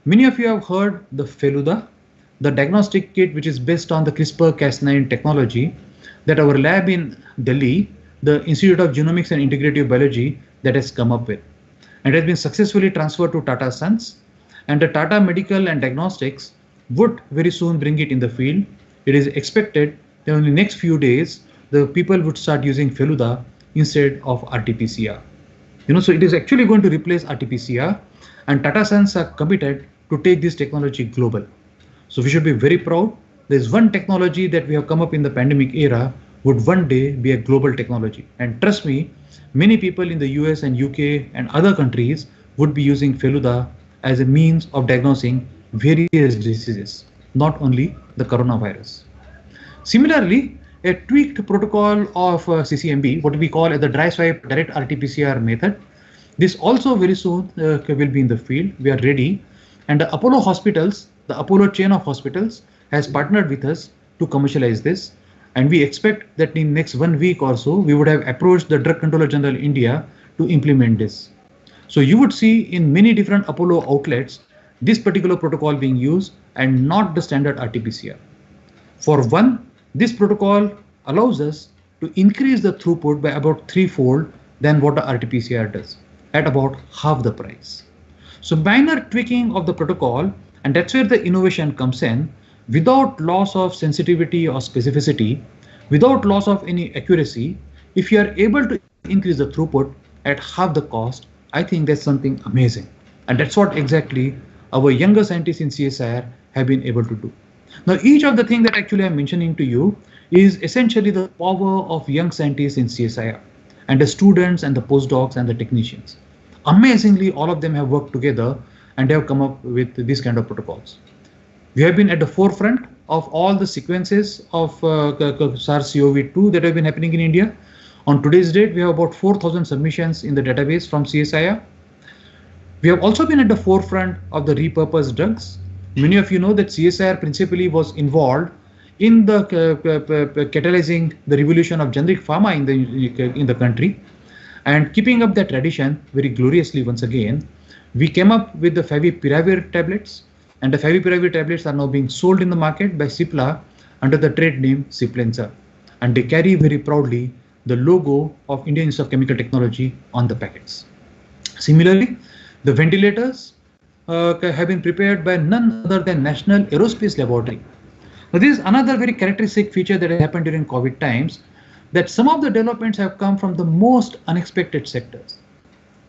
Many of you have heard the Feluda, the diagnostic kit, which is based on the CRISPR-Cas9 technology that our lab in Delhi, the Institute of Genomics and Integrative Biology, that has come up with. And has been successfully transferred to Tata Sons. And the Tata Medical and Diagnostics would very soon bring it in the field. It is expected that in the next few days, the people would start using Feluda instead of RT-PCR. So it is actually going to replace RT-PCR, and Tata Sons are committed to take this technology global. So we should be very proud. There's one technology that we have come up in the pandemic era would one day be a global technology. And trust me, many people in the US and UK and other countries would be using Feluda as a means of diagnosing various diseases, not only the coronavirus. Similarly, a tweaked protocol of CCMB, what we call as the dry swipe direct RT-PCR method, this also very soon will be in the field. We are ready. And the Apollo hospitals, the Apollo chain of hospitals has partnered with us to commercialize this. And we expect that in next 1 week or so, we would have approached the Drug Controller General India to implement this. So you would see in many different Apollo outlets, this particular protocol being used and not the standard RT-PCR. For one, this protocol allows us to increase the throughput by about 3-fold than what the RT-PCR does, at about half the price. So minor tweaking of the protocol, and that's where the innovation comes in, without loss of sensitivity or specificity, without loss of any accuracy. If you are able to increase the throughput at half the cost, I think that's something amazing. And that's what exactly our younger scientists in CSIR have been able to do. Now, each of the things that actually I'm mentioning to you is essentially the power of young scientists in CSIR and the students and the postdocs and the technicians. Amazingly, all of them have worked together and they have come up with these kind of protocols. We have been at the forefront of all the sequences of SARS-CoV-2 that have been happening in India. On today's date, we have about 4,000 submissions in the database from CSIR. We have also been at the forefront of the repurposed drugs. Many of you know that CSIR principally was involved in the catalyzing the revolution of generic pharma in the country, and keeping up that tradition very gloriously once again, we came up with the favipiravir tablets, and the favipiravir tablets are now being sold in the market by Cipla under the trade name Ciplenza, and they carry very proudly the logo of Indian Institute of Chemical Technology on the packets. Similarly, the ventilators have been prepared by none other than National Aerospace Laboratory. Now, this is another very characteristic feature that has happened during COVID times, that some of the developments have come from the most unexpected sectors.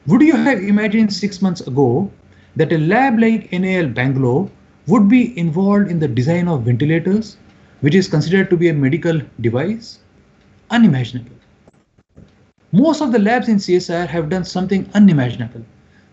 Would you have imagined 6 months ago that a lab like NAL Bangalore would be involved in the design of ventilators, which is considered to be a medical device? Unimaginable. Most of the labs in CSIR have done something unimaginable.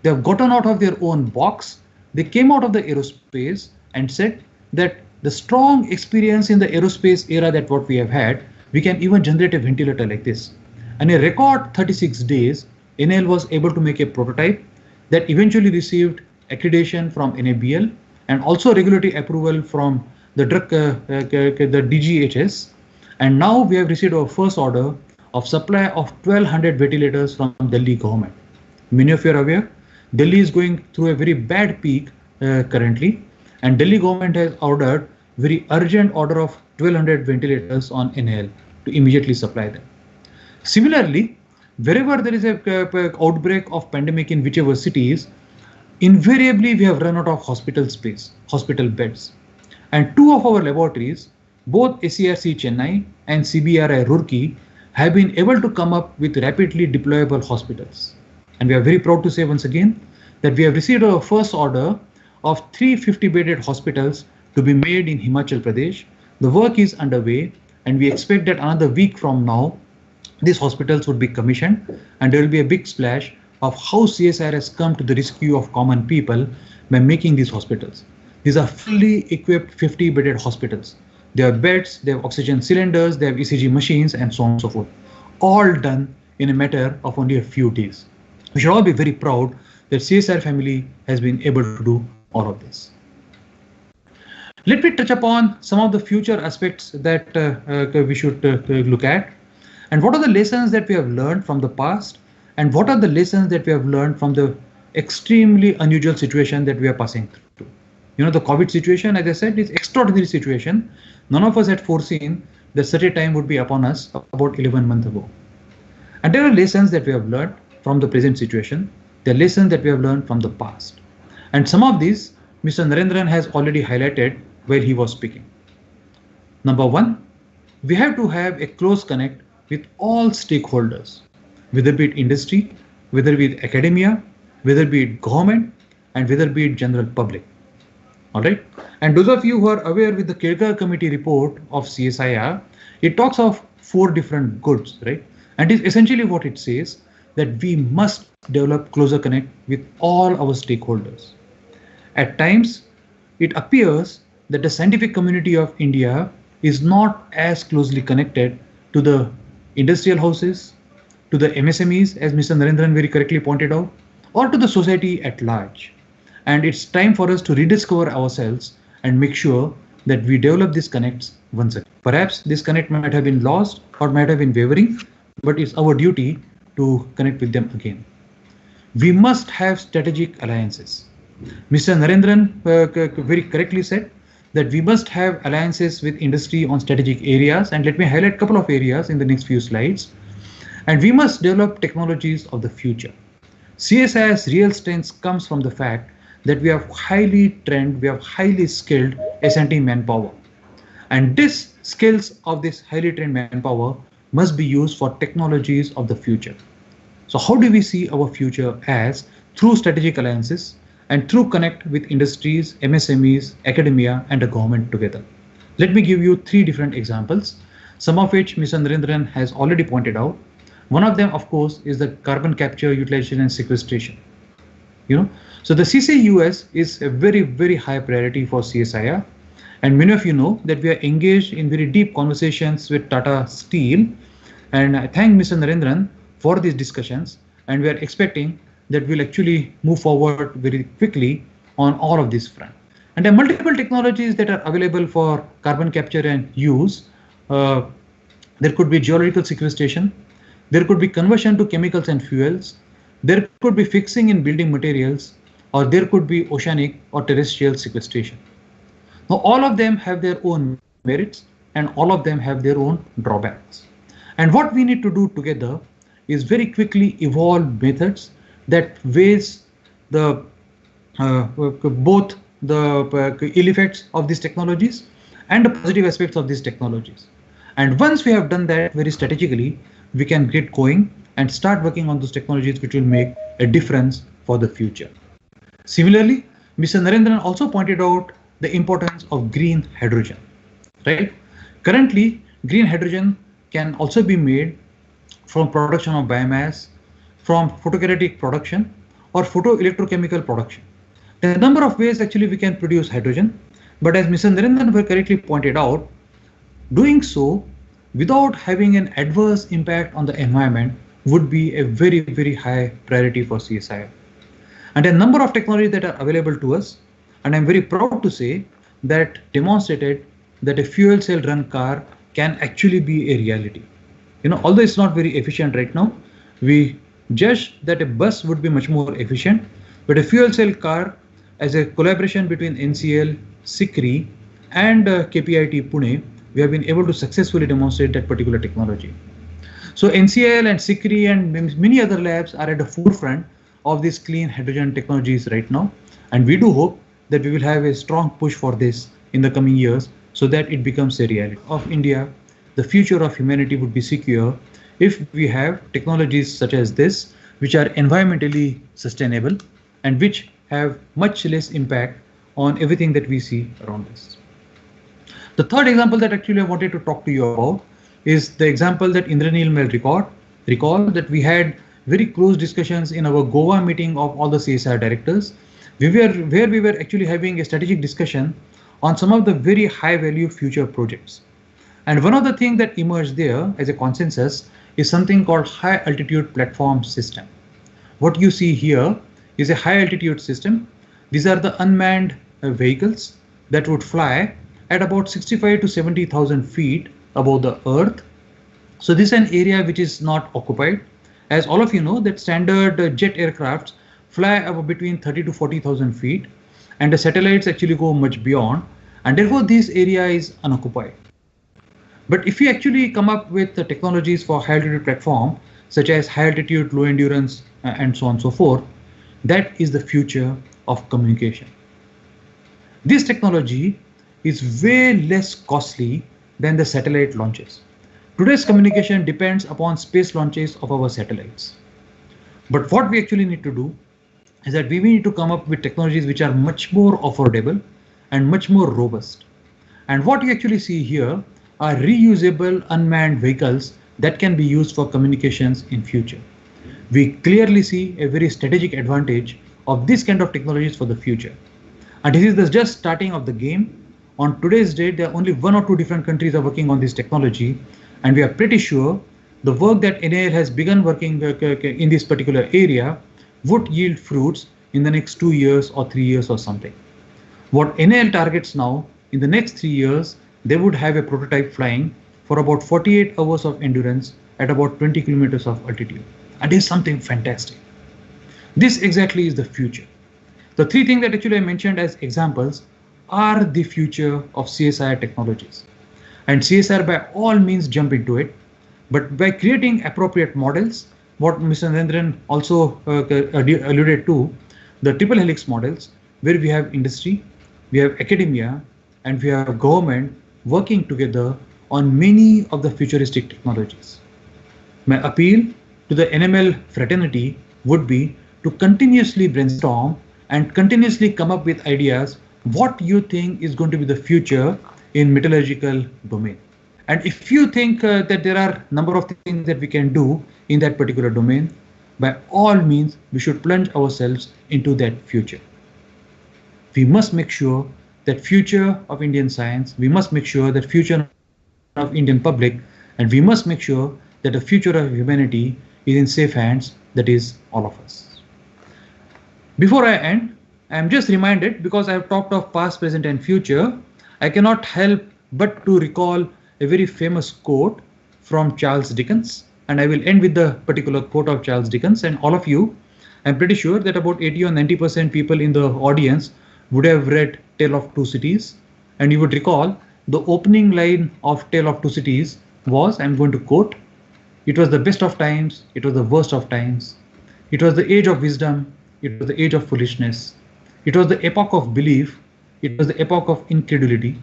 They have gotten out of their own box. They came out of the aerospace and said that the strong experience in the aerospace era that what we have had, we can even generate a ventilator like this. And in a record 36 days, NAL was able to make a prototype that eventually received accreditation from NABL and also regulatory approval from the DGHS. And now we have received our first order of supply of 1,200 ventilators from Delhi government. Many of you are aware, Delhi is going through a very bad peak currently, and Delhi government has ordered very urgent order of 1,200 ventilators on NAL to immediately supply them. Similarly, wherever there is a outbreak of pandemic in whichever cities, invariably we have run out of hospital space, hospital beds. And two of our laboratories, both SCRC Chennai and CBRI Roorkee, have been able to come up with rapidly deployable hospitals. And we are very proud to say once again that we have received our first order of 350 bedded hospitals to be made in Himachal Pradesh. The work is underway, and we expect that another week from now, these hospitals would be commissioned, and there will be a big splash of how CSIR has come to the rescue of common people by making these hospitals. These are fully equipped 50 bedded hospitals. They have beds, they have oxygen cylinders, they have ECG machines, and so on and so forth. All done in a matter of only a few days. We should all be very proud that CSIR family has been able to do all of this. Let me touch upon some of the future aspects that we should look at, and what are the lessons that we have learned from the past, and what are the lessons that we have learned from the extremely unusual situation that we are passing through. You know, the COVID situation, as I said, is extraordinary situation. None of us had foreseen that such a time would be upon us about 11 months ago. And there are lessons that we have learned from the present situation. There are lessons that we have learned from the past. And some of these, Mr. Narendran has already highlighted while he was speaking. Number one, we have to have a close connect with all stakeholders, whether be it industry, whether be it academia, whether be it government, and whether be it general public. All right. And those of you who are aware with the Kelkar committee report of CSIR, it talks of 4 different goods, right? And it's essentially what it says, that we must develop closer connect with all our stakeholders. At times, it appears that the scientific community of India is not as closely connected to the industrial houses, to the MSMEs, as Mr. Narendran very correctly pointed out, or to the society at large. And it's time for us to rediscover ourselves and make sure that we develop these connects once again. Perhaps this connect might have been lost or might have been wavering, but it's our duty to connect with them again. We must have strategic alliances. Mr. Narendran very correctly said that we must have alliances with industry on strategic areas, and let me highlight a couple of areas in the next few slides. And we must develop technologies of the future. CSIR's real strength comes from the fact that we have highly trained, we have highly skilled S&T manpower. And these skills of this highly trained manpower must be used for technologies of the future. So how do we see our future? As through strategic alliances and through connect with industries, MSMEs, academia, and the government together. Let me give you 3 different examples, some of which Mr. Narendran has already pointed out. One of them, of course, is the carbon capture, utilization, and sequestration. So the CCUS is a very, very high priority for CSIR. And many of you know that we are engaged in very deep conversations with Tata Steel. And I thank Mr. Narendran for these discussions. And we are expecting that we'll actually move forward very quickly on all of this front. And there are multiple technologies that are available for carbon capture and use. There could be geological sequestration. There could be conversion to chemicals and fuels. There could be fixing in building materials, or there could be oceanic or terrestrial sequestration. Now, all of them have their own merits and all of them have their own drawbacks. And what we need to do together is very quickly evolve methods that weighs the both the ill effects of these technologies and the positive aspects of these technologies. And once we have done that very strategically, we can get going and start working on those technologies which will make a difference for the future. Similarly, Mr. Narendran also pointed out the importance of green hydrogen, right? Currently, green hydrogen can also be made from production of biomass, from photocatalytic production, or photoelectrochemical production. There are a number of ways actually we can produce hydrogen, but as Mr. Narendran very correctly pointed out, doing so without having an adverse impact on the environment would be a very, very high priority for CSIR. And a number of technologies that are available to us, and I'm very proud to say that demonstrated that a fuel cell run car can actually be a reality. Although it's not very efficient right now, we judge that a bus would be much more efficient, but a fuel cell car, as a collaboration between NCL, CSIR, and KPIT Pune, we have been able to successfully demonstrate that particular technology. So NCL and CSIR and many other labs are at the forefront of these clean hydrogen technologies right now. And we do hope that we will have a strong push for this in the coming years so that it becomes a reality of India. The future of humanity would be secure if we have technologies such as this, which are environmentally sustainable and which have much less impact on everything that we see around us. The third example that actually I wanted to talk to you about is the example that Indranil may recall that we had very close discussions in our Goa meeting of all the CSIR directors, where we were actually having a strategic discussion on some of the very high value future projects. And one of the things that emerged there as a consensus is something called high altitude platform system. What you see here is a high altitude system. These are the unmanned vehicles that would fly at about 65 to 70,000 feet above the earth. So this is an area which is not occupied. As all of you know, that standard jet aircrafts fly about between 30 to 40,000 feet, and the satellites actually go much beyond, and therefore this area is unoccupied. But if we actually come up with the technologies for high altitude platform, such as high altitude, low endurance, and so on and so forth, that is the future of communication. This technology is way less costly than the satellite launches. Today's communication depends upon space launches of our satellites. But what we actually need to do is that we need to come up with technologies which are much more affordable and much more robust. And what you actually see here are reusable unmanned vehicles that can be used for communications in future. We clearly see a very strategic advantage of this kind of technologies for the future. And this is the just starting of the game. On today's date, there are only 1 or 2 different countries are working on this technology, and we are pretty sure the work that NAL has begun working in this particular area would yield fruits in the next 2 years or 3 years or something. What NAL targets now, in the next 3 years, they would have a prototype flying for about 48 hours of endurance at about 20 kilometers of altitude. And this is something fantastic. This exactly is the future. The three things that actually I mentioned as examples are the future of CSIR technologies. And CSIR by all means jump into it, but by creating appropriate models, what Mr. Narendran also alluded to, the triple helix models, where we have industry, we have academia, and we have government working together on many of the futuristic technologies. My appeal to the NML fraternity would be to continuously brainstorm and continuously come up with ideas what you think is going to be the future in metallurgical domain. And if you think that there are a number of things that we can do in that particular domain, by all means, we should plunge ourselves into that future. We must make sure that future of Indian science, we must make sure that future of Indian public, and we must make sure that the future of humanity is in safe hands, that is all of us. Before I end, I am just reminded, because I have talked of past, present and future, I cannot help but to recall a very famous quote from Charles Dickens, and I will end with the particular quote of Charles Dickens. And all of you, I'm pretty sure that about 80 or 90% people in the audience would have read Tale of Two Cities, and you would recall the opening line of Tale of Two Cities was, I'm going to quote, "It was the best of times, it was the worst of times. It was the age of wisdom, it was the age of foolishness. It was the epoch of belief, it was the epoch of incredulity.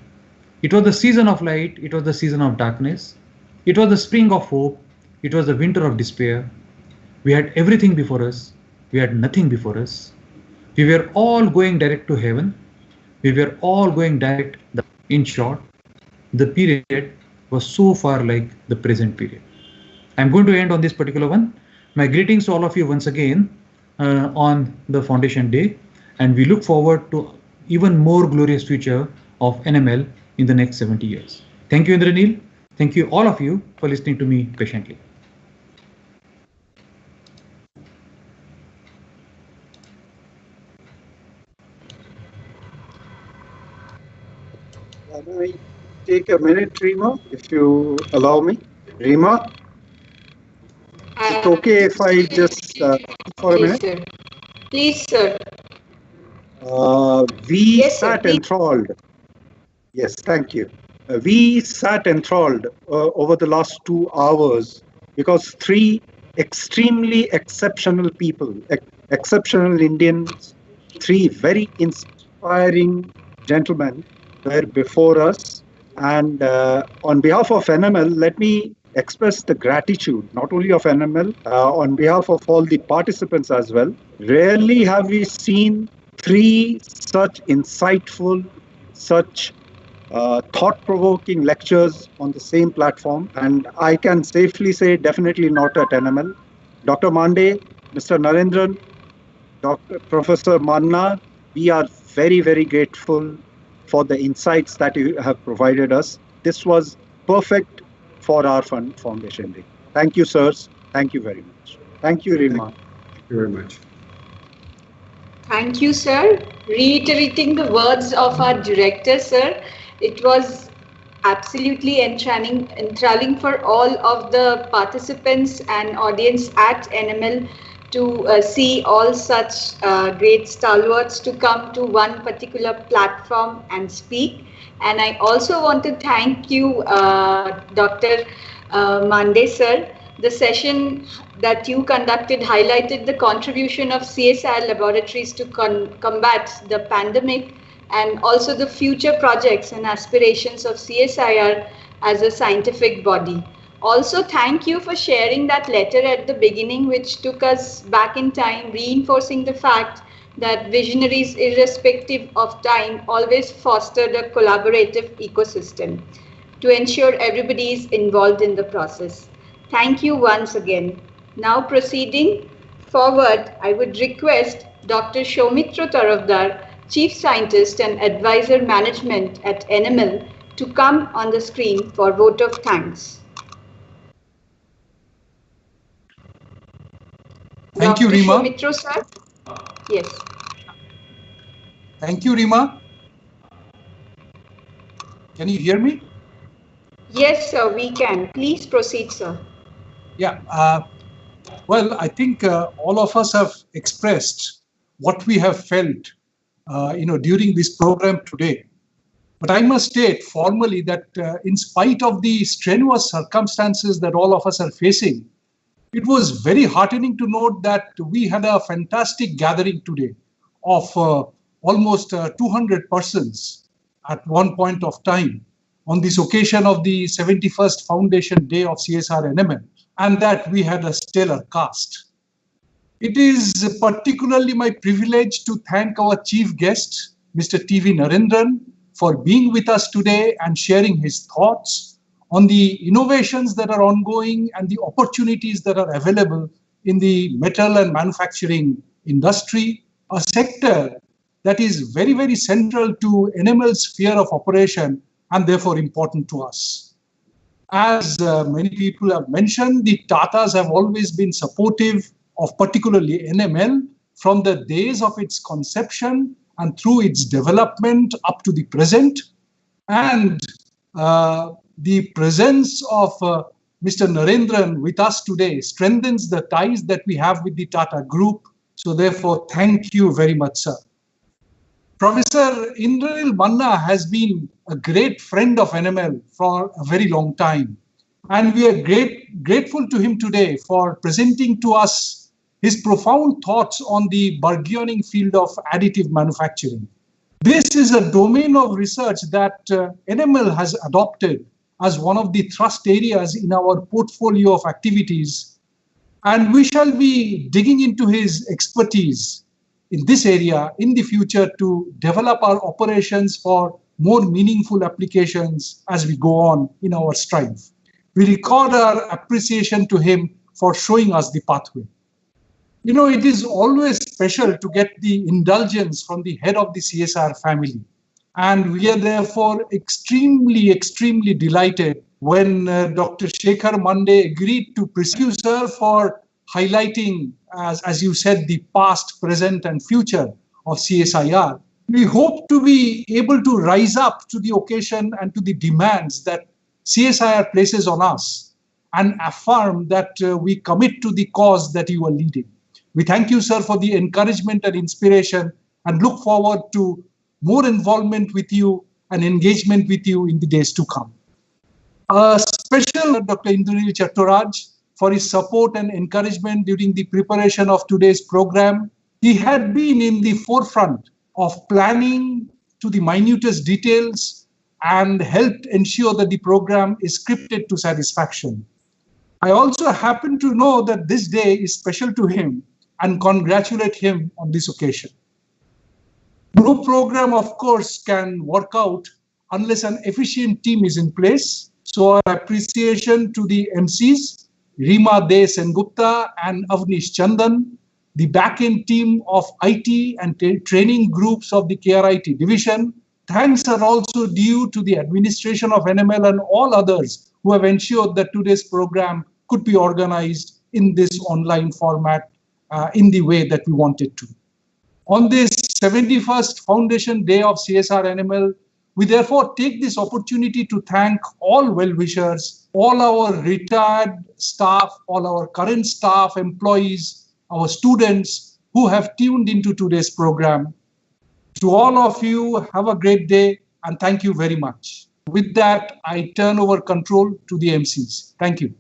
It was the season of light, it was the season of darkness. It was the spring of hope, it was the winter of despair. We had everything before us, we had nothing before us. We were all going direct to heaven. We were all going direct. In short, the period was so far like the present period." I'm going to end on this particular one. My greetings to all of you once again on the Foundation Day, and we look forward to even more glorious future of NML in the next 70 years. Thank you, Indranil. Thank you all of you for listening to me patiently. Can I take a minute, Rima, if you allow me? Rima, is it okay if I just for a minute? Sir. Please, sir. We sat enthralled. Yes, thank you. We sat enthralled over the last 2 hours because three extremely exceptional people, exceptional Indians, three very inspiring gentlemen were before us. And on behalf of NML, let me express the gratitude, not only of NML, on behalf of all the participants as well. Rarely have we seen three such insightful, such thought-provoking lectures on the same platform. And I can safely say definitely not at NML. Dr. Mande, Mr. Narendran, Professor Manna, we are very, very grateful for the insights that you have provided us. This was perfect for our Foundation Day. Thank you, sirs. Thank you very much. Thank you, Rima. Thank you very much. Thank you, sir. Reiterating the words of our director, sir, it was absolutely enthralling for all of the participants and audience at NML to see all such great stalwarts to come to one particular platform and speak. And I also want to thank you, Dr. Mande, sir. The session that you conducted highlighted the contribution of CSIR laboratories to combat the pandemic and also the future projects and aspirations of CSIR as a scientific body. Also, thank you for sharing that letter at the beginning, which took us back in time, reinforcing the fact that visionaries, irrespective of time, always fostered a collaborative ecosystem to ensure everybody is involved in the process. Thank you once again. Now proceeding forward, I would request Dr. Soumitra Tarafdar, Chief Scientist and Advisor Management at NML, to come on the screen for vote of thanks. Thank you, Rima. Soumitra, sir? Yes. Thank you, Rima. Can you hear me? Yes, sir, we can. Please proceed, sir. Yeah. Well, I think all of us have expressed what we have felt during this program today. But I must state formally that in spite of the strenuous circumstances that all of us are facing, it was very heartening to note that we had a fantastic gathering today of almost 200 persons at one point of time on this occasion of the 71st Foundation Day of CSIR NML, and that we had a stellar cast. It is particularly my privilege to thank our chief guest, Mr. TV Narendran, for being with us today and sharing his thoughts on the innovations that are ongoing and the opportunities that are available in the metal and manufacturing industry, a sector that is very, very central to NML's sphere of operation and therefore important to us. As many people have mentioned, the Tatas have always been supportive of particularly NML from the days of its conception and through its development up to the present. And the presence of Mr. Narendran with us today strengthens the ties that we have with the Tata Group. So therefore, thank you very much, sir. Professor Indranil Manna has been a great friend of NML for a very long time. And we are grateful to him today for presenting to us his profound thoughts on the burgeoning field of additive manufacturing. This is a domain of research that NML has adopted as one of the thrust areas in our portfolio of activities. And we shall be digging into his expertise in this area in the future to develop our operations for more meaningful applications as we go on in our strive. We record our appreciation to him for showing us the pathway. You know, it is always special to get the indulgence from the head of the CSIR family. And we are therefore extremely, extremely delighted when Dr. Shekhar Mande agreed to pursue sir for highlighting, as you said, the past, present, and future of CSIR. We hope to be able to rise up to the occasion and to the demands that CSIR places on us and affirm that we commit to the cause that you are leading. We thank you, sir, for the encouragement and inspiration and look forward to more involvement with you and engagement with you in the days to come. A special Dr. Indranil Chattoraj for his support and encouragement during the preparation of today's program. He had been in the forefront of planning to the minutest details and helped ensure that the program is scripted to satisfaction. I also happen to know that this day is special to him and congratulate him on this occasion. No program, of course, can work out unless an efficient team is in place. So our appreciation to the MCs, Rima De Sengupta and Avnish Chandan, the back-end team of IT and training groups of the KRIT division. Thanks are also due to the administration of NML and all others who have ensured that today's program could be organized in this online format in the way that we wanted to. On this 71st Foundation Day of CSIR NML, we therefore take this opportunity to thank all well-wishers, all our retired staff, all our current staff, employees, our students who have tuned into today's program. To all of you, have a great day and thank you very much. With that, I turn over control to the MCs. Thank you.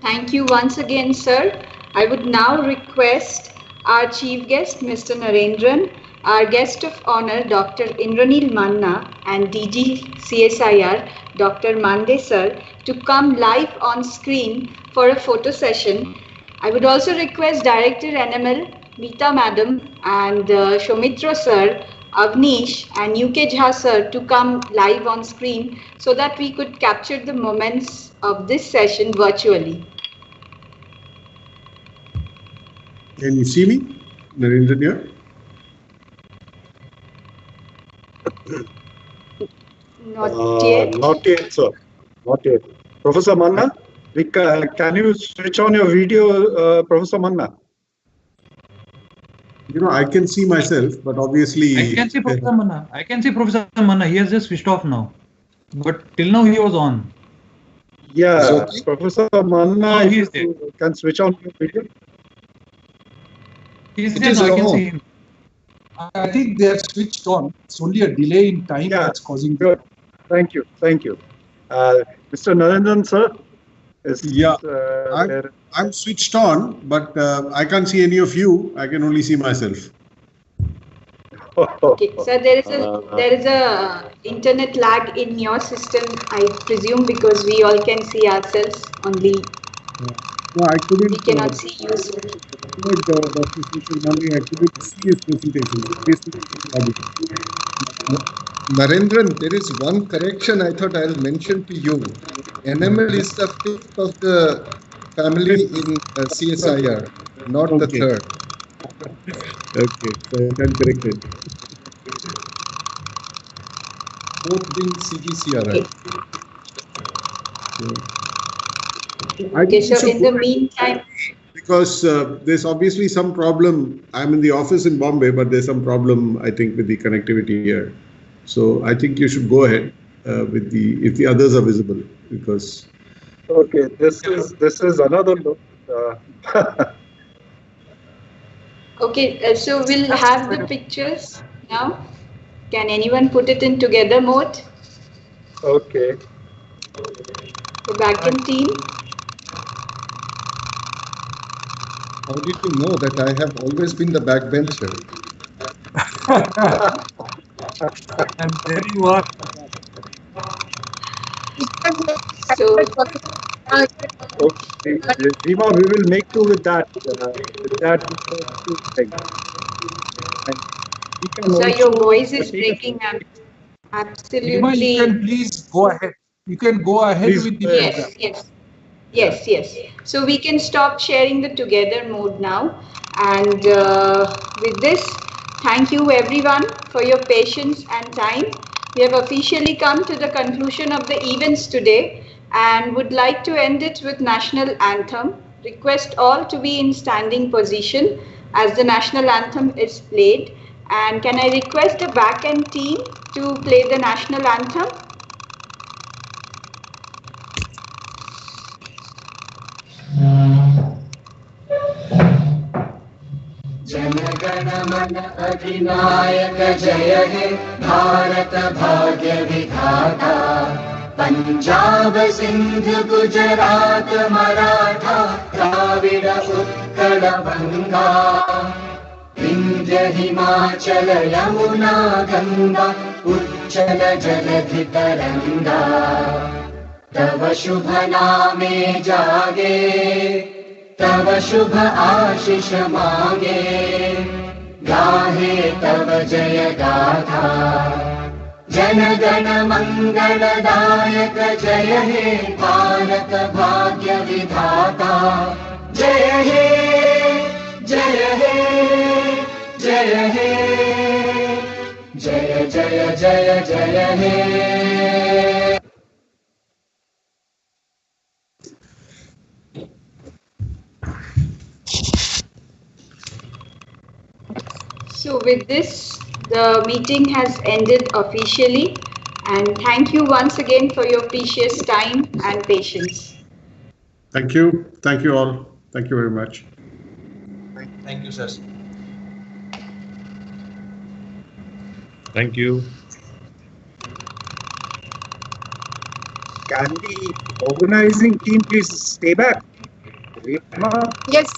Thank you once again, sir. I would now request our chief guest, Mr. Narendran, our guest of honor, Dr. Indranil Manna, and DG CSIR, Dr. Mande sir, to come live on screen for a photo session. I would also request Director NML, Meeta Madam, and Shomitra sir, Avnish and UK Jha sir to come live on screen so that we could capture the moments of this session virtually. Can you see me, Narendran here? Not yet. Not yet, sir. Not yet. Professor Manna, can you switch on your video, Professor Manna? You know, I can see myself, but obviously... I can see Professor Manna. I can see Professor Manna. He has just switched off now. But till now he was on. Yeah, okay. Professor Manna, he is there. Can switch on your video. It is I can on. see him. I think they have switched on. It's only a delay in time that's causing. Good. Thank you. Thank you. Mr. Narendran, sir? I'm switched on, but I can't see any of you. I can only see myself. Okay, so there is a internet lag in your system, I presume, because we all can see ourselves only. No, I couldn't. We cannot see you. I couldn't see his presentation. Narendran, there is one correction I thought I'll mention to you. NML is the fifth of the family in CSIR, not the third. Okay, so I can correct it. Fourth being CGCRI. Okay, so in the meantime, because there's obviously some problem. I'm in the office in Bombay, but there's some problem, I think, with the connectivity here. So I think you should go ahead with if the others are visible, because. Okay, this is another look. okay, so we'll have the pictures now. Can anyone put it in together mode? Okay. The backend team. How did you know that I have always been the backbencher? And there you are. So, okay, Rima, we will make do with that. Thing. So your voice is breaking up. Absolutely. Rima, you can please go ahead. You can go ahead with the program. Yes. So we can stop sharing the together mode now. And with this, thank you everyone for your patience and time. We have officially come to the conclusion of the events today and would like to end it with national anthem. Request all to be in standing position as the national anthem is played. And can I request the back-end team to play the national anthem? जनगण मन अधिनायक जय हे भारत भाग्य विधाता पंजाब सिंध गुजरात मराठा द्राविड उत्कल बंगा विंध्य हिमाचल यमुना गंगा उच्चल जलधि तरंगा तव शुभ नामे जागे तव शुभ आशीष मांगे गाहे तव जय गाथा जन गण मंगलदायक जय हे भारत भाग्य विधाता जय हे जय हे जय हे जय जय जय जय हे। So with this, the meeting has ended officially, and thank you once again for your precious time and patience. Thank you. Thank you all. Thank you very much. Thank you, sir. Thank you. Can the organizing team please stay back? Yes.